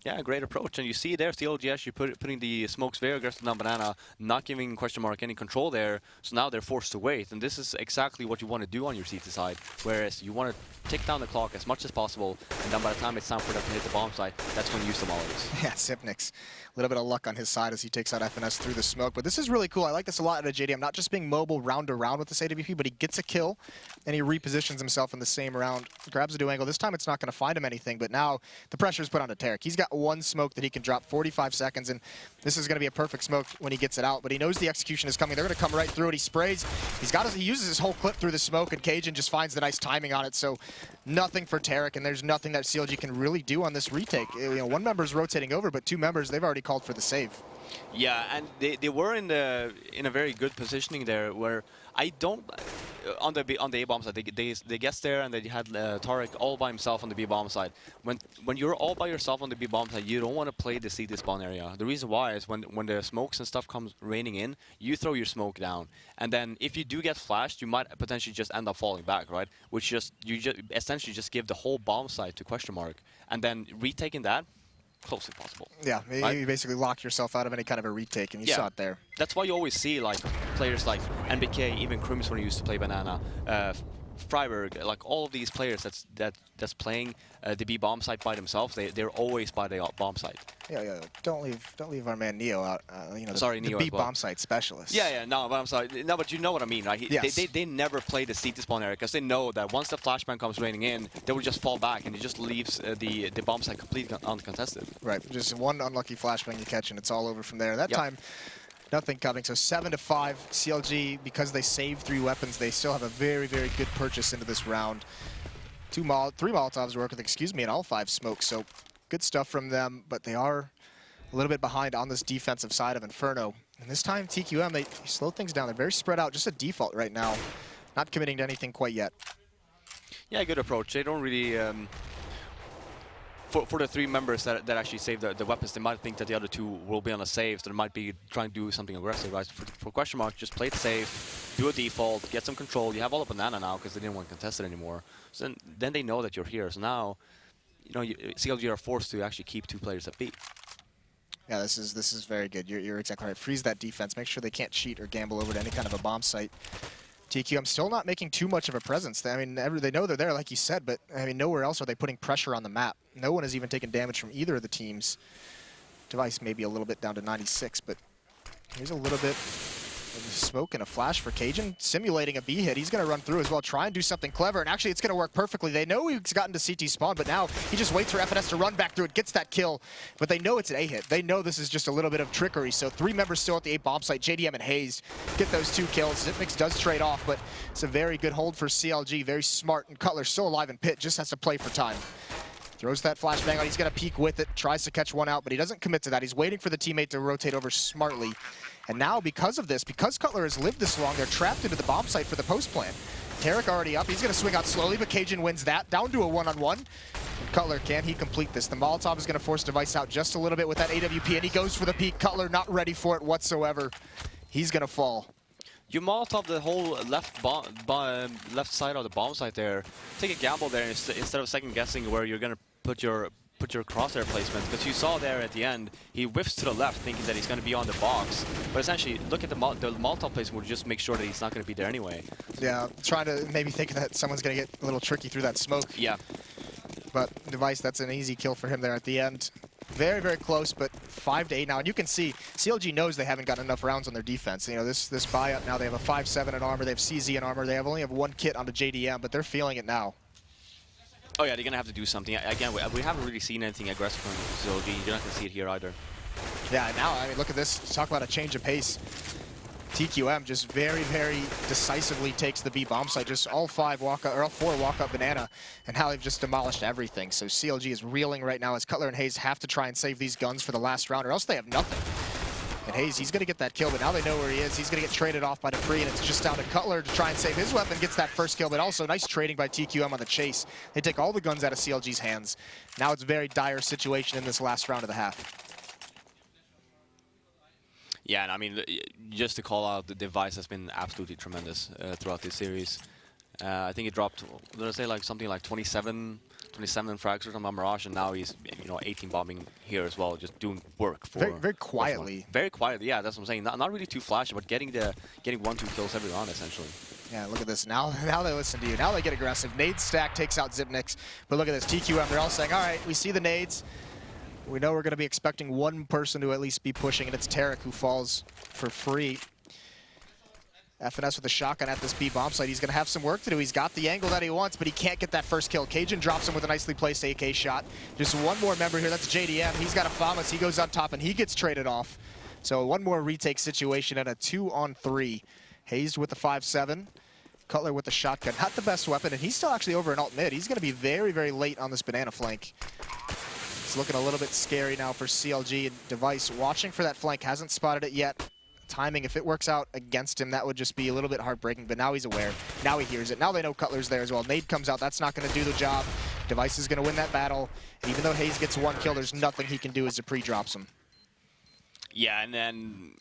Yeah, great approach. And you see there, CLG actually putting the smokes very aggressive on banana, not giving question mark any control there. So now they're forced to wait. And this is exactly what you want to do on your CT side. Whereas you want to tick down the clock as much as possible. And then by the time it's time for them to hit the bomb site, that's when you use the mollies. Yeah, Sipnix. A little bit of luck on his side as he takes out FNS through the smoke. But this is really cool. I like this a lot out of JDM. Not just being mobile round to round with this AWP, but he gets a kill and he repositions himself in the same round. Grabs a do angle. This time it's not going to find him anything, but now the pressure is put onto Tarek. He's got 1 smoke that he can drop 45 seconds, and this is going to be a perfect smoke when he gets it out. But he knows the execution is coming. They're going to come right through it. He sprays. He uses his whole clip through the smoke, and Cajun just finds the nice timing on it. So nothing for Tarek, and there's nothing that CLG can really do on this retake. You know, 1 member's rotating over, but 2 members, they've already called for the save. Yeah, and they were in a very good positioning there, where I don't on the A bomb side they guessed there, and they had Tarek all by himself on the B bomb side. When you're all by yourself on the B bomb side, you don't want to play the CT spawn area. The reason why is when the smokes and stuff comes raining in, you throw your smoke down, and then if you do get flashed, you might potentially just end up falling back, right? Which you essentially just give the whole bomb side to question mark, and then retaking that. Close if possible. Yeah, right? you basically lock yourself out of any kind of a retake, and you saw it there. That's why you always see like players like NBK, even Crims when he used to play banana, Freiberg, like all of these players that's playing the B bomb site by themselves. They're always by the bomb site. Yeah. Don't leave our man Neo out. You know, the Neo B bomb site specialist. Yeah. No, but I'm sorry. No, but you know what I mean, right? Yes. They never play the CT spawn area because they know that once the flashbang comes raining in, they will just fall back, and it just leaves the bomb site completely uncontested. Right. Just 1 unlucky flashbang you catch, and it's all over from there. That time, Nothing coming. So 7-5. CLG, because they saved 3 weapons, they still have a very, very good purchase into this round. 3 Molotovs to work with, excuse me, and all 5 smokes. So good stuff from them, but they are a little bit behind on this defensive side of Inferno. And this time, TQM, they slow things down. They're very spread out, just a default right now. Not committing to anything quite yet. Yeah, good approach. They don't really... For the 3 members that actually save the weapons, they might think that the other 2 will be on a save, so they might be trying to do something aggressive, right? For question mark, just play it safe, do a default, get some control. You have all the banana now because they didn't want to contest it anymore. So then they know that you're here. So now, you know, CLG are forced to actually keep 2 players at B. Yeah, this is very good. You're exactly right. Freeze that defense. Make sure they can't cheat or gamble over to any kind of a bomb site. TQM still not making too much of a presence. I mean, they know they're there, like you said, but I mean, nowhere else are they putting pressure on the map. No one has even taken damage from either of the teams. Device maybe a little bit down to 96, but here's a little bit of smoke and a flash for Cajun, simulating a B hit. He's going to run through as well, try and do something clever, and actually it's going to work perfectly. They know he's gotten to CT spawn, but now he just waits for FNS to run back through it, gets that kill, but they know it's an A hit. They know this is just a little bit of trickery, so 3 members still at the A bomb site. JDM and Hayes get those 2 kills. Zipmix does trade off, but it's a very good hold for CLG, very smart, and Cutler still alive in pit, just has to play for time. Throws that flashbang out, he's going to peek with it, tries to catch one out, but he doesn't commit to that. He's waiting for the teammate to rotate over smartly. And now, because of this, because Cutler has lived this long, they're trapped into the bomb site for the post plant. Tarek already up, he's going to swing out slowly, but Cajun wins that, down to a one-on-one. Cutler, can he complete this? The Molotov is going to force Device out just a little bit with that AWP, and he goes for the peek. Cutler not ready for it whatsoever. He's going to fall. You Molotov the whole left side of the bomb site there. Take a gamble there instead of second guessing where you're gonna put your crosshair placement. Because you saw there at the end, he whiffs to the left thinking that he's gonna be on the box. But essentially, look at the Molotov placement would just make sure that he's not gonna be there anyway. Yeah, trying to maybe think that someone's gonna get a little tricky through that smoke. Yeah. But Device, that's an easy kill for him there at the end. Very, very close, but 5-8 now. And you can see, CLG knows they haven't gotten enough rounds on their defense. You know, this buyout now, they have a 5-7 in armor, they have CZ in armor, they only have 1 kit onto JDM, but they're feeling it now. Oh yeah, they're gonna have to do something. Again, we haven't really seen anything aggressive from CLG. You're not gonna see it here either. Yeah, now, I mean, look at this. Talk about a change of pace. TQM just very, very decisively takes the B bomb site. Just all 4 walk up banana, and now they've just demolished everything. So CLG is reeling right now as Cutler and Hayes have to try and save these guns for the last round, or else they have nothing. And Hayes, he's going to get that kill, but now they know where he is. He's going to get traded off by Dupree, and it's just down to Cutler to try and save his weapon. Gets that first kill, but also nice trading by TQM on the chase. They take all the guns out of CLG's hands. Now it's a very dire situation in this last round of the half. Yeah, and I mean, just to call out, the Device has been absolutely tremendous throughout this series. I think he dropped, did I say like something like 27 frags or something on Mirage, and now he's 18 bombing here as well, just doing work for very quietly. Very quietly, yeah, that's what I'm saying. Not really too flashy, but getting 1-2 kills every round essentially. Yeah, look at this. Now they listen to you. Now they get aggressive. Nade stack takes out Zipnix, but look at this. TQM, they're all saying, all right, we see the nades. We know we're going to be expecting 1 person to at least be pushing, and it's Tarek who falls for free. FNS with a shotgun at this B bomb site. He's going to have some work to do. He's got the angle that he wants, but he can't get that first kill. Cajun drops him with a nicely placed AK shot. Just 1 more member here. That's JDM. He's got a FAMAS. He goes on top, and he gets traded off. So 1 more retake situation and a 2-on-3. Hayes with the 5-7. Cutler with the shotgun. Not the best weapon, and he's still actually over in alt mid. He's going to be very, very late on this banana flank. It's looking a little bit scary now for CLG, and Device watching for that flank, hasn't spotted it yet. Timing, if it works out against him, that would just be a little bit heartbreaking, but now he's aware. Now he hears it. Now they know Cutler's there as well. Nade comes out. That's not going to do the job. Device is going to win that battle. And even though Hayes gets 1 kill, there's nothing he can do as Dupree drops him. Yeah, and then,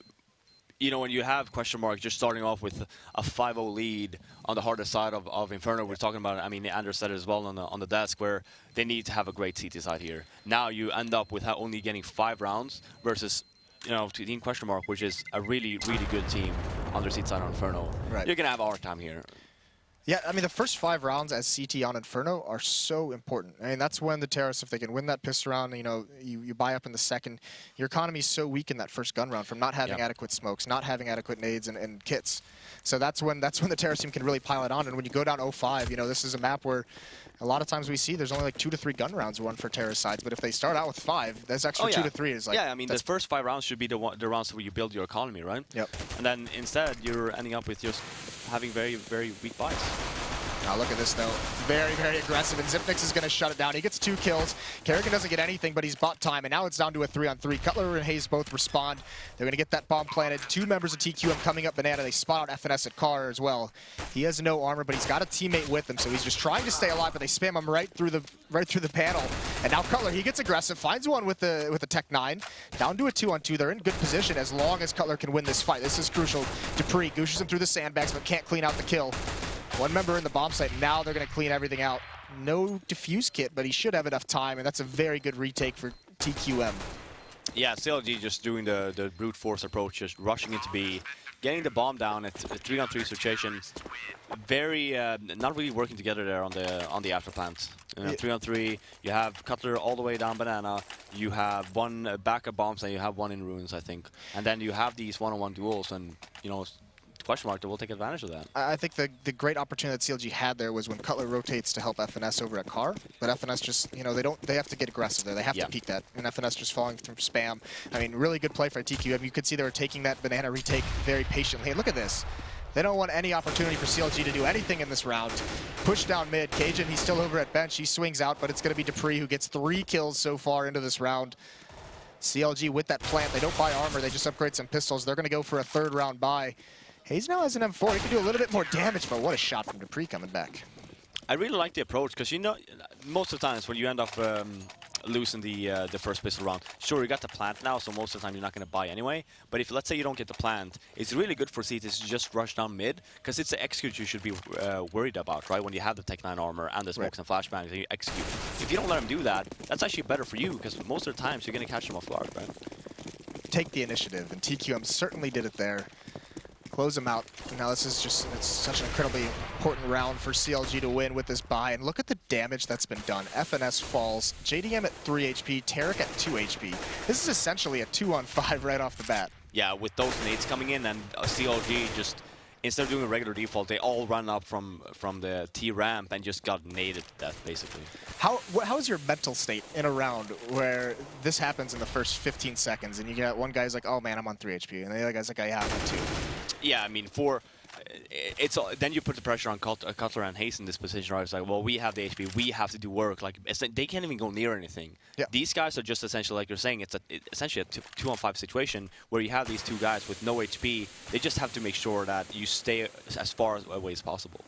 when you have question mark, just starting off with a 5-0 lead on the harder side of Inferno, we're talking about, I mean, Anders said it as well on the desk, where they need to have a great CT side here. Now you end up with only getting 5 rounds versus, Team question mark, which is a really, really good team on their seat side on Inferno. Right. You're going to have a hard time here. Yeah, I mean, the first 5 rounds as CT on Inferno are so important. I mean, that's when the Terrorists, if they can win that pistol round, you know, you buy up in the second. Your economy is so weak in that first gun round from not having adequate smokes, not having adequate nades and kits. So that's when the Terrorist team can really pile it on. And when you go down 0-5, you know, this is a map where a lot of times we see there's only like 2 to 3 gun rounds won for Terrorist sides. But if they start out with 5, that's extra 2 to 3 is like... Yeah, I mean, the first 5 rounds should be the rounds where you build your economy, right? Yep. And then instead, you're ending up with just having very, very weak buys. Now look at this though, very, very aggressive, and Zipnix is going to shut it down. He gets 2 kills. Kerrigan doesn't get anything, but he's bought time, and now it's down to a 3-on-3. Cutler and Hayes both respond. They're going to get that bomb planted. 2 members of TQM coming up banana. They spot out FNS at car as well. He has no armor, but he's got a teammate with him, so he's just trying to stay alive, but they spam him right through the panel. And now Cutler, he gets aggressive, finds one with the Tech 9, down to a 2-on-2. They're in good position as long as Cutler can win this fight. This is crucial. Dupree gooshes him through the sandbags, but can't clean out the kill. 1 member in the bomb site. Now they're going to clean everything out. No defuse kit, but he should have enough time, and that's a very good retake for TQM. Yeah, CLG just doing the brute force approach, just rushing into B, getting the bomb down at a 3-on-3 situation. Very not really working together there on the after plant. 3-on-3, you have Cutler all the way down banana. You have 1 backup bombs, and you have 1 in ruins, I think. And then you have these 1-on-1 duels, and you know. Question mark, we'll take advantage of that. I think the great opportunity that CLG had there was when Cutler rotates to help FNS over at car, but FNS just, you know, they have to get aggressive there. They have to peek that, and FNS just falling through spam. I mean, really good play for TQM. You could see they were taking that banana retake very patiently. And look at this. They don't want any opportunity for CLG to do anything in this round. Push down mid. Cajun, he's still over at bench. He swings out, but it's going to be Dupree who gets 3 kills so far into this round. CLG with that plant. They don't buy armor. They just upgrade some pistols. They're going to go for a 3rd round buy. Hayes now has an M4. He can do a little bit more damage, but what a shot from Dupree coming back. I really like the approach, because you know, most of the times when you end up losing the first pistol round, sure, you got the plant now, so most of the time you're not going to buy anyway. But if, let's say, you don't get the plant, it's really good for CT to just rush down mid, because it's the execute you should be worried about, right? When you have the Tech 9 armor and the smokes and flashbangs, and you execute. If you don't let him do that, that's actually better for you, because most of the times you're going to catch them off guard, right? Take the initiative, and TQM certainly did it there. Close them out. Now this is just, it's such an incredibly important round for CLG to win with this buy. And look at the damage that's been done. FNS falls, JDM at 3 HP, Tarek at 2 HP. This is essentially a 2-on-5 right off the bat. Yeah, with those nades coming in, and CLG just, instead of doing a regular default, they all run up from the T ramp and just got naded to death, basically. How is your mental state in a round where this happens in the first 15 seconds and you get one guy's like, oh man, I'm on 3 HP, and the other guy's like, yeah, I'm on 2. Yeah, I mean, then you put the pressure on Cutler and Hayes in this position, right? It's like, well, we have the HP, we have to do work. Like, they can't even go near anything. Yeah. These guys are just essentially, like you're saying, it's essentially a 2-on-5 situation where you have these 2 guys with no HP. They just have to make sure that you stay as far away as possible.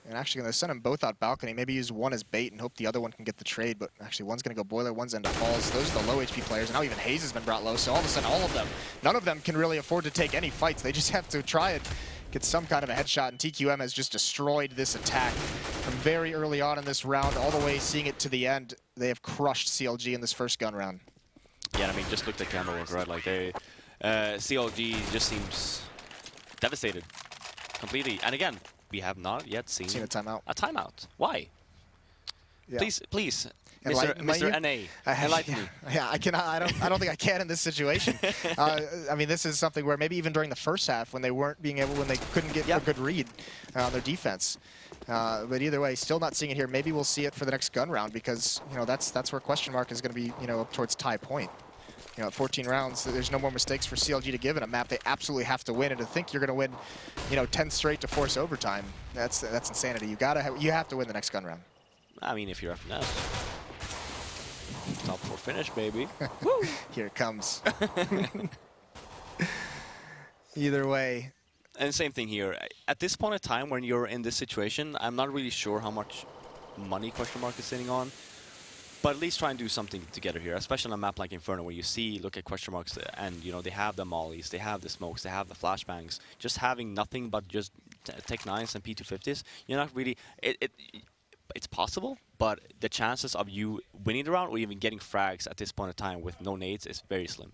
And actually, going to send them both out balcony. Maybe use one as bait and hope the other one can get the trade. But actually, one's going to go boiler, one's end up falls. Those are the low HP players. And now even Hayes has been brought low. So all of a sudden, all of them, none of them can really afford to take any fights. They just have to try and get some kind of a headshot. And TQM has just destroyed this attack from very early on in this round, all the way seeing it to the end. They have crushed CLG in this first gun round. Yeah, I mean, just look at camera work, right? Like, CLG just seems devastated completely. And again, we have not yet seen a timeout. A timeout. Why? Yeah. Please, Enlighten Mr. NA, enlighten me. Yeah, I cannot. I don't think I can in this situation. I mean, this is something where maybe even during the first half, when they weren't being able, when they couldn't get a good read on their defense. But either way, still not seeing it here. Maybe we'll see it for the next gun round, because you know that's where question mark is going to be, you know, up towards tie point. You know, at 14 rounds, there's no more mistakes for CLG to give in a map. They absolutely have to win, and to think you're going to win, you know, 10 straight to force overtime, that's insanity. You have to win the next gun round. I mean, if you're FNS. Top 4 finish, baby. Here it comes. Either way. And same thing here. At this point in time, when you're in this situation, I'm not really sure how much money question mark is sitting on. But at least try and do something together here, especially on a map like Inferno, where you look at question marks, and you know they have the mollies, they have the smokes, they have the flashbangs. Just having nothing but just Tech 9s and P250s, you're not really. It's possible, but the chances of you winning the round or even getting frags at this point in time with no nades is very slim.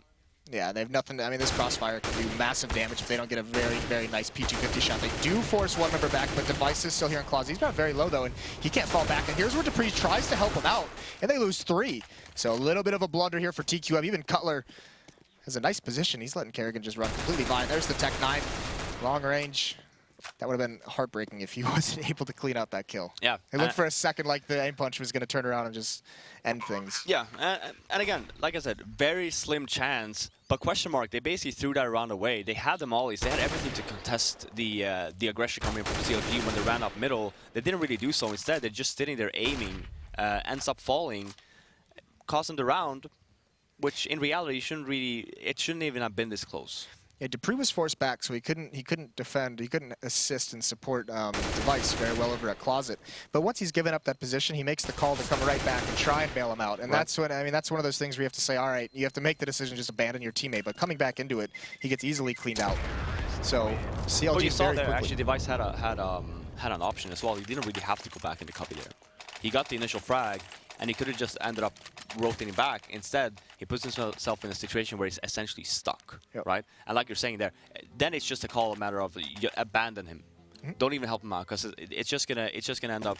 Yeah, they have nothing. I mean, this Crossfire can do massive damage if they don't get a very, very nice P250 shot. They do force one member back, but Device is still here in Claws. He's not very low, though, and he can't fall back. And here's where Dupree tries to help him out, and they lose 3. So a little bit of a blunder here for TQM. Even Cutler has a nice position. He's letting Kerrigan just run completely by. There's the Tech 9. Long range. That would have been heartbreaking if he wasn't able to clean out that kill. Yeah. It looked for a second like the aim punch was going to turn around and just end things. Yeah, and again, like I said, very slim chance, but question mark, they basically threw that round away. They had the mollies, they had everything to contest the aggression coming from CLG when they ran up middle. They didn't really do so. Instead, they're just sitting there aiming, ends up falling, costing the round, which in reality it shouldn't even have been this close. Yeah, Dupree was forced back, so he couldn't defend, he couldn't assist and support Device very well over at Closet. But once he's given up that position, he makes the call to come right back and try and bail him out. And that's when, I mean, that's one of those things where you have to say, all right, you have to make the decision, just abandon your teammate. But coming back into it, he gets easily cleaned out. So CLG you saw very there, quickly. actually, Device had an option as well. He didn't really have to go back into copy there. He got the initial frag, and he could have just ended up rotating back. Instead, he puts himself in a situation where he's essentially stuck, right? And like you're saying there, then it's just a matter of you abandon him. Don't even help him out, because it's just gonna end up,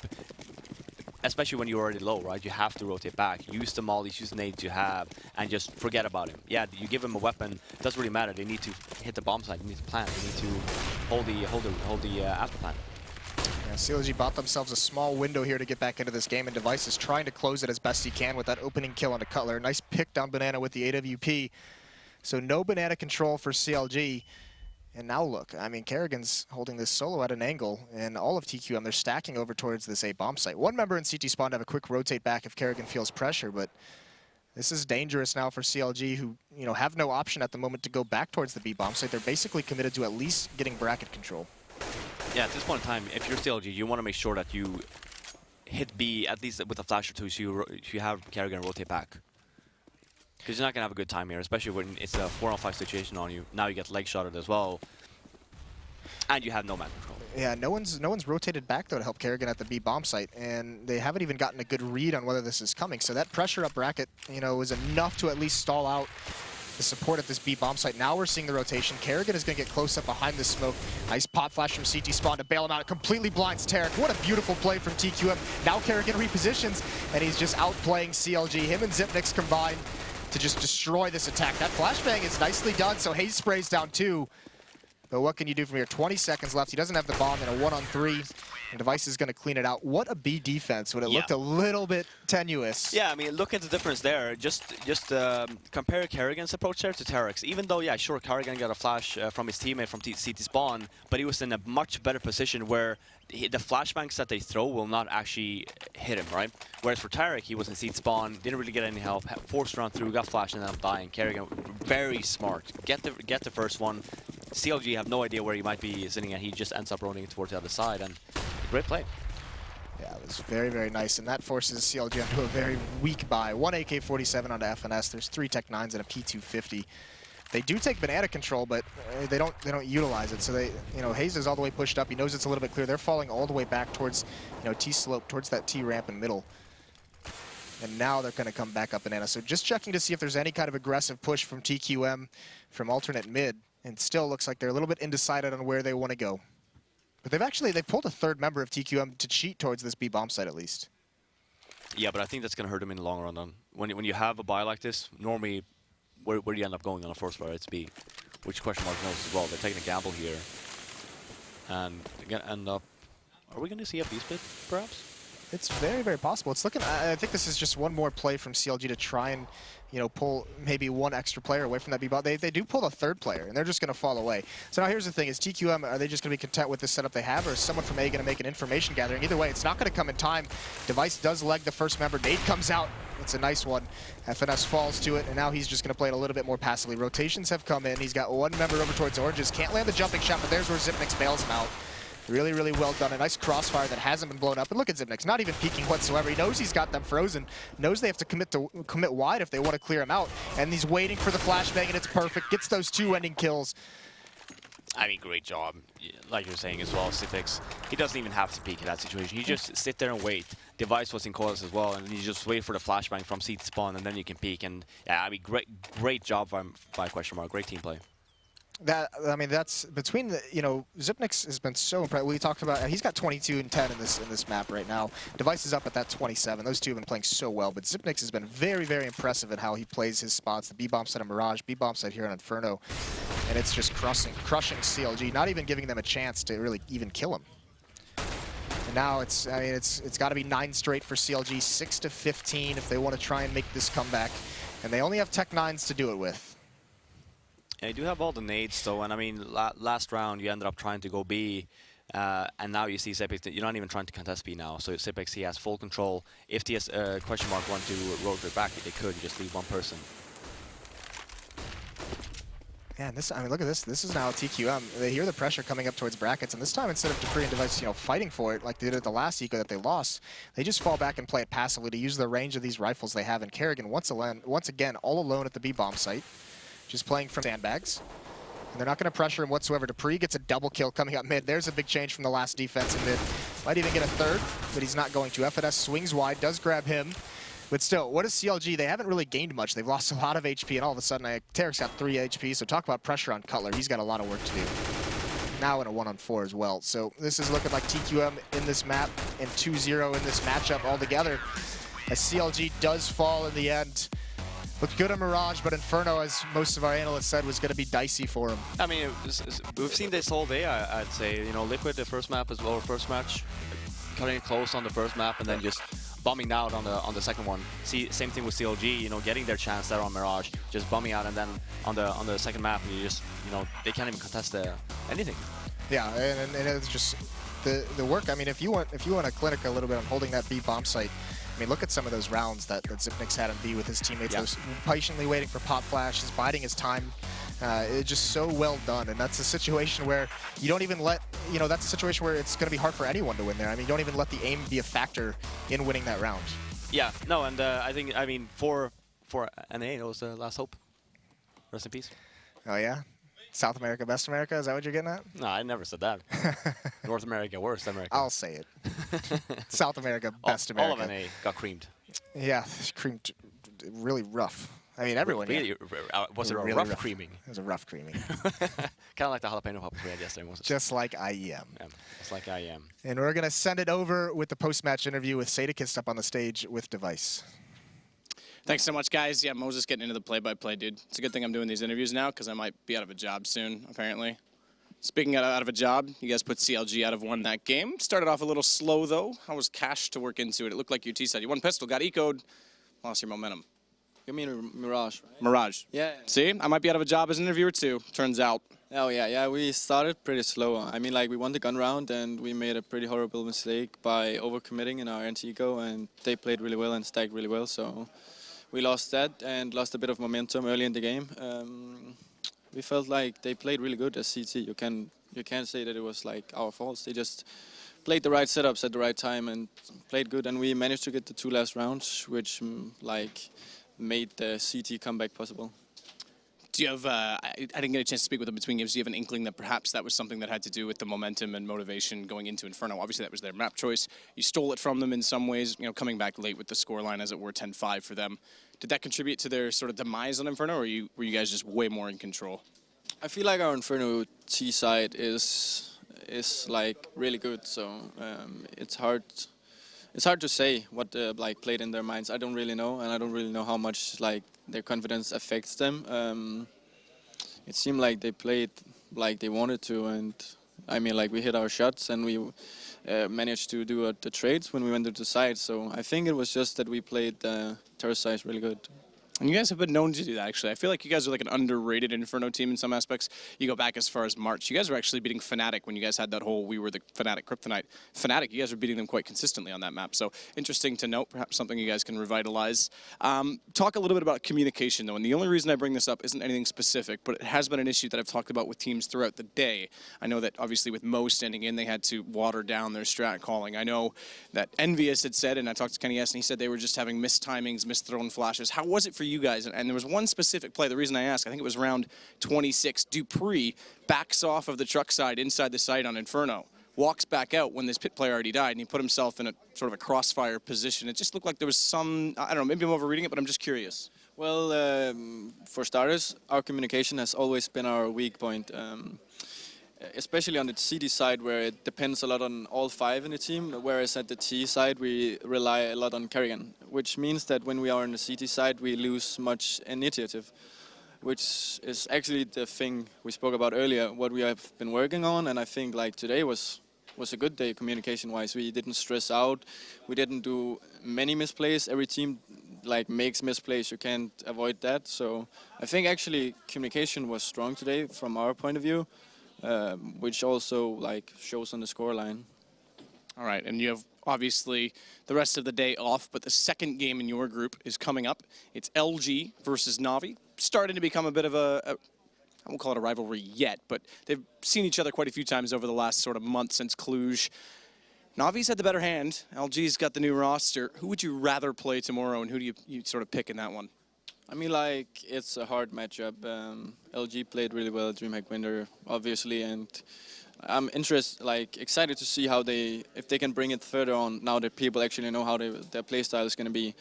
especially when you're already low, right? You have to rotate back, use the mollies, use the nades you have, and just forget about him. Yeah, you give him a weapon, it doesn't really matter. They need to hit the bomb site, they need to plant, they need to hold the after plant. Yeah, CLG bought themselves a small window here to get back into this game, and Device is trying to close it as best he can with that opening kill onto Cutler. Nice pick down Banana with the AWP. So no Banana control for CLG. And now look, I mean, Kerrigan's holding this solo at an angle, and all of TQM, they're stacking over towards this A bomb site. One member in CT spawn to have a quick rotate back if Kerrigan feels pressure, but this is dangerous now for CLG, who have no option at the moment to go back towards the B bomb site. They're basically committed to at least getting bracket control. Yeah, at this point in time, if you're CLG, you want to make sure that you hit B at least with a flash or two, so you have Kerrigan rotate back. Because you're not going to have a good time here, especially when it's a 4-on-5 situation on you. Now you get leg shotted as well, and you have no map control. Yeah, no one's rotated back, though, to help Kerrigan at the B bomb site, and they haven't even gotten a good read on whether this is coming. So that pressure up bracket, is enough to at least stall out the support at this B bomb site. Now we're seeing the rotation. Kerrigan is going to get close up behind the smoke. Nice pop flash from CT spawn to bail him out. It completely blinds Tarek. What a beautiful play from TQM. Now Kerrigan repositions, and he's just outplaying CLG. Him and Zipnix combined to just destroy this attack. That flashbang is nicely done, so Hayes sprays down 2. But what can you do from here? 20 seconds left. He doesn't have the bomb in a 1-on-3. And Device is going to clean it out. What a B defense when it looked a little bit tenuous. Yeah, I mean, look at the difference there. Just compare Kerrigan's approach there to Tarek's. Even though, yeah, sure, Kerrigan got a flash from his teammate from CT spawn, but he was in a much better position where the flashbangs that they throw will not actually hit him, right? Whereas for Tarek, he was in CT spawn, didn't really get any help, forced run through, got flashed, and ended up dying. Kerrigan, very smart. Get the first one. CLG have no idea where he might be sitting, and he just ends up rolling towards the other side. And great play. Yeah, it was very, very nice, and that forces CLG onto a very weak buy. 1 AK-47 onto FNS. There's 3 Tech 9s and a P250. They do take Banana control, but they don't utilize it. So they, Hayes is all the way pushed up. He knows it's a little bit clear. They're falling all the way back towards, T slope, towards that T ramp in middle. And now they're going to come back up Banana. So just checking to see if there's any kind of aggressive push from TQM from alternate mid. And still looks like they're a little bit undecided on where they want to go. But they've pulled a third member of TQM to cheat towards this B bomb site at least. Yeah, but I think that's going to hurt them in the long run. When you have a buy like this, normally where do you end up going on a first player? It's B, which question mark knows as well. They're taking a gamble here, and they're going to end up. Are we going to see a B split, perhaps? It's very, very possible. It's looking. I think this is just one more play from CLG to try and, pull maybe one extra player away from that B bomb. They do pull a third player, and they're just going to fall away. So now here's the thing: is TQM, are they just going to be content with the setup they have, or is someone from A going to make an information gathering? Either way, it's not going to come in time. Device does leg the first member. Nade comes out. It's a nice one. FNS falls to it, and now he's just going to play it a little bit more passively. Rotations have come in. He's got one member over towards Oranges. Can't land the jumping shot, but there's where Zipnix bails him out. Really, really well done. A nice crossfire that hasn't been blown up. And look at Zipnix, not even peeking whatsoever. He knows he's got them frozen. Knows they have to commit wide if they want to clear him out. And he's waiting for the flashbang, and it's perfect. Gets those 2 ending kills. I mean, great job. Like you're saying as well, Zipnix. He doesn't even have to peek in that situation. He just sit there and wait. Device was in corners as well, and you just wait for the flashbang from seat spawn, and then you can peek. And yeah, I mean, great job by Question Mark. Great team play. I mean, that's between the, Zipnix has been so impressive. We talked about, he's got 22 and 10 in this map right now. Device is up at that 27. Those two have been playing so well, but Zipnix has been very, very impressive at how he plays his spots. The B-bomb set on Mirage, B-bomb set here on Inferno, and it's just crushing CLG, not even giving them a chance to really even kill him. And now it's got to be 9 straight for CLG, 6-15 if they want to try and make this comeback, and they only have Tech 9s to do it with. Yeah, you do have all the nades though, and I mean, last round you ended up trying to go B, and now you see Xepex, you're not even trying to contest B now, so Xepex, he has full control. If the Question Mark want to rotate back, they could, you just leave one person. Yeah, and I mean, look at this. This is now TQM. They hear the pressure coming up towards brackets, and this time instead of dupreeh and Device, fighting for it like they did at the last eco that they lost, they just fall back and play it passively to use the range of these rifles they have. And Kerrigan, once again, all alone at the B-bomb site, just playing from sandbags. And they're not going to pressure him whatsoever. dupreeh gets a double kill coming up mid. There's a big change from the last defense in mid. Might even get a third, but he's not going to. FNS swings wide, does grab him. But still, what is CLG? They haven't really gained much. They've lost a lot of HP, and all of a sudden, Tarek's got 3 HP, so talk about pressure on Cutler. He's got a lot of work to do. Now in a 1-on-4 as well. So this is looking like TQM in this map and 2-0 in this matchup altogether. As CLG does fall in the end. Looked good on Mirage, but Inferno, as most of our analysts said, was going to be dicey for him. I mean, we've seen this all day, I'd say. Liquid, the first map as well, first match, cutting it close on the first map, and then just bombing out on the second one. See, same thing with CLG, getting their chance there on Mirage, just bombing out, and then on the second map, you just, they can't even contest anything. Yeah, and it's just the work. I mean, if you want to clinic a little bit on holding that B bomb site, I mean, look at some of those rounds that Zipnix had in B with his teammates. Yeah. Patiently waiting for pop flashes, biding his time. It's just so well done, and that's a situation where you don't even let, that's a situation where it's going to be hard for anyone to win there. I mean, you don't even let the aim be a factor in winning that round. Yeah, no, and I mean, for NA, it was the last hope. Rest in peace. Oh, yeah? South America, best America? Is that what you're getting at? No, I never said that. North America, worst America. I'll say it. South America, best America. All of NA got creamed. Yeah, creamed really rough. I mean, everyone. Really? Yeah. Was it a really rough creaming? It was a rough creaming. Kind of like the jalapeno poppers we had yesterday, wasn't it? Just like IEM. Yeah, just like IEM. And we're going to send it over with the post-match interview with Sadakist up on the stage with Device. Thanks so much, guys. Yeah, Moses getting into the play-by-play, dude. It's a good thing I'm doing these interviews now because I might be out of a job soon, apparently. Speaking out of a job, you guys put CLG out of one that game. Started off a little slow, though. How was cash to work into it? It looked like UT said you won pistol, got eco'd, lost your momentum. You mean Mirage, right? Mirage. Yeah. See, I might be out of a job as an interviewer, too, turns out. Oh, yeah, we started pretty slow. I mean, we won the gun round, and we made a pretty horrible mistake by overcommitting in our anti-eco, and they played really well and stacked really well, so we lost that and lost a bit of momentum early in the game. We felt like they played really good as CT. You can't say that it was our faults. They just played the right setups at the right time and played good, and we managed to get the 2 last rounds, which made the CT comeback possible. Do you have, I didn't get a chance to speak with them between games, do you have an inkling that perhaps that was something that had to do with the momentum and motivation going into Inferno? Obviously that was their map choice. You stole it from them in some ways, coming back late with the scoreline as it were 10-5 for them. Did that contribute to their sort of demise on Inferno, or were you guys just way more in control? I feel like our Inferno T side is really good, so it's hard to say what played in their minds. I don't really know, and I don't really know how much their confidence affects them. It seemed like they played like they wanted to, and I mean, we hit our shots and we managed to do the trades when we went to the side. So I think it was just that we played terror size really good. And you guys have been known to do that, actually. I feel like you guys are like an underrated Inferno team in some aspects. You go back as far as March. You guys were actually beating Fnatic when you guys had that whole we were the Fnatic Kryptonite. Fnatic, you guys were beating them quite consistently on that map. So interesting to note, perhaps something you guys can revitalize. Talk a little bit about communication, though. And the only reason I bring this up isn't anything specific, but it has been an issue that I've talked about with teams throughout the day. I know that obviously with Mo standing in, they had to water down their strat calling. I know that Envious had said, and I talked to Kenny S, and he said they were just having missed timings, missed thrown flashes. How was it for you guys? And there was one specific play, the reason I asked, I think it was round 26. dupreeh backs off of the truck side inside the site on Inferno. walks back out when this pit player already died, and he put himself in a sort of a crossfire position. It just looked like there was some, I don't know, maybe I'm overreading it, but I'm just curious. Well, for starters, our communication has always been our weak point, especially on the CT side where it depends a lot on all 5 in the team, whereas at the T side we rely a lot on Kerrigan, which means that when we are on the CT side we lose much initiative, which is actually the thing we spoke about earlier, what we have been working on, and I think like today was a good day communication-wise. We didn't stress out, we didn't do many misplays. Every team like makes misplays, you can't avoid that. So I think actually communication was strong today from our point of view, which also like shows on the scoreline. All right, and you have obviously the rest of the day off, but the second game in your group is coming up. It's LG versus Navi. Starting to become a bit of a I won't call it a rivalry yet, but they've seen each other quite a few times over the last sort of month since Cluj. Navi's had the better hand. LG's got the new roster. Who would you rather play tomorrow, and who do you sort of pick in that one? I mean, like, it's a hard matchup. LG played really well at DreamHack Winter, obviously, and I'm excited to see how if they can bring it further on now that people actually know how their play style is going to be.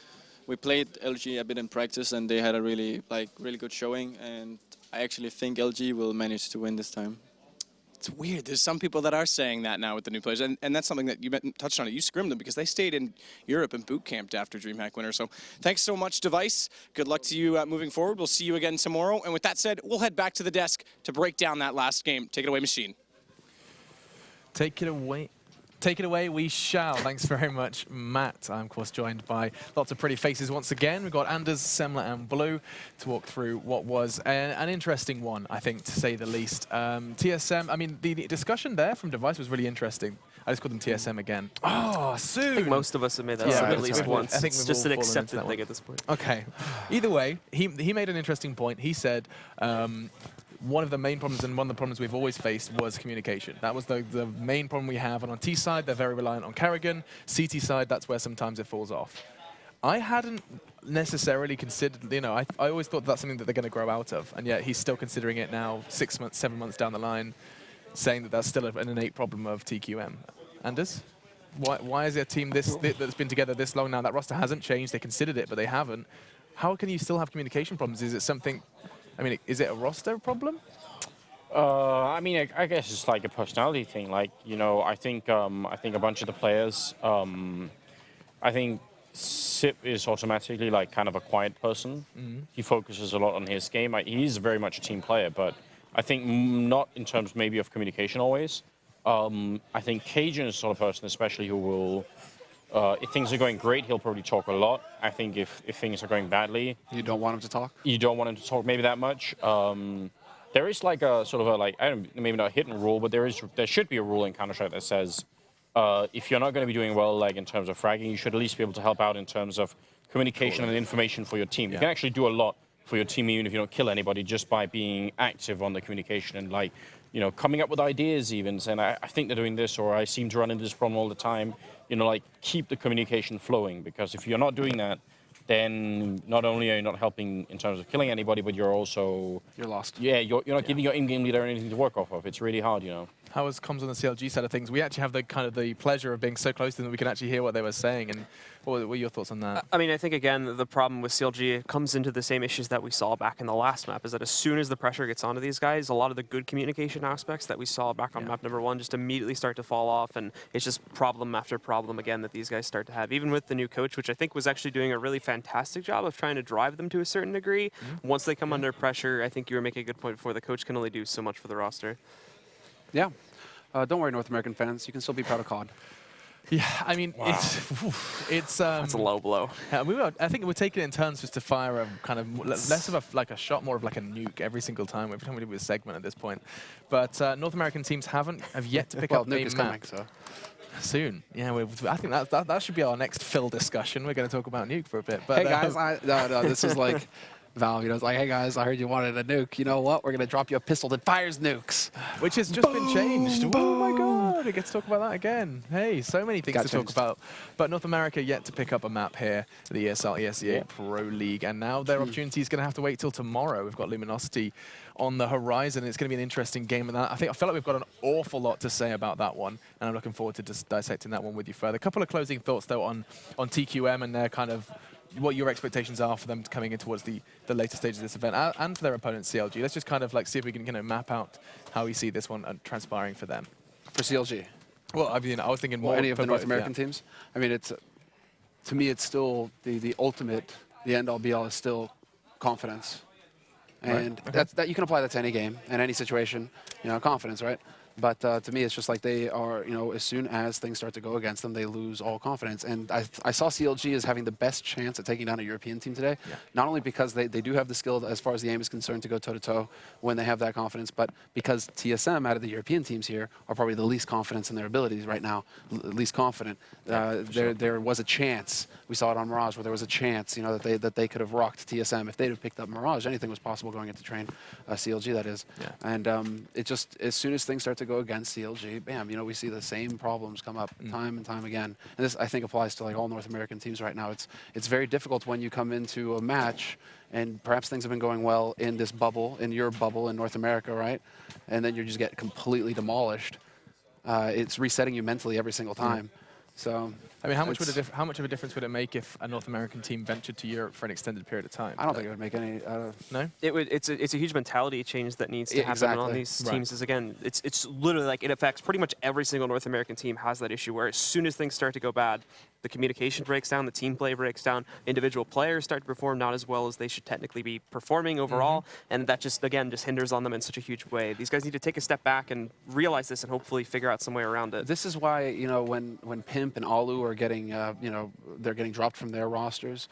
We played LG a bit in practice, and they had a really good showing, and I actually think LG will manage to win this time. It's weird. There's some people that are saying that now with the new players, and that's something that you touched on. You scrimmed them because they stayed in Europe and boot camped after DreamHack Winter. So thanks so much, Device. Good luck to you moving forward. We'll see you again tomorrow. And with that said, we'll head back to the desk to break down that last game. Take it away, Machine. Take it away. Take it away, we shall. Thanks very much, Matt. I'm, of course, joined by lots of pretty faces once again. We've got Anders, Semler, and Blue to walk through what was an interesting one, I think, to say the least. TSM, I mean, the discussion there from Device was really interesting. I just called them TSM again. Oh, soon! I think most of us have made that at least once. I think it's just an accepted thing at this point. Okay. Either way, he made an interesting point. He said, one of the main problems and one of the problems we've always faced was communication. That was the main problem we have. And on T side, they're very reliant on Kerrigan. CT side, that's where sometimes it falls off. I hadn't necessarily considered, you know, I always thought that's something that they're going to grow out of. And yet he's still considering it now, 6 months, 7 months down the line, saying that that's still an innate problem of TQM. Anders? Why is there a team that's been together this long now? That roster hasn't changed. They considered it, but they haven't. How can you still have communication problems? Is it something... I mean, is it a roster problem? I mean, I guess it's like a personality thing. Like, you know, I think a bunch of the players, I think Sip is automatically like kind of a quiet person. Mm-hmm. He focuses a lot on his game. He's very much a team player, but I think not in terms maybe of communication always. I think Cajun is the sort of person, especially who will, if things are going great, he'll probably talk a lot. I think if things are going badly... You don't want him to talk? You don't want him to talk maybe that much. There is like a sort of a, like, I don't, maybe not a hidden rule, but there should be a rule in Counterstrike that says if you're not going to be doing well, like in terms of fragging, you should at least be able to help out in terms of communication and information for your team. Yeah. You can actually do a lot for your team, even if you don't kill anybody, just by being active on the communication and like, you know, coming up with ideas even, saying, I think they're doing this, or I seem to run into this problem all the time. You know, like, keep the communication flowing, because if you're not doing that, then not only are you not helping in terms of killing anybody, but you're also... You're lost. Yeah, you're not giving your in-game leader anything to work off of. It's really hard, you know. How was comms on the CLG side of things? We actually have the kind of the pleasure of being so close to them that we can actually hear what they were saying. And what were your thoughts on that? I mean, I think, again, the problem with CLG comes into the same issues that we saw back in the last map, is that as soon as the pressure gets onto these guys, a lot of the good communication aspects that we saw back on map number 1 just immediately start to fall off, and it's just problem after problem, again, that these guys start to have. Even with the new coach, which I think was actually doing a really fantastic job of trying to drive them to a certain degree, once they come under pressure, I think you were making a good point before, the coach can only do so much for the roster. Yeah. Don't worry, North American fans. You can still be proud of COD. Yeah, I mean, it's that's a low blow. I think we're taking it in turns just to fire a kind of less of a shot, more of like a nuke every single time. Every time we do a segment at this point. But North American teams have yet to pick up nuke a is map. coming, so. Soon. Yeah, I think that should be our next Phil discussion. We're going to talk about nuke for a bit. But, hey guys, no, this is like Valve. You know, it's like, hey guys, I heard you wanted a nuke. You know what? We're going to drop you a pistol that fires nukes. Which has just been changed. Oh my god. do we get to talk about that again? Hey, so many things Got to changed. talk about. But North America yet to pick up a map here, the ESL ESEA Pro League, and now their opportunity is going to have to wait till tomorrow. We've got Luminosity on the horizon. It's going to be an interesting game, and I feel like we've got an awful lot to say about that one, and I'm looking forward to just dissecting that one with you further. A couple of closing thoughts though on TQM and their kind of what your expectations are for them coming in towards the later stages of this event, and for their opponent CLG. Let's just kind of like see if we can map out how we see this one transpiring for them. For CLG. Well, I mean, I was thinking more Any of for the North both, American teams. I mean, to me, it's still the ultimate, the end all be all is still confidence, and that you can apply that to any game and any situation. Confidence, right? But to me, it's just like they are, as soon as things start to go against them, they lose all confidence. And I saw CLG as having the best chance at taking down a European team today, not only because they do have the skill as far as the aim is concerned to go toe-to-toe when they have that confidence, but because TSM out of the European teams here are probably the least confident in their abilities right now, least confident. There was a chance, we saw it on Mirage, where there was a chance, that they could have rocked TSM. If they'd have picked up Mirage, anything was possible going into train, CLG that is. Yeah. And it just, as soon as things start to go against CLG, bam, we see the same problems come up time and time again. And this, I think, applies to like all North American teams right now. It's very difficult when you come into a match and perhaps things have been going well in this bubble, in your bubble in North America, right? And then you just get completely demolished. It's resetting you mentally every single time. So, I mean, how much of a difference would it make if a North American team ventured to Europe for an extended period of time? I don't think it would make any. No. It's a huge mentality change that needs to happen on these teams. Is again, it's literally like it affects pretty much every single North American team has that issue where as soon as things start to go bad, the communication breaks down, the team play breaks down, individual players start to perform not as well as they should technically be performing overall, and that just hinders on them in such a huge way. These guys need to take a step back and realize this and hopefully figure out some way around it. This is why, when Pimp and Alu are getting, they're getting dropped from their rosters,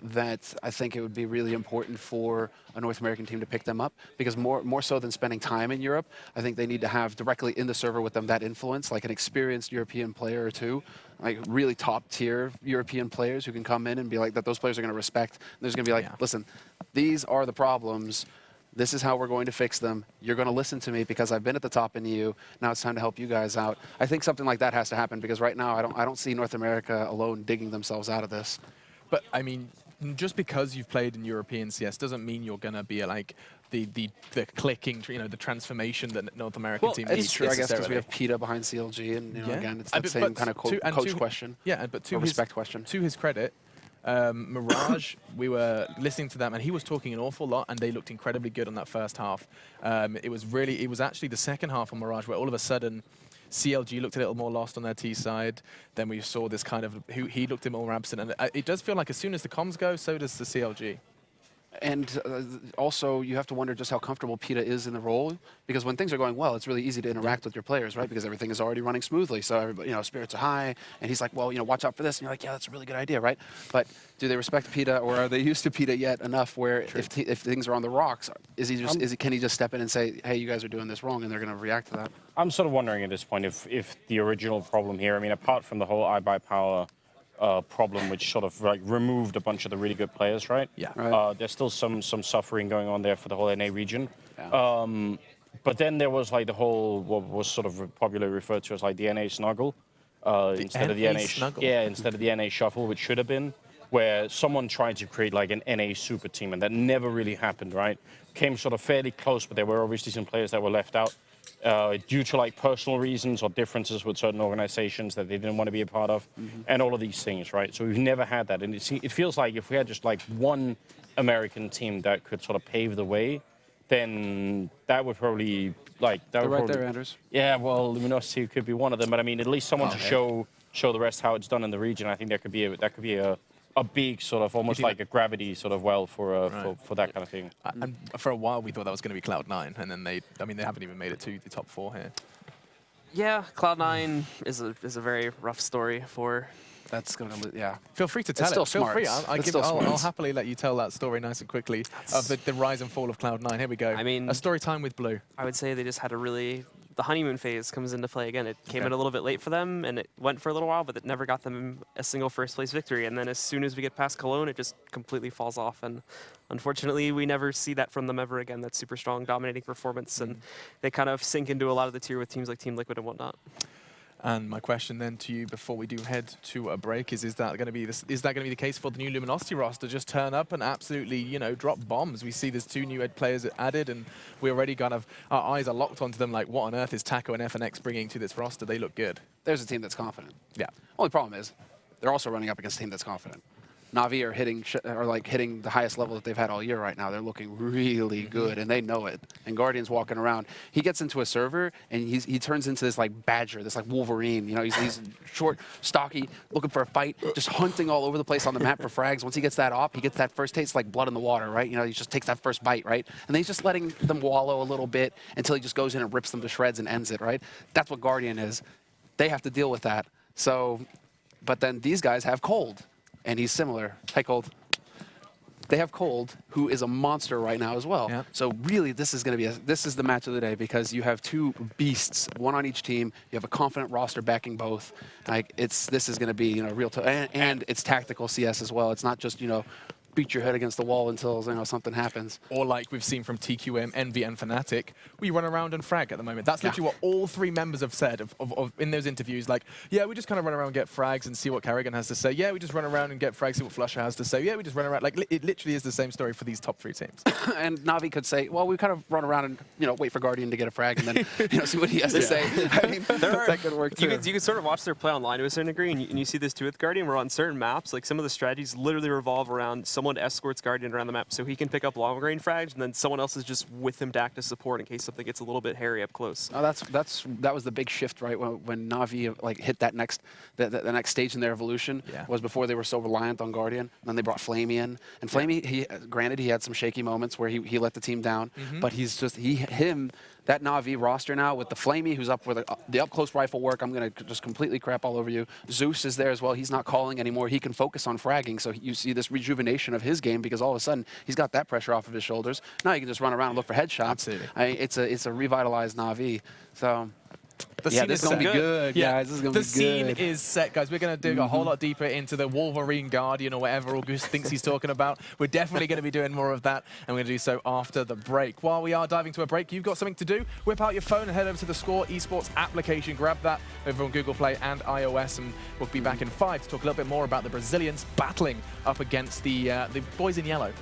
that I think it would be really important for a North American team to pick them up, because more so than spending time in Europe, I think they need to have directly in the server with them that influence, like an experienced European player or two, like really top tier European players who can come in and be like that those players are going to respect. There's going to be like, listen, these are the problems. This is how we're going to fix them. You're going to listen to me because I've been at the top in EU. Now it's time to help you guys out. I think something like that has to happen, because right now I don't see North America alone digging themselves out of this. But I mean, just because you've played in European CS doesn't mean you're going to be like the clicking, the transformation that North American teams need. It's true, I guess, because we have PETA behind CLG, and again, it's that same kind of coach question. Yeah, but to respect question. To his credit, Mirage, we were listening to them, and he was talking an awful lot, and they looked incredibly good on that first half. It was actually the second half on Mirage where all of a sudden CLG looked a little more lost on their T side. Then we saw this kind of, he looked a bit more absent, and it does feel like as soon as the comms go, so does the CLG. And also, you have to wonder just how comfortable PETA is in the role, because when things are going well, it's really easy to interact with your players, right? Because everything is already running smoothly, so everybody, spirits are high, and he's like, well, watch out for this, and you're like, yeah, that's a really good idea, right? But do they respect PETA, or are they used to PETA yet enough where if things are on the rocks, can he just step in and say, hey, you guys are doing this wrong, and they're going to react to that? I'm sort of wondering at this point if the original problem here, I mean, apart from the whole iBuyPower problem, which sort of like removed a bunch of the really good players, right? Yeah. Right. There's still some suffering going on there for the whole NA region. Yeah. But then there was like the whole, what was sort of popularly referred to as like the NA snuggle. Instead of the NA snuggle. Yeah, instead of the NA shuffle, which should have been, where someone tried to create like an NA super team, and that never really happened, right? Came sort of fairly close, but there were obviously some players that were left out. Due to like personal reasons or differences with certain organizations that they didn't want to be a part of, and all of these things, right? So we've never had that, and it feels like if we had just like one American team that could sort of pave the way, then that would probably They're right there, Anders. Yeah, well, Luminosity could be one of them, but I mean, at least someone to show the rest how it's done in the region. I think that could be a big sort of almost like a gravity sort of well for that kind of thing. And for a while we thought that was going to be Cloud9, and then they haven't even made it to the top 4 here. Yeah, Cloud9 is a very rough story for. That's going to, yeah. Feel free to tell it's it. Still Feel free. smart. I'll happily let you tell that story nice and quickly of the rise and fall of Cloud9. Here we go. I mean, a story time with Blue. I would say they just had the honeymoon phase comes into play again. It came in a little bit late for them, and it went for a little while, but it never got them a single first-place victory. And then as soon as we get past Cologne, it just completely falls off. And unfortunately, we never see that from them ever again, that super strong, dominating performance. And they kind of sink into a lot of the tier with teams like Team Liquid and whatnot. And my question then to you before we do head to a break is that going to be the case for the new Luminosity roster? Just turn up and absolutely, you know, drop bombs. We see there's 2 new players added, and we already kind of, our eyes are locked onto them. Like, what on earth is Taco and FNX bringing to this roster? They look good. There's a team that's confident. Yeah. Only problem is they're also running up against a team that's confident. Na'Vi are hitting the highest level that they've had all year right now. They're looking really good, and they know it. And Guardian's walking around. He gets into a server, and he turns into this like badger, this like Wolverine. You know, he's short, stocky, looking for a fight, just hunting all over the place on the map for frags. Once he gets that op, he gets that first taste, like blood in the water, right? You know, he just takes that first bite, right? And then he's just letting them wallow a little bit until he just goes in and rips them to shreds and ends it, right? That's what Guardian is. They have to deal with that. So, but then these guys have Cold. And he's similar. Hi, Cold. They have Cold, who is a monster right now as well. Yep. So really, this is going to be this is the match of the day because you have 2 beasts, 1 on each team. You have a confident roster backing both. Like this is going to be real and it's tactical CS as well. It's not just beat your head against the wall until something happens. Or like we've seen from TQM, Envy, and Fnatic, we run around and frag at the moment. That's literally what all 3 members have said in those interviews. Like, yeah, we just kind of run around and get frags and see what Carrigan has to say. Yeah, we just run around and get frags, see what Flusher has to say. Yeah, we just run around. Like, it literally is the same story for these top 3 teams. And Na'Vi could say, well, we kind of run around and wait for Guardian to get a frag and then see what he has to say. I mean, that could work too. You can sort of watch their play online to a certain degree, and you see this too with Guardian, where on certain maps, like some of the strategies literally revolve around someone escorts Guardian around the map so he can pick up long range frags, and then someone else is just with him to act as support in case something gets a little bit hairy up close. Oh, that was the big shift, right? When Na'Vi like hit that next the next stage in their evolution was before they were so reliant on Guardian. And then they brought Flamey in, and Flamey, granted he had some shaky moments where he let the team down, but he's just that Na'Vi roster now with the Flamey, who's up with the up-close rifle work. I'm going to just completely crap all over you. Zeus is there as well. He's not calling anymore. He can focus on fragging, so you see this rejuvenation of his game because all of a sudden he's got that pressure off of his shoulders. Now he can just run around and look for headshots. Absolutely. It's a revitalized Na'Vi. So The scene this is is going to set. be good, guys. This is going to be good. The scene is set, guys. We're going to dig a whole lot deeper into the Wolverine Guardian or whatever August thinks he's talking about. We're definitely going to be doing more of that, and we're going to do so after the break. While we are diving to a break, you've got something to do. Whip out your phone and head over to the Score Esports application. Grab that over on Google Play and iOS, and we'll be back in 5 to talk a little bit more about the Brazilians battling up against the boys in yellow.